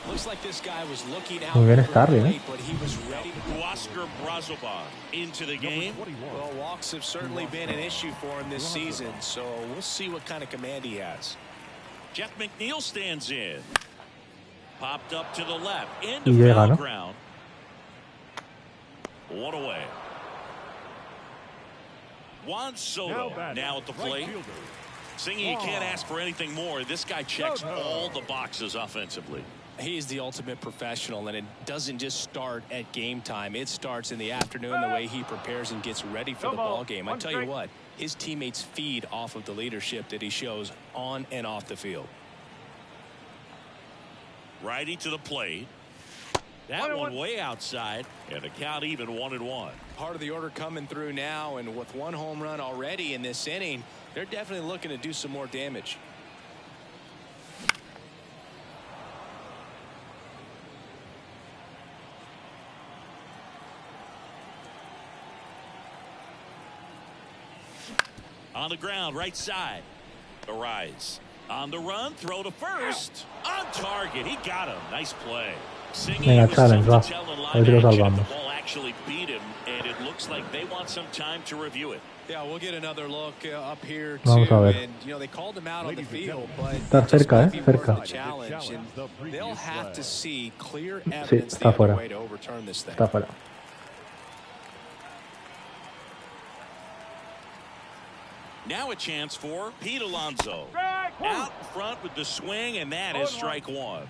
Looks like this guy was looking out. Muy bien Starling, ¿eh? But he was ready. Oscar Brazoban into the game. Well, walks have certainly been an issue for him this season, so we'll see what kind of command he has. Jeff McNeil stands in. Popped up to the left. Into Y llega, foul ¿no? ground. One away. Juan Soto now at the plate. Singing, you can't ask for anything more. This guy checks all the boxes offensively. He's the ultimate professional, and it doesn't just start at game time. It starts in the afternoon, the way he prepares and gets ready for the ball game. I tell you what, his teammates feed off of the leadership that he shows on and off the field. Righty to the plate. That one way outside, and the count even 1-1. Part of the order coming through now, and with one home run already in this inning, they're definitely looking to do some more damage. On the ground, right side. Arise. On the run, throw to first. On target, he got him. Nice play. Venga, challenge, va. A ver si lo salvamos. The ball actually beat him, and it looks like they want some time to review it. Yeah, we'll get another look up here Vamos too. a ver. And you know they called him out on the field, but Está cerca, cerca. challenge, and they'll have to see clear Sí, evidence está the other fuera. way to overturn this thing. Está fuera. Now a chance for Pete Alonso. Out front with the swing, and that is strike one.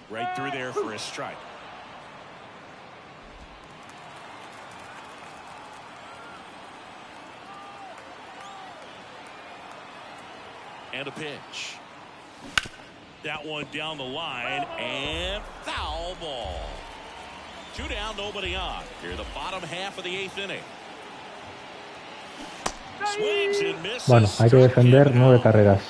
Right through there for a strike. And a pitch. That one down the line, and foul ball. 2 down, nobody on. Here the bottom half of the 8th inning. Swings and misses. Bueno, hay que defender 9 carreras.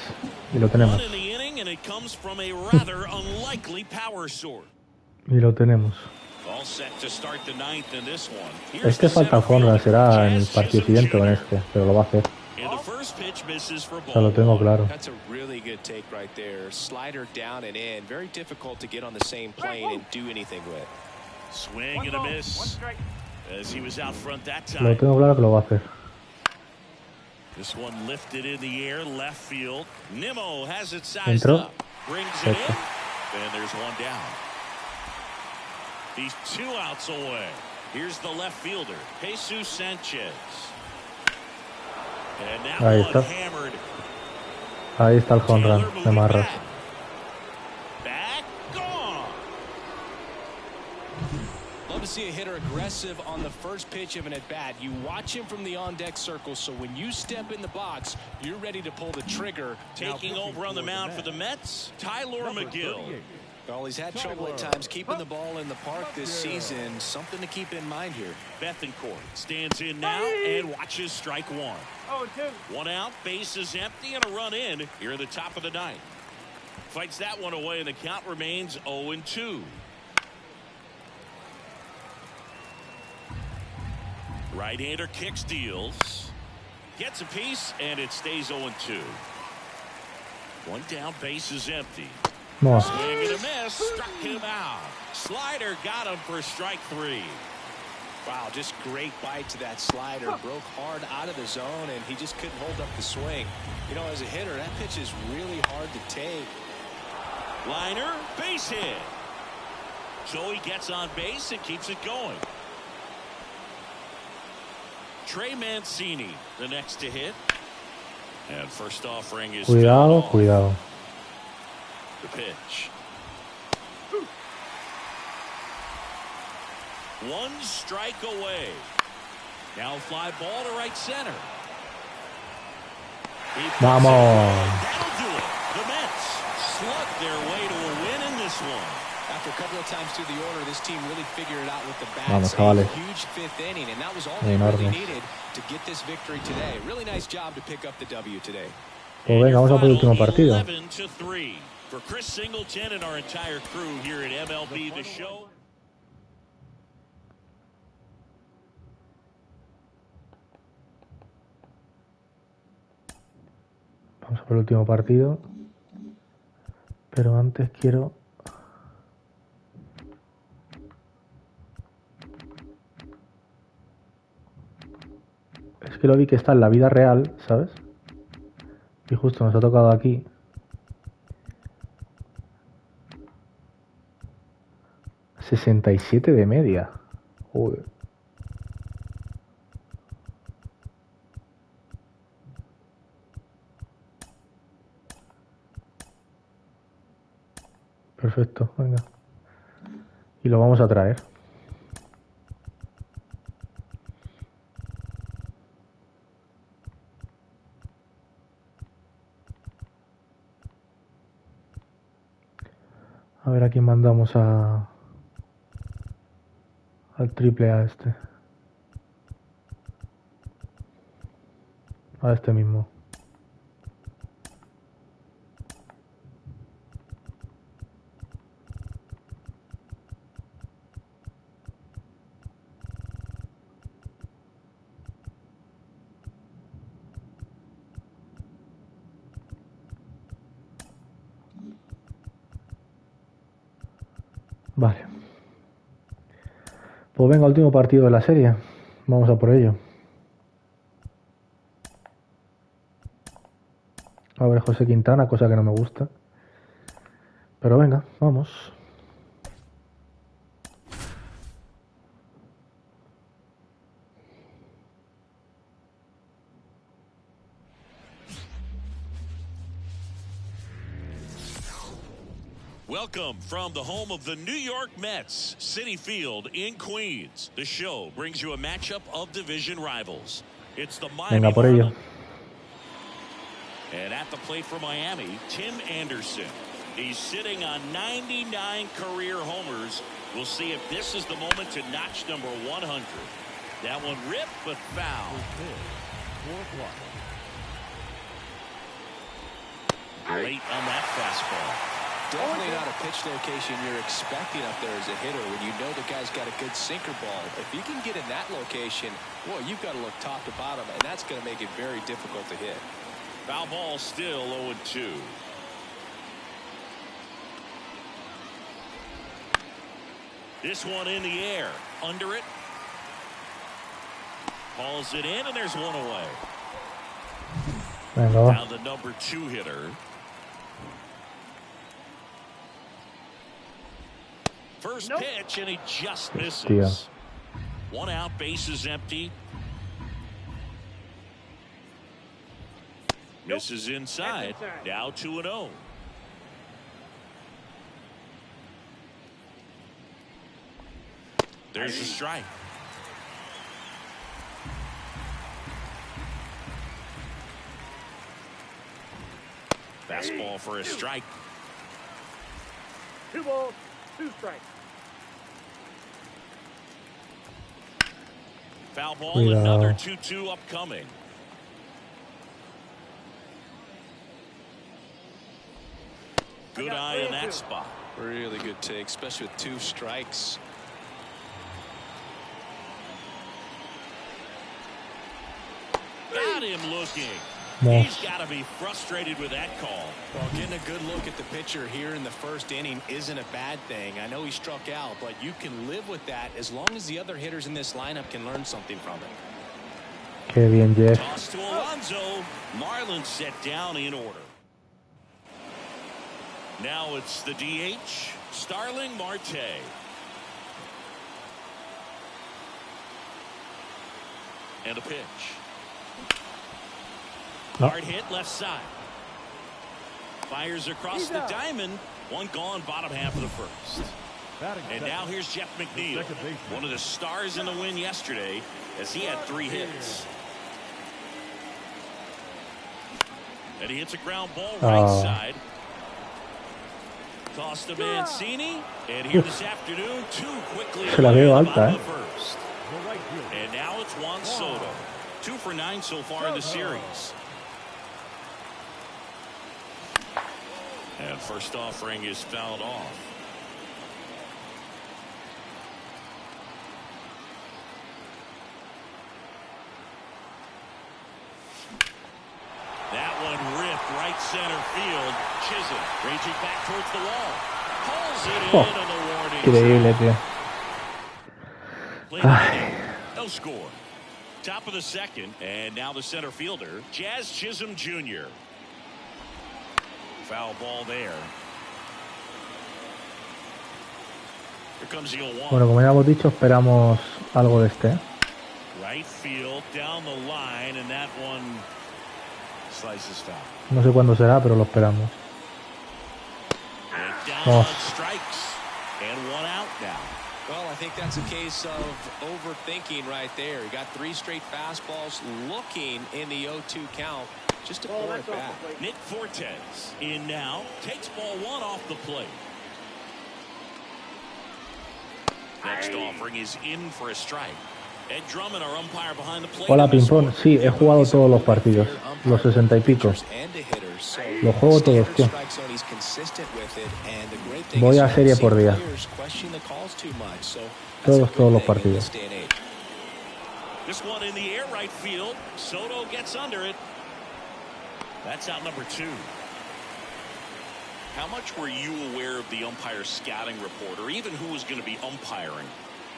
Y lo tenemos. One in the inning, and it comes from a rather unlikely power source. Y lo tenemos. All set to start the 9th in this one. Este falta forma será en el partido siguiente con este, pero lo va a hacer. And the first pitch misses for O sea, lo tengo claro. That's a really good take right there. Slider down and in. Very difficult to get on the same plane and do anything with. Swing and a miss as he was out front that Lo time. tengo claro que lo va a hacer. This one lifted in the air, left field. Nimmo has it sized Entró. up. Brings it in. And there's one down. He's 2 outs away. Here's the left fielder, Jesus Sanchez. And that Ahí one está. hammered. Ahí está el home run de Marras. Back, gone. Love to see a hitter aggressive on the first pitch of an at-bat. You watch him from the on-deck circle, so when you step in the box, you're ready to pull the trigger. Taking over on the mound for the Mets, Tyler McGill. Well, he's had trouble at times keeping the ball in the park this season. Something to keep in mind here. Bethancourt stands in now and watches strike one. 0-2. 1 out, bases empty, and a run in here in the top of the 9th. Fights that one away, and the count remains 0-2. Right-hander kick steals. Gets a piece, and it stays 0-2. 1 down, base is empty. No. Swing and a miss. Struck him out. Slider got him for strike 3. Wow, just great bite to that slider. Broke hard out of the zone, and he just couldn't hold up the swing. You know, as a hitter, that pitch is really hard to take. Liner, base hit. So he gets on base and keeps it going. Trey Mancini, the next to hit. And first offering is Cuidado, cuidado. the pitch. One strike away. Now fly ball to right center. Vamos. That'll do it. The Mets slug their way to a win in this one. After a couple of times through the order, this team really figured it out with the bats. Vamos, chavales. A huge fifth inning, and that was all they really needed to get this victory today. Really nice job to pick up the W today. Pues venga, vamos a por el último partido. 11-3 for Chris Singleton and our entire crew here at MLB The Show. Vamos a por el último partido. Pero antes quiero... Es que lo vi que está en la vida real, ¿sabes? Y justo nos ha tocado aquí. ...67 de media. Joder. Perfecto, venga. Y lo vamos a traer. A ver a quién mandamos al triple A este. A este mismo. Vale. Pues venga, último partido de la serie. Vamos a por ello. A ver, José Quintana, cosa que no me gusta. Pero venga, vamos. Welcome from the home of the New York Mets, Citi Field in Queens. The show brings you a matchup of division rivals. It's the Miami Venga, por ello. And at the plate for Miami, Tim Anderson. He's sitting on 99 career homers. We'll see if this is the moment to notch number 100. That one ripped but foul. Late on that fastball. Definitely not a pitch location you're expecting up there as a hitter when you know the guy's got a good sinker ball. If you can get in that location, boy, you've got to look top to bottom, and that's going to make it very difficult to hit. Foul ball still 0-2. This one in the air. Under it. Hauls it in, and there's one away. Venga, Now the number 2 hitter. First pitch, and he just misses. One out, bases empty. Misses inside. Now 2-0. There's a strike. Fastball for a strike. 2 balls, 2 strikes. Foul ball, another 2-2 upcoming. Good eye in that spot. Really good take, especially with 2 strikes. Got him looking. He's got to be frustrated with that call. Well, getting a good look at the pitcher here in the first inning isn't a bad thing. I know he struck out, but you can live with that as long as the other hitters in this lineup can learn something from it. Qué bien, Jeff. Toss to Alonso. Marlins set down in order. Now it's the DH, Starling Marte. And a pitch. Hard hit left side. Fires across the diamond. One gone, bottom half of the first. And now here's Jeff McNeil, one of the stars in the win yesterday, as he had 3 hits. And he hits a ground ball right side. Toss to Mancini. And here this afternoon, 2 quickly Se la veo alta, the first. And now it's Juan Soto. 2 for 9 so far in the series. And first offering is fouled off. That one ripped right center field. Chisholm raging back towards the wall. Pulls it in and the warning. Increíble, tío. No score. Top of the second, and now the center fielder, Jazz Chisholm Jr. Foul ball there. Here comes the 0-1. Bueno, como ya hemos dicho, esperamos algo de este. Right field, down the line, and that one slices foul. No sé cuándo será, pero lo esperamos. Down strikes, and 1 out now. Well, I think that's a case of overthinking right there. He got 3 straight fastballs looking in the 0-2 count just to pull it back. Nick Fortes in now, takes ball 1 off the plate. Next offering is in for a strike. Ed Drummond, our umpire behind the plate. Hola, Pimpón. Sí, he jugado todos los partidos, los 60 y pico. Los juego todos, tío. Voy a serie por día. Todos los partidos. This one in the air right field. Soto gets under it. That's out number 2. How much were you aware of the umpire scouting report, or even who was going to be umpiring?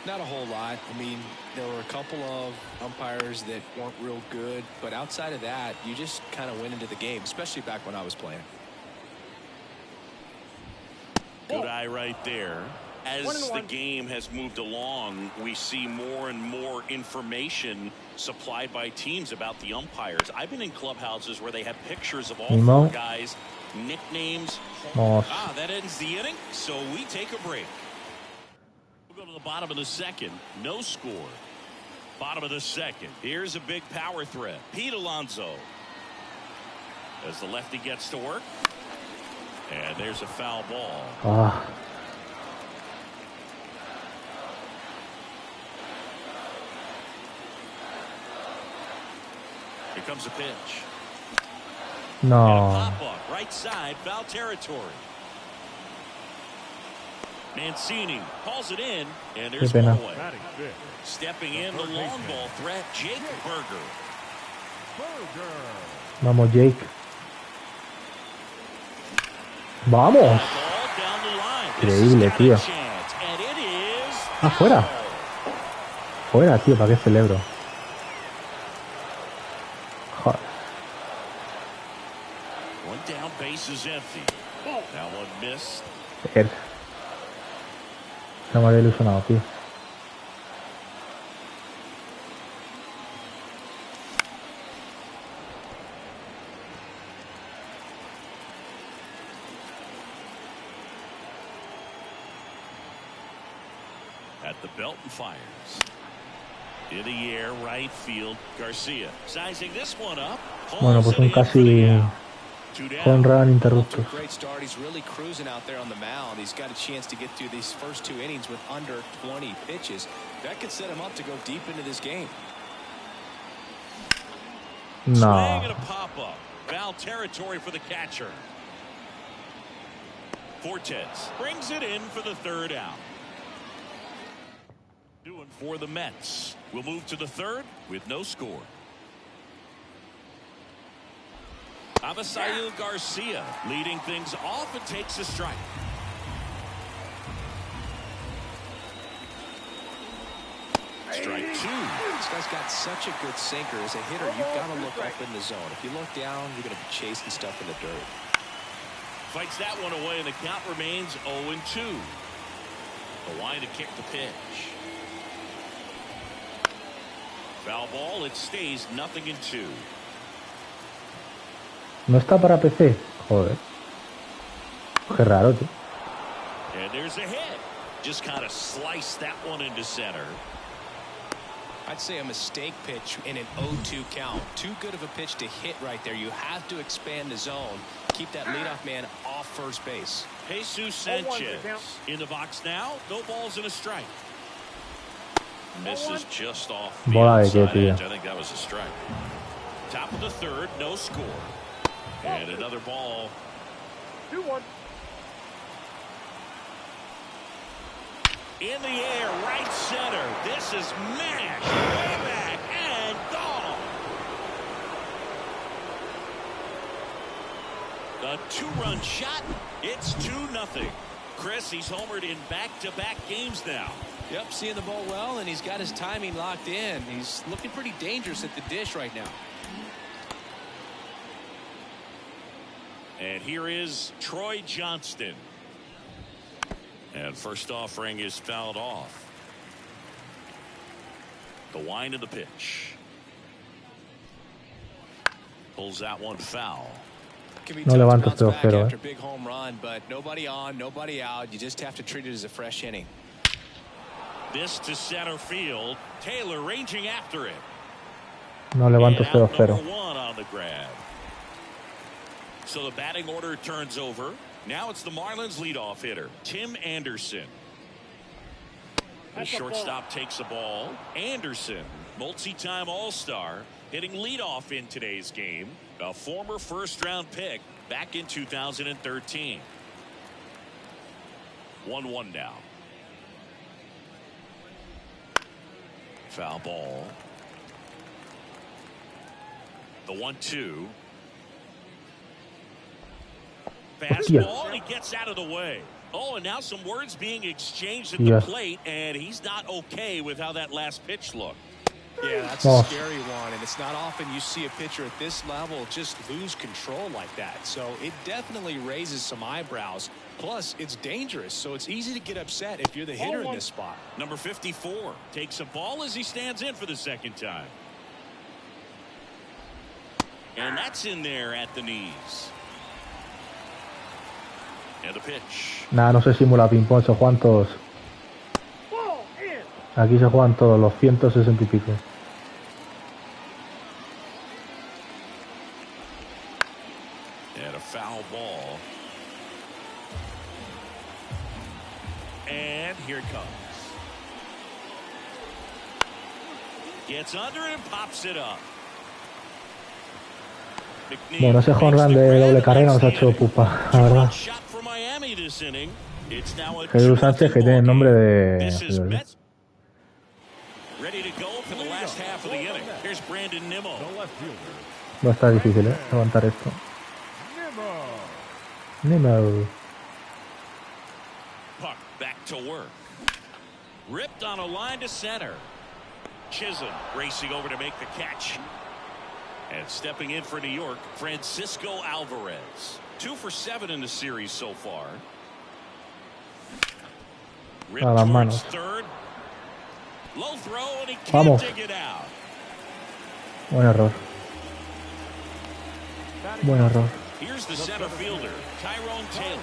Not a whole lot. I mean, there were a couple of umpires that weren't real good, but outside of that, you just kind of went into the game, especially back when I was playing. Good eye right there. As the game has moved along, we see more and more information supplied by teams about the umpires. I've been in clubhouses where they have pictures of all 4 guys, nicknames. That ends the inning, so we take a break. We'll go to the bottom of the second. No score. Bottom of the second. Here's a big power threat. Pete Alonso. As the lefty gets to work. And there's a foul ball. Here comes a pitch. No. Pop up right side, foul territory. Mancini calls it in, and there's one away. Stepping in, the long ball threat, Jake Berger. Vamos, Jake. Vamos. Increíble, tío. Fuera. Fuera, tío, ¿para qué celebro? Joder. One down, base is empty. That one missed. Se me había ilusionado, tío. At the belt and fires. In the air, right field, Garcia. Sizing this one up. Bueno, pues un casi home run interruptus. Great start. He's really cruising out there on the mound. He's got a chance to get through these first 2 innings with under 20 pitches. That could set him up to go deep into this game. Swing and a pop-up. Foul territory for the catcher. Fortes brings it in for the 3rd out. Doing for the Mets. We'll move to the 3rd with no score. Avisail Garcia leading things off and takes a strike. Strike 2. This guy's got such a good sinker. As a hitter, you've got to look up in the zone. If you look down, you're going to be chasing stuff in the dirt. Fights that one away, and the count remains 0-2. The line to kick the pitch. Foul ball. It stays 0-2. No está para PC. Joder. Qué raro, tío. And there's a hit. Just kind of sliced that one into center. I'd say a mistake pitch in an 0-2 count. Too good of a pitch to hit right there. You have to expand the zone. Keep that leadoff man off first base. Jesus Sanchez in the box now. No balls and a strike. Misses just off the outside edge. I think that was a strike. Top of the third, no score. And another ball. 2-1. In the air, right center. This is mashed way back and gone. A 2-run shot. It's 2-0. Chris, he's homered in back-to-back games now. Yep, seeing the ball well, and he's got his timing locked in. He's looking pretty dangerous at the dish right now. And here is Troy Johnston. And first offering is fouled off. The wind of the pitch. Pulls that one foul. No levanta este 2-0, after a big home run, but nobody on, nobody out. You just have to treat it as a fresh inning. This to center field. Taylor ranging after it. No levanta este 2-0. Number 1 on the grab. So the batting order turns over. Now it's the Marlins leadoff hitter, Tim Anderson. The shortstop takes the ball. Anderson, multi-time All-Star, hitting leadoff in today's game. A former first-round pick back in 2013. 1-1 now. Foul ball. The 1-2. Fastball, and he gets out of the way. Oh, and now some words being exchanged at the plate, and he's not okay with how that last pitch looked. Yeah, that's a scary one, and it's not often you see a pitcher at this level just lose control like that. So it definitely raises some eyebrows. Plus, it's dangerous, so it's easy to get upset if you're the hitter in this spot. Number 54 takes a ball as he stands in for the second time. And that's in there at the knees. And the pitch. Nah, no se simula ping-pong, se juegan todos. Aquí se juegan todos, los 160 y pico. And a foul ball. And here it comes. Gets under it and pops it up. Bueno, ese jonrón de doble carrera nos ha hecho pupa, la verdad. Jesús Sánchez, que tiene el nombre de... Va a estar difícil, levantar esto. Nemo. Puck back to work. Ripped on a line to center. Chisholm racing over to make the catch. And stepping in for New York, Francisco Alvarez. 2 for 7 in the series so far. A las manos. Third. Low throw and he can't dig it out. Buen error. Buen error. Here's the center fielder, Tyrone Taylor.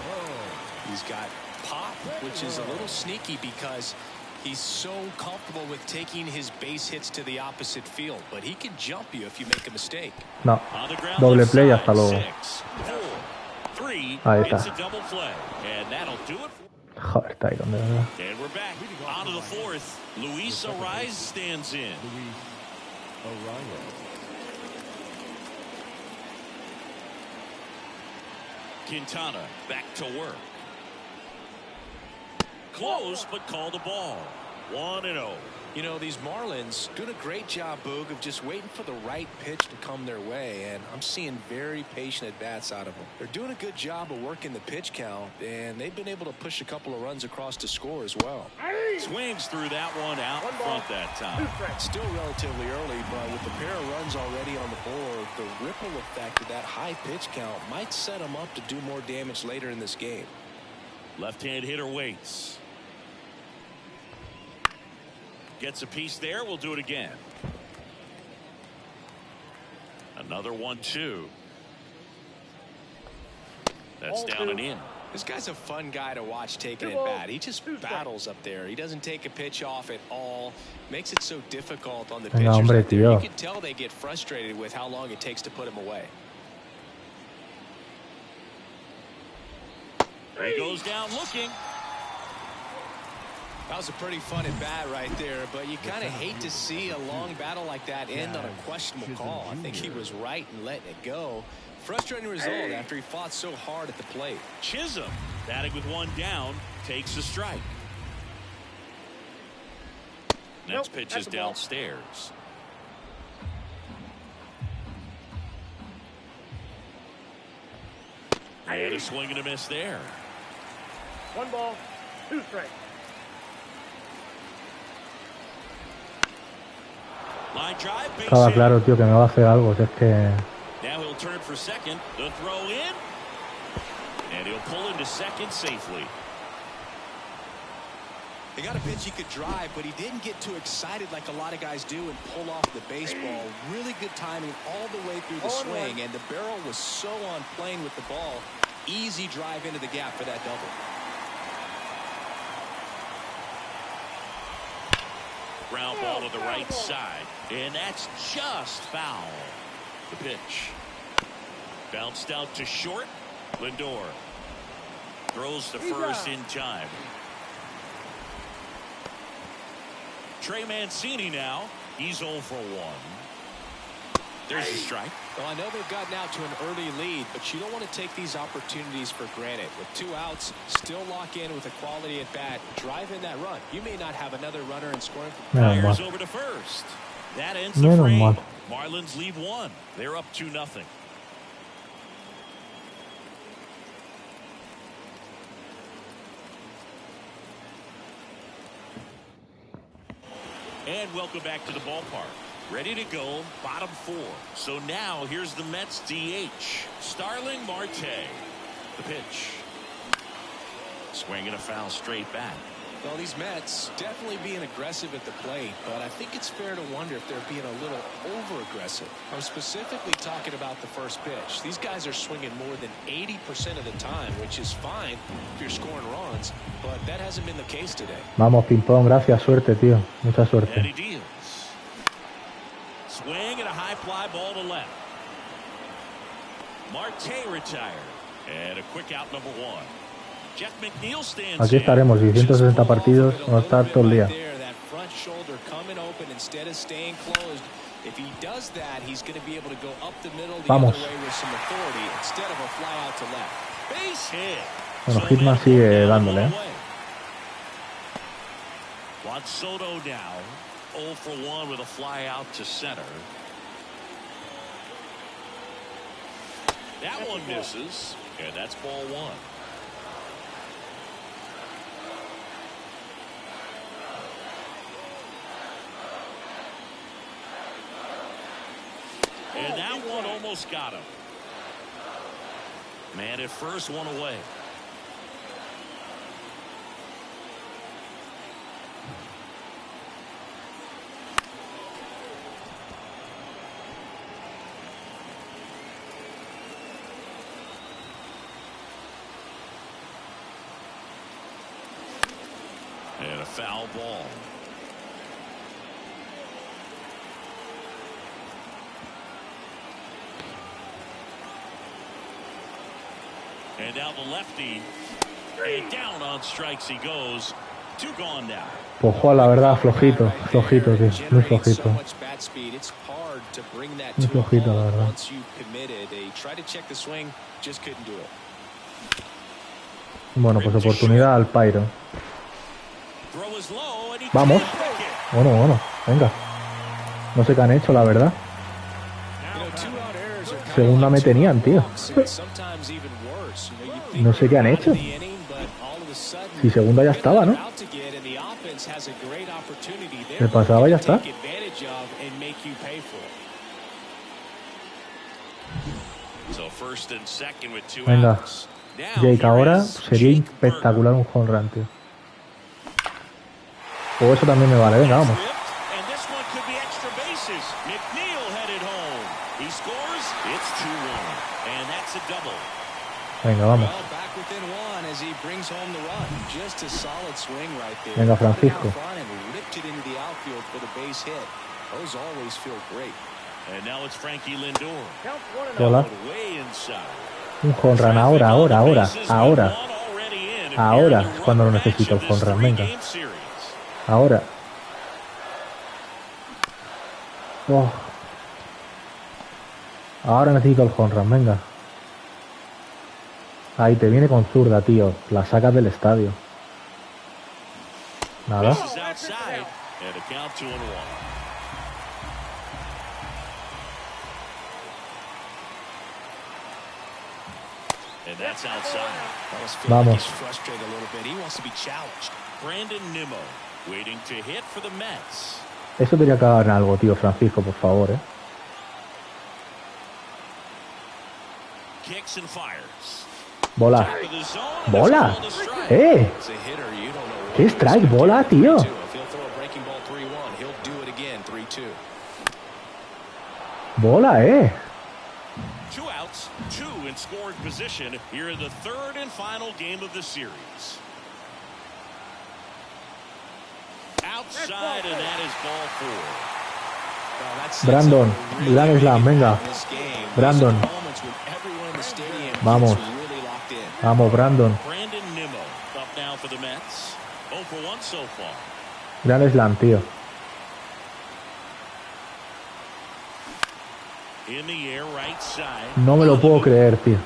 He's got pop, which is a little sneaky because he's so comfortable with taking his base hits to the opposite field, but he can jump you if you make a mistake. No. Doble play hasta luego. Ahí está. Joder, Tyron, de verdad. And we're back on to the fourth. Luis Arraez stands in. Quintana back to work. Close, but called a ball. 1-0. You know, these Marlins doing a great job, Boog, of just waiting for the right pitch to come their way, and I'm seeing very patient at-bats out of them. They're doing a good job of working the pitch count, and they've been able to push a couple of runs across to score as well. Swings through that one out in front that time. Still relatively early, but with a pair of runs already on the board, the ripple effect of that high pitch count might set them up to do more damage later in this game. Left-hand hitter waits. Gets a piece there. We'll do it again. Another 1-2. That's down and in. This guy's a fun guy to watch taking it bat. He just battles up there. He doesn't take a pitch off at all. Makes it so difficult on the pitchers. Hombre, tío. You can tell they get frustrated with how long it takes to put him away. He goes down looking. That was a pretty fun at bat right there, but you kind of hate to see a long battle like that end on a questionable call. I think he was right in letting it go. Frustrating result after he fought so hard at the plate. Chisholm, batting with one down, takes a strike. Next pitch is downstairs. And a swing and a miss there. 1 ball, 2 strikes. Line drive, base Estaba hit. claro, tío, que me va a hacer algo. Si es que... Now he'll turn for second. The throw in. And he'll pull into second safely. He got a pitch he could drive, but he didn't get too excited like a lot of guys do and pull off the baseball. Really good timing all the way through the swing, and the barrel was so on plane with the ball. Easy drive into the gap for that double. Ground ball to the right side. And that's just foul. The pitch. Bounced out to short. Lindor throws to first in time. Trey Mancini now. He's 0 for 1. There's a strike. Well, I know they've gotten out to an early lead, but you don't want to take these opportunities for granted. With 2 outs, still lock in with a quality at bat, drive in that run. You may not have another runner in scoring. Fires over to first. That ends the frame. Marlins lead 1. They're up 2-0. And welcome back to the ballpark. Ready to go, bottom 4. So now here's the Mets DH, Starling Marte. The pitch. Swing and a foul straight back. Well, these Mets definitely being aggressive at the plate, but I think it's fair to wonder if they're being a little over-aggressive. I'm specifically talking about the first pitch. These guys are swinging more than 80% of the time, which is fine if you're scoring runs, but that hasn't been the case today. Vamos, ping-pong, gracias, suerte, tío. Mucha And suerte. he deals. Swing and a high fly ball to left. Marte retired. And a quick out number 1. Jeff McNeil stands Aquí estaremos, y 160 partidos, vamos a estar todo el día. That front shoulder coming open instead of staying closed. If he does that, he's going to be able to go up the middle the Vamos. other way with some authority instead of a fly out to left. Base hit. Bueno, So Hitman now sigue down dándole, one away. Juan Soto now 0 for 1 with a fly out to center. That one misses, and that's ball 1. And that one almost got him. Man at first, 1 away. And a foul ball. And now the lefty. And down on strikes he goes. 2 gone now. Pues juega, la verdad, flojito, flojito, tío. Muy flojito. Muy flojito, la verdad. Bueno, pues oportunidad al Pyro. Vamos. Bueno, venga. No sé qué han hecho, la verdad. Segunda me tenían, tío. No sé qué han hecho. Si segunda ya estaba, ¿no? Me pasaba y ya está. Venga. Jake, ahora sería espectacular un home run, tío. O eso también me vale. Venga, vamos. Venga, vamos. Venga, Francisco. Hola. Un home run ahora. Ahora es cuando lo necesito el home run. Venga. Ahora. Oh. Ahora necesito el home run, venga. Ahí te viene con zurda, tío. La sacas del estadio. Nada. Vamos. Eso tenía que haber algo, tío, Francisco, por favor, Bola. ¡Bola! ¿Qué strike? ¡Bola, tío! ¡Bola, Two outs, two in scoring position here in the third and final game of the series. Outside, and that is ball four. Brandon, gran slam, venga. Brandon. Vamos. Vamos, Brandon. Gran slam, tío. No me lo puedo creer, tío.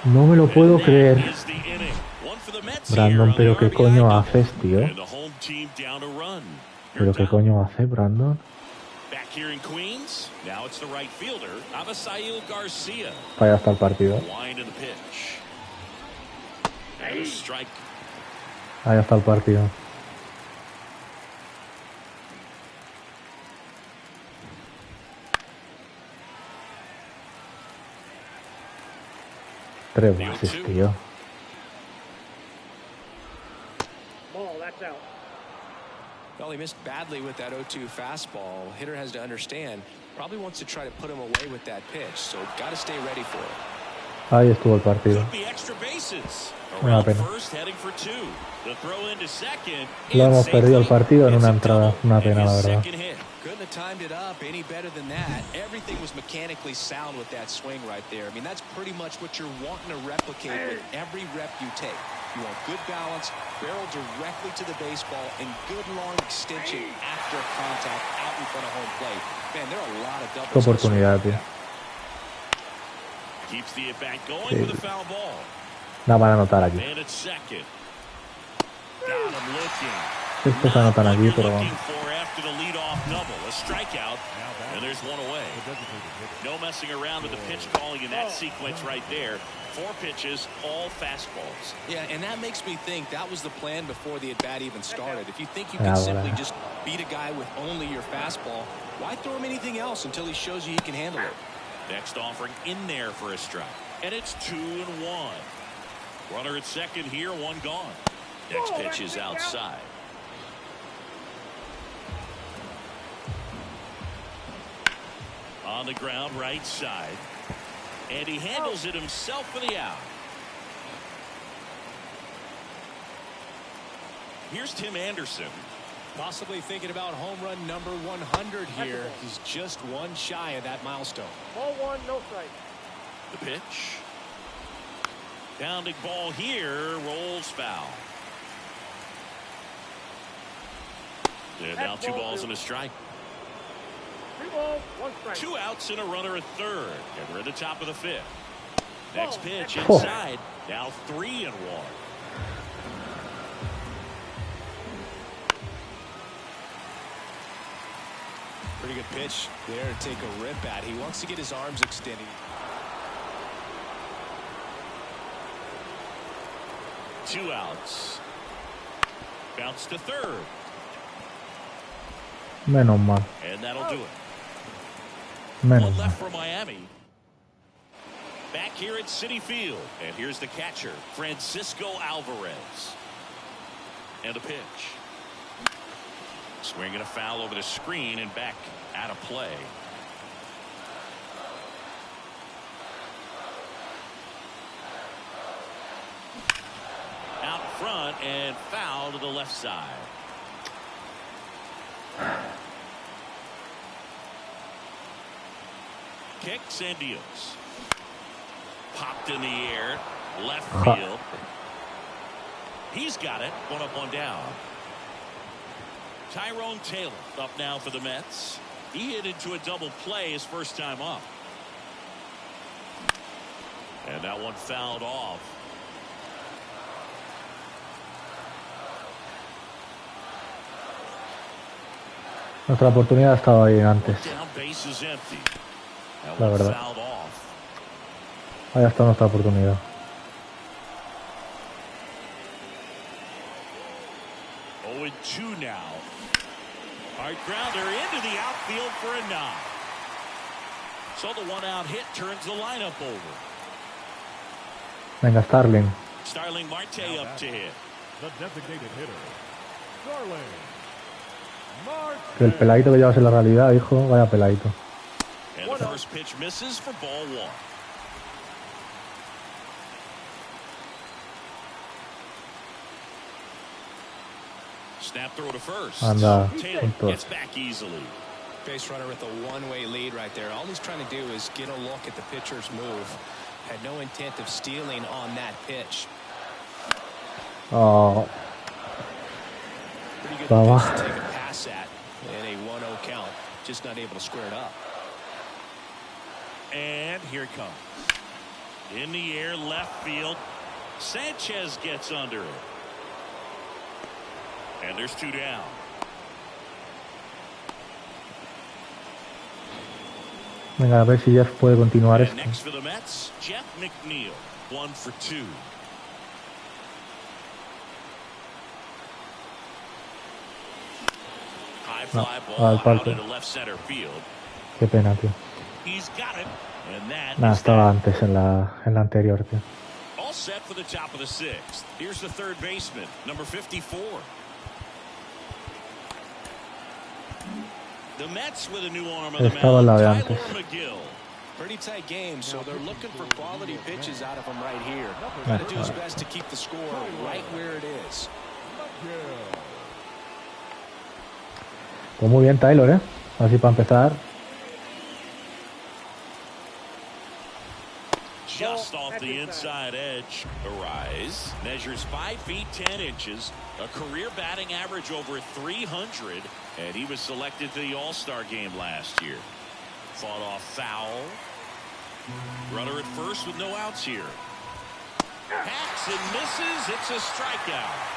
No me lo puedo creer. Brandon, pero ¿qué coño haces, tío? ¿Pero qué coño hace, Brandon? Vaya hasta el partido. Ahí está el partido. Tres bases, tío. Well, he missed badly with that 0-2 fastball. Hitter has to understand. Probably wants to try to put him away with that pitch. So got to stay ready for it. Ahí estuvo el partido. Una pena. Lo hemos perdido el partido en una entrada. Una pena, la verdad. Couldn't have timed it up any better than that. Everything was mechanically sound with that swing right there. I mean, that's pretty much what you're wanting to replicate with every rep you take. You want good balance, barrel directly to the baseball, and good long extension after contact out in front of home plate. Man, there are a lot of doubles. Oportunidad, tío. Keeps the at bat going with a foul ball. La van a anotar aquí. Estos anotan aquí, pero vamos. And there's one away. No messing around with the pitch calling in that sequence right there. 4 pitches, all fastballs. Yeah, and that makes me think that was the plan before the at-bat even started. If you think you can simply just beat a guy with only your fastball, why throw him anything else until he shows you he can handle it? Next offering in there for a strike. And it's 2-1. Runner at second here, one gone. Next pitch is outside. On the ground, right side. And he handles it himself for the out. Here's Tim Anderson. Possibly thinking about home run number 100 here. He's just one shy of that milestone. Ball one, no strike. The pitch. Pounding ball here, rolls foul. And now 2 balls and a strike. 3 balls, 1 strike. 2 outs and a runner at third. And we're at the top of the 5th. Next pitch inside. Now 3-1. Pretty good pitch there to take a rip at. He wants to get his arms extended. Two outs. Bounce to third. Menos mal. And that'll do it. Menos One mal. left for Miami. Back here at Citi Field. And here's the catcher, Francisco Alvarez. And a pitch. Swinging a foul over the screen and back out of play. Out front and foul to the left side. Kicks and deals. Popped in the air. Left field. He's got it. One up, one down. Tyrone Taylor up now for the Mets. He hit into a double play his first time up. And that one fouled off. Nuestra oportunidad estaba ahí antes, Down, base is empty. That la one verdad. fouled off. Ahí está nuestra oportunidad. 0-2 now. Hard grounder into the outfield for a knock. So the one-out hit turns the lineup over. Venga, Starling. Starling Marte up to hit. The designated hitter, Starling Que el peladito que llevas en la realidad, hijo, vaya peladito. And the first pitch misses for ball one. Snap throw to first. Anda, Taylor puntos. gets back easily. Base runner with a one-way lead right there. All he's trying to do is get a look at the pitcher's move. Had no intent of stealing on that pitch. Oh, Pretty good Baba. pitch to take a pass at in a 1-0 count. Just not able to square it up. And here it comes. In the air, left field. Sanchez gets under it. And there's two down. venga, a ver si Jeff puede continuar And esto. next for the Mets, Jeff McNeil. 1 for 2. High fly al ball out parque. into left center field. Qué pena, tío. He's got it. And that Nada, is estaba that. antes en la anterior, tío. All set for the top of the 6th. Here's the third baseman, number 54. The Mets with a new arm on the Estaba en la mound, de Tyler antes. McGill. Pretty tight game, so they're looking for quality pitches out of him right here. Trying to do his best to keep the score right where it is. Pues muy bien, Taylor, ¿eh? Así para empezar. Just off the inside edge. Arise. Measures 5 feet 10 inches. A career batting average over 300. And he was selected to the All-Star game last year. Fought off foul. Runner at first with no outs here. Hacks and misses. It's a strikeout.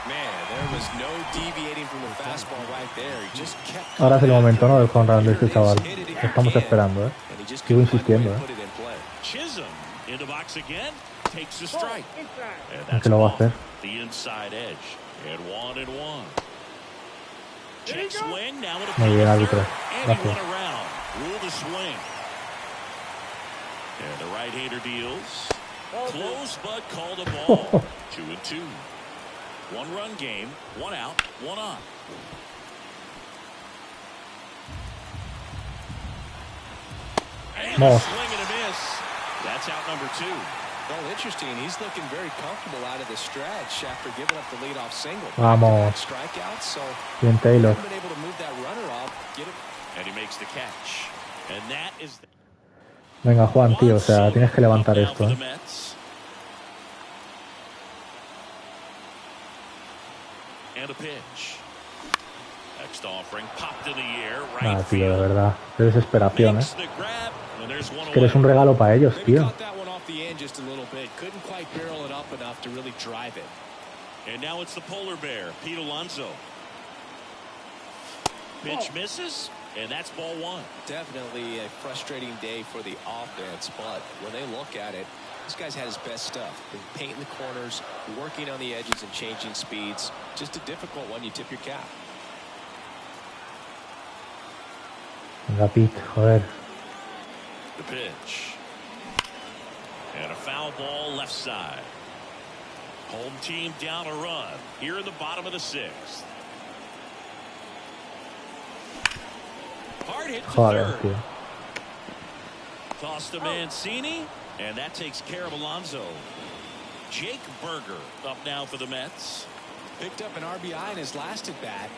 Man, there was no deviating from the fastball right there. He just kept. Ahora es el momento, ¿no? Del home run de este chaval. Lo estamos esperando, ¿eh? And he just Sigo couldn't find a way insistiendo, to ¿eh? put it in play. Chisholm in the box again. Takes a strike. And Es that's que lo va a off hacer. the inside edge. And 1-1. Check swing. Now it'll Muy be bien, the árbitro. third. And he Gracias. went around. Rule the swing. And the right-hander deals. Close, but called a ball. 2-2. 1-run game. 1 out. 1 on. And a Vamos. swing and a miss. That's out number 2. Well, interesting. He's looking very comfortable out of the stretch after giving up the leadoff single. Vamos. Strikeouts, so Bien, Taylor. hasn't been able to move that runner off. Get it. And he makes the catch. And that is the Venga, Juan, tío, o sea, tienes que levantar Now esto, for the ¿eh? Mets. And a pitch. Next offering popped in the air. Ah, Right tío, de field. verdad. Qué desesperación, ¿eh? Makes the grab. And there's one Es que eres un away. regalo para ellos, Maybe tío. caught that one off the end just a little bit. Couldn't quite barrel it up enough to really drive it. And now it's the polar bear, Pete Alonso. Pitch misses, and that's ball one. Definitely a frustrating day for the offense, but when they look at it, this guy's had his best stuff. Been painting the corners, working on the edges and changing speeds. Just a difficult one. You tip your cap. Venga, Pete, joder. The pitch. And a foul ball left side. Home team down a run here in the bottom of the sixth. Hard hit to Joder, third. tío. Toss to Mancini, and that takes care of Alonso. Jake Berger up now for the Mets. Picked up an RBI in his last at bat.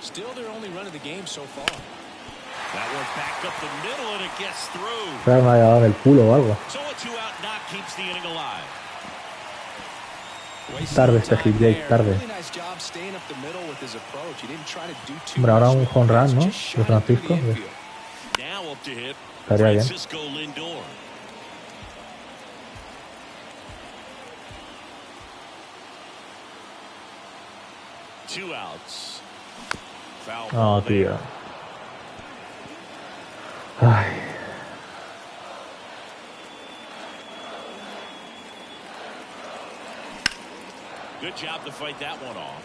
Still their only run of the game so far. That one back up the middle, and it gets through. Espera, me ha dado en el culo o algo. So a two-out knock keeps the inning alive. Tarde este hit, Jake, tarde. Hombre, ahora un home run, ¿no? De Francisco. Now up to hit Estaría bien. Francisco Lindor. Two outs. Foul ball No, tío. there. Ay. Good job to fight that one off.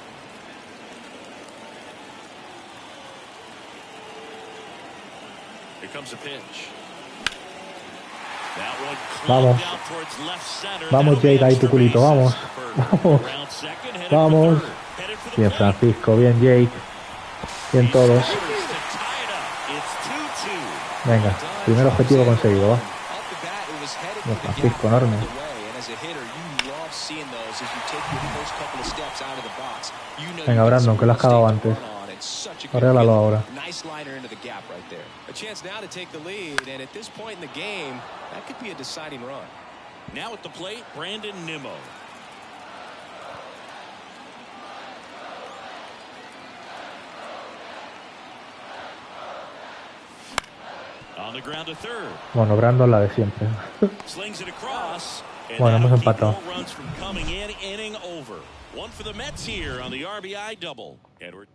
Here comes a pitch. That one Vamos. clubbed out towards left center. Vamos, That'll be Jake, ahí tu extra culito, bases. vamos. Berger Vamos. around second, headed Vamos. for third. Headed for the Bien, plate. Francisco, bien, Jake. Bien todos. To tie it up. It's 2-2. Venga, primer objetivo conseguido, va. Bien, Francisco, enorme. Venga, Brandon, que lo has cagado antes. Arréglalo ahora. Nice liner into the gap right there. A chance now to take the lead, and at this point in the game, that could be a deciding run. Now at the plate, Brandon Nimmo. On the ground to third. Bueno, Brandon la de siempre. Slings it across. And Bueno, hemos that'll keep empatado. more runs from coming in, inning over. One for the Mets here on the RBI double. Edward.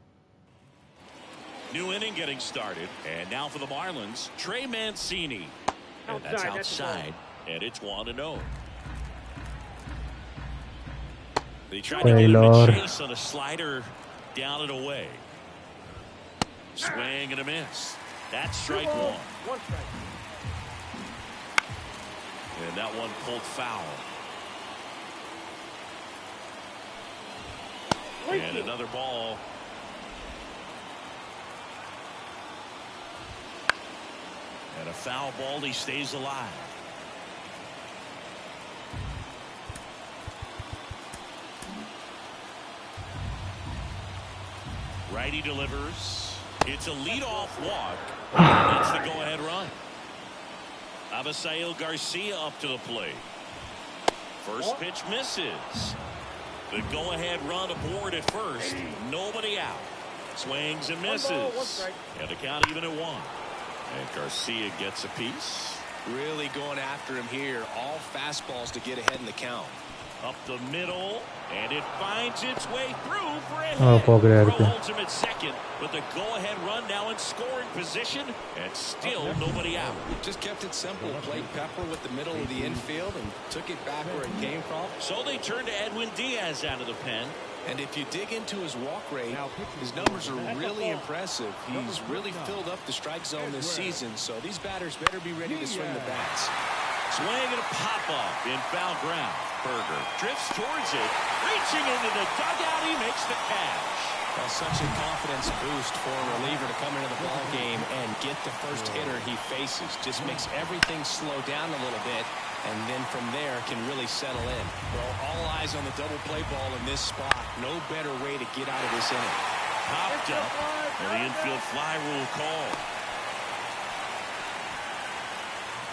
New inning getting started. And now for the Marlins, Trey Mancini. And that's outside. And it's 1-0. They tried to get him Taylor. a chase on a slider down and away. Swing and a miss. That's strike one. One strike. And that one pulled foul. And another ball. And a foul ball. He stays alive. Righty delivers. It's a leadoff walk. That's the go-ahead run. Abisail Garcia up to the plate. First pitch misses. The go-ahead run aboard at first. Nobody out. Swings and misses. And the count even at one. And Garcia gets a piece. Really going after him here. All fastballs to get ahead in the count. Up the middle, and it finds its way through for a hit. No lo puedo creer, Throw tío. holds him at second, with the go-ahead run now in scoring position, and still nobody out. Just kept it simple. Played Pepper with the middle of the infield and took it back where it came from. So they turn to Edwin Diaz out of the pen. And if you dig into his walk rate, his numbers are really impressive. He's really filled up the strike zone this season, so these batters better be ready to swing the bats. Swing and a pop-up in foul ground. Berger drifts towards it. Reaching into the dugout, he makes the catch. Well, such a confidence boost for a reliever to come into the ball game and get the first hitter he faces. Just makes everything slow down a little bit, and then from there can really settle in. Well, all eyes on the double play ball in this spot. No better way to get out of this inning. Popped up, and the infield fly rule call.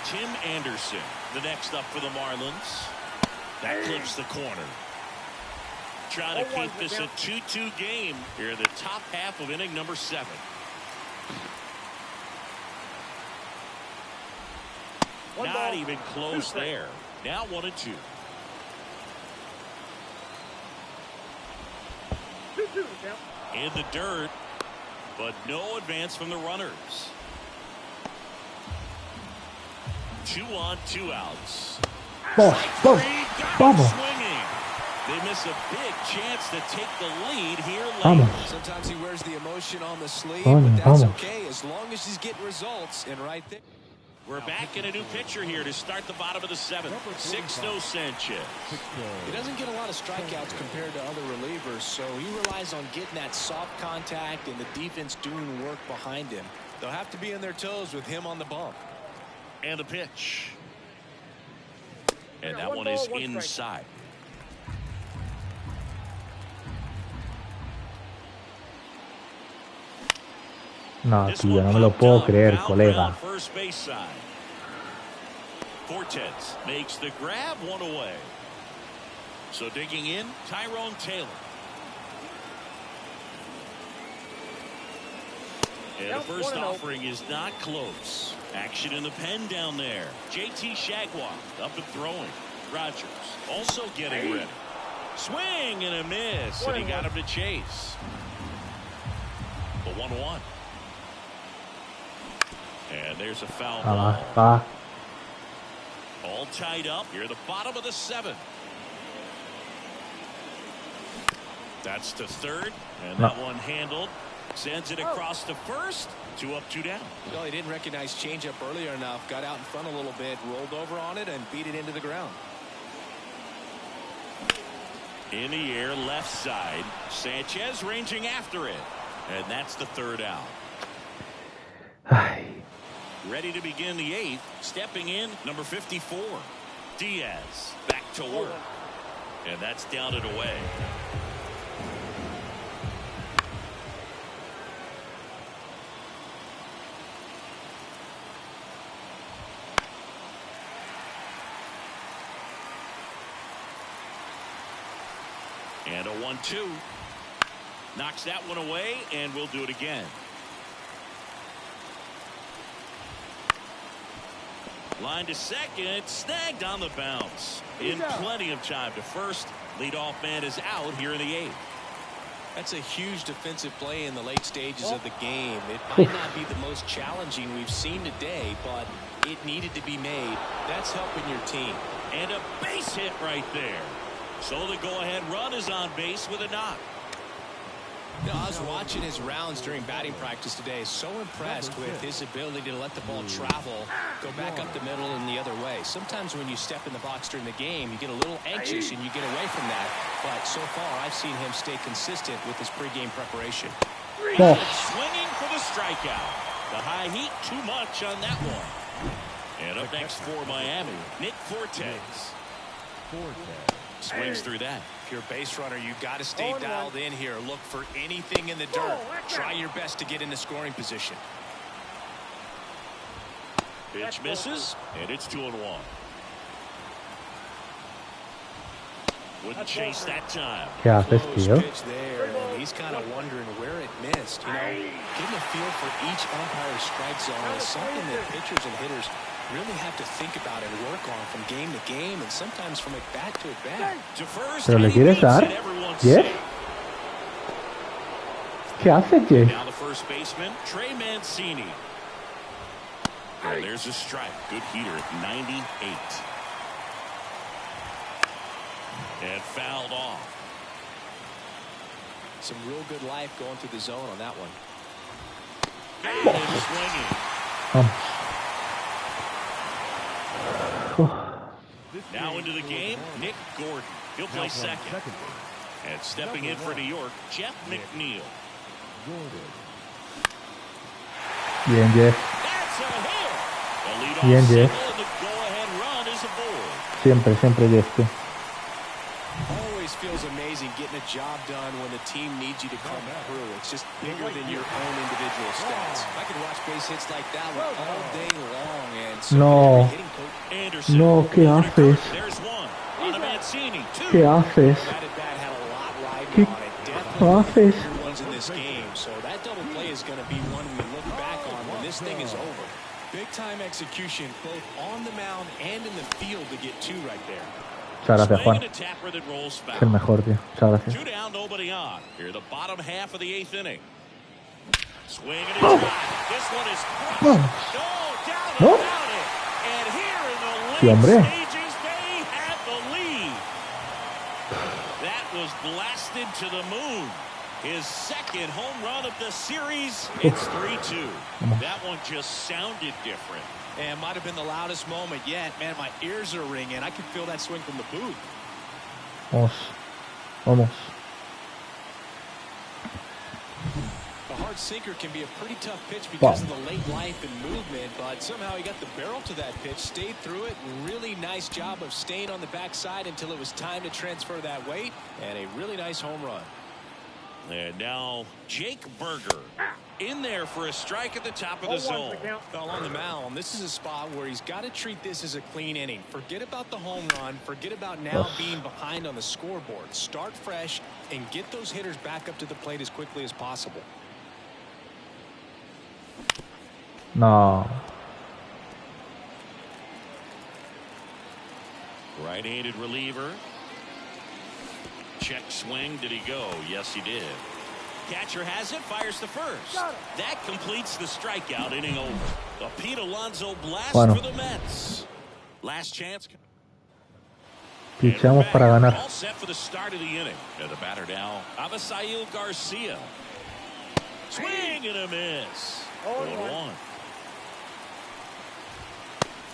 Tim Anderson, the next up for the Marlins. That clips the corner. Trying to keep this a 2-2 game here in the top half of inning number 7. Not even close there. Now 1-2. 2-2 count. In the dirt. but no advance from the runners. 2 on, 2 outs. Vamos. They miss a big chance to take the lead here late. Vamos. Sometimes he wears the emotion on the sleeve, Vamos, but that's vamos. okay as long as he's getting results. And right there. We're back in a new pitcher here to start the bottom of the 7th. Sixto Sanchez. He doesn't get a lot of strikeouts compared to other relievers, so he relies on getting that soft contact and the defense doing work behind him. They'll have to be on their toes with him on the bump. And a pitch. And that one is inside. No, tío, no me lo puedo creer, colega. Cortez makes the grab, 1 away. So digging in, Tyrone Taylor. And the first offering is not close. Action in the pen down there. JT Shagwar up and throwing. Rogers also getting ready. Swing and a miss, and he got him to chase. The 1-1. And there's a foul ball. All tied up here at the bottom of the 7th. That's to third, and that one handled. Sends it across to first. 2 up, 2 down. Well, he didn't recognize changeup earlier enough. Got out in front a little bit, rolled over on it, and beat it into the ground. In the air, left side. Sanchez ranging after it. And that's the 3rd out. Ready to begin the 8th. Stepping in, number 54. Diaz back to work. And that's down and away. And a 1-2. Knocks that one away, and we'll do it again. Line to second, snagged on the bounce. In plenty of time to first. Leadoff man is out here in the 8th. That's a huge defensive play in the late stages of the game. It might not be the most challenging we've seen today, but it needed to be made. That's helping your team. And a base hit right there. So the go-ahead run is on base with a knock. You know, I was watching his rounds during batting practice today. So impressed with his ability to let the ball travel, go back up the middle and the other way. Sometimes when you step in the box during the game, you get a little anxious and you get away from that. But so far, I've seen him stay consistent with his pregame preparation. Swinging for the strikeout. The high heat, too much on that one. And up next for Miami, Nick Fortes. Swings through that. If you're a base runner, you got to stay dialed in here. Look for anything in the dirt. Try your best to get into scoring position. Pitch misses, and it's 2-1. Wouldn't chase that time. ¿Qué haces, tío? Pitch there, and he's kind of wondering where it missed. You know, getting a feel for each umpire's strike zone is something that pitchers and hitters really have to think about and work on from game to game, and sometimes from at bat to at bat. To first, ¿Pero le quieres dar? ¿Jeff? ¿Qué hace, Jeff? Now the first baseman, Trey Mancini. And there's a strike. Good heater at 98. And fouled off. Some real good life going through the zone on that one. And swinging. Now into the game, Nick Gordon. He'll play second. And stepping in for New York, Jeff McNeil. Bien, Jeff. That's a hit. The Bien, leadoff Jeff. single and the go-ahead run is aboard. Siempre, siempre Jeff, tú. Always feels amazing getting a job done when the team needs you to come through. It's just bigger than your own individual stats. I could watch base hits like that one all day long. And so No. hitting coach Anderson. No, ¿qué haces? There's one. On a Mancini. Two. ¿Qué haces? that at bat had a lot riding ¿Qué on it. Definitely haces? bigger ones in this game. So that double play is going to be one we look back on when this thing is over. Big time execution both on the mound and in the field to get two right there. Muchas gracias, Juan. Swing and a tapper that rolls Es el foul. mejor, tío. Muchas gracias. 2 down, nobody on. Here, the bottom half of the 8th inning. Swing and a drive. This one is crushed. No doubt ¿No? about it. And here in the Sí, late hombre. stages, they have the lead. That was blasted to the moon. His second home run of the series. It's 3-2. That one just sounded different. And might have been the loudest moment yet. Man, my ears are ringing. I can feel that swing from the booth. Vamos. Vamos. A hard sinker can be a pretty tough pitch because of the late life and movement, but somehow he got the barrel to that pitch, stayed through it. Really nice job of staying on the backside until it was time to transfer that weight, and a really nice home run. And now Jake Berger in there for a strike at the top of the zone. Well, on the mound, this is a spot where he's got to treat this as a clean inning. Forget about the home run. Forget about now being behind on the scoreboard. Start fresh and get those hitters back up to the plate as quickly as possible. No. Right-handed reliever. Check swing. Did he go? Yes, he did. Catcher has it. Fires the first. That completes the strikeout. Inning over. A Pete Alonso blast for the Mets. Last chance. Pichamos para ganar. All set for the start of the inning. And the batter now, Avisail Garcia. Swing and a miss. 0-1.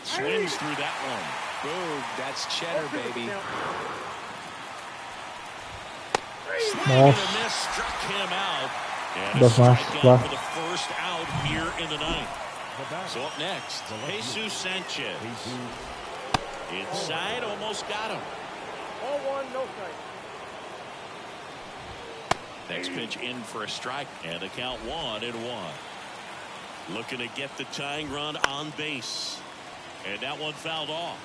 Swings through that one. Boom. That's cheddar, baby. Swing and a miss struck him out. And a strikeout for the first out here in the ninth. So up next, Jesus Sanchez. Inside, almost got him. 0-1, no strike. Next pitch in for a strike, and the count 1-1. Looking to get the tying run on base. And that one fouled off.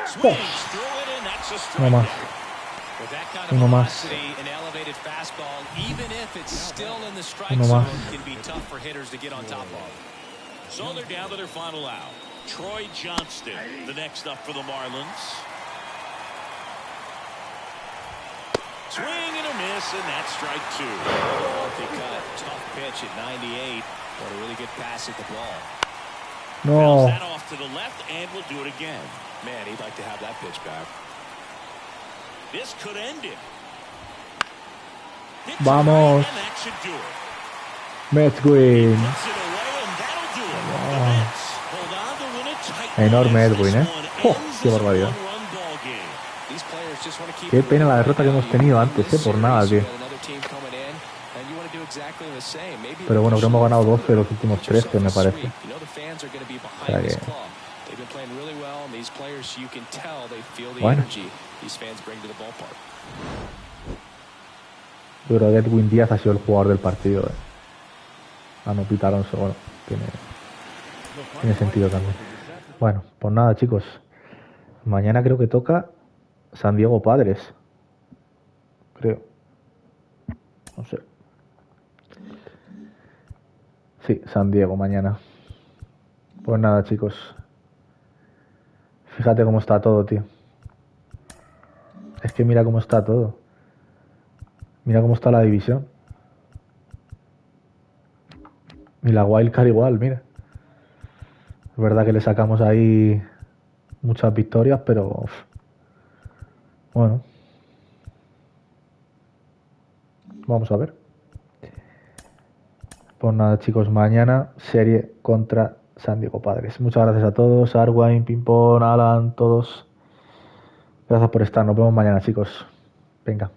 Swings through it, and that's a strikeout. With that kind of velocity and elevated fastball, even if it's still in the strike zone, it can be tough for hitters to get on top of. So they're down to their final out. Troy Johnston, the next up for the Marlins. Swing and a miss, and that's strike 2. They cut. Tough pitch at 98. What a really good pass at the ball. Bounce that off to the left, and we'll do it again. Man, he'd like to have that pitch back. This could end it. Vamos. And that should do it. Mets win. Puts it away, and that'll do it. The Mets hold on to win it tight. Enorme Edwin, ¿eh? ¡Qué barbaridad! Qué pena la derrota que hemos tenido antes, por nada, tío. Pero bueno, que hemos ganado 12 de los últimos 13, me parece. O sea que... Bueno. Yo creo que Edwin Díaz ha sido el jugador del partido. No Pete Alonso, bueno, tiene sentido también. Bueno, pues nada, chicos. Mañana creo que toca San Diego Padres. Creo. No sé. Sí, San Diego mañana. Pues nada, chicos. Fíjate cómo está todo, tío. Es que mira cómo está todo. Mira cómo está la división. Y la Wildcard igual, mira. Es verdad que le sacamos ahí muchas victorias, pero... Bueno. Vamos a ver. Pues nada, chicos, mañana serie contra San Diego Padres. Muchas gracias a todos, Arwine, Pimpón, Alan, todos. Gracias por estar. Nos vemos mañana, chicos. Venga.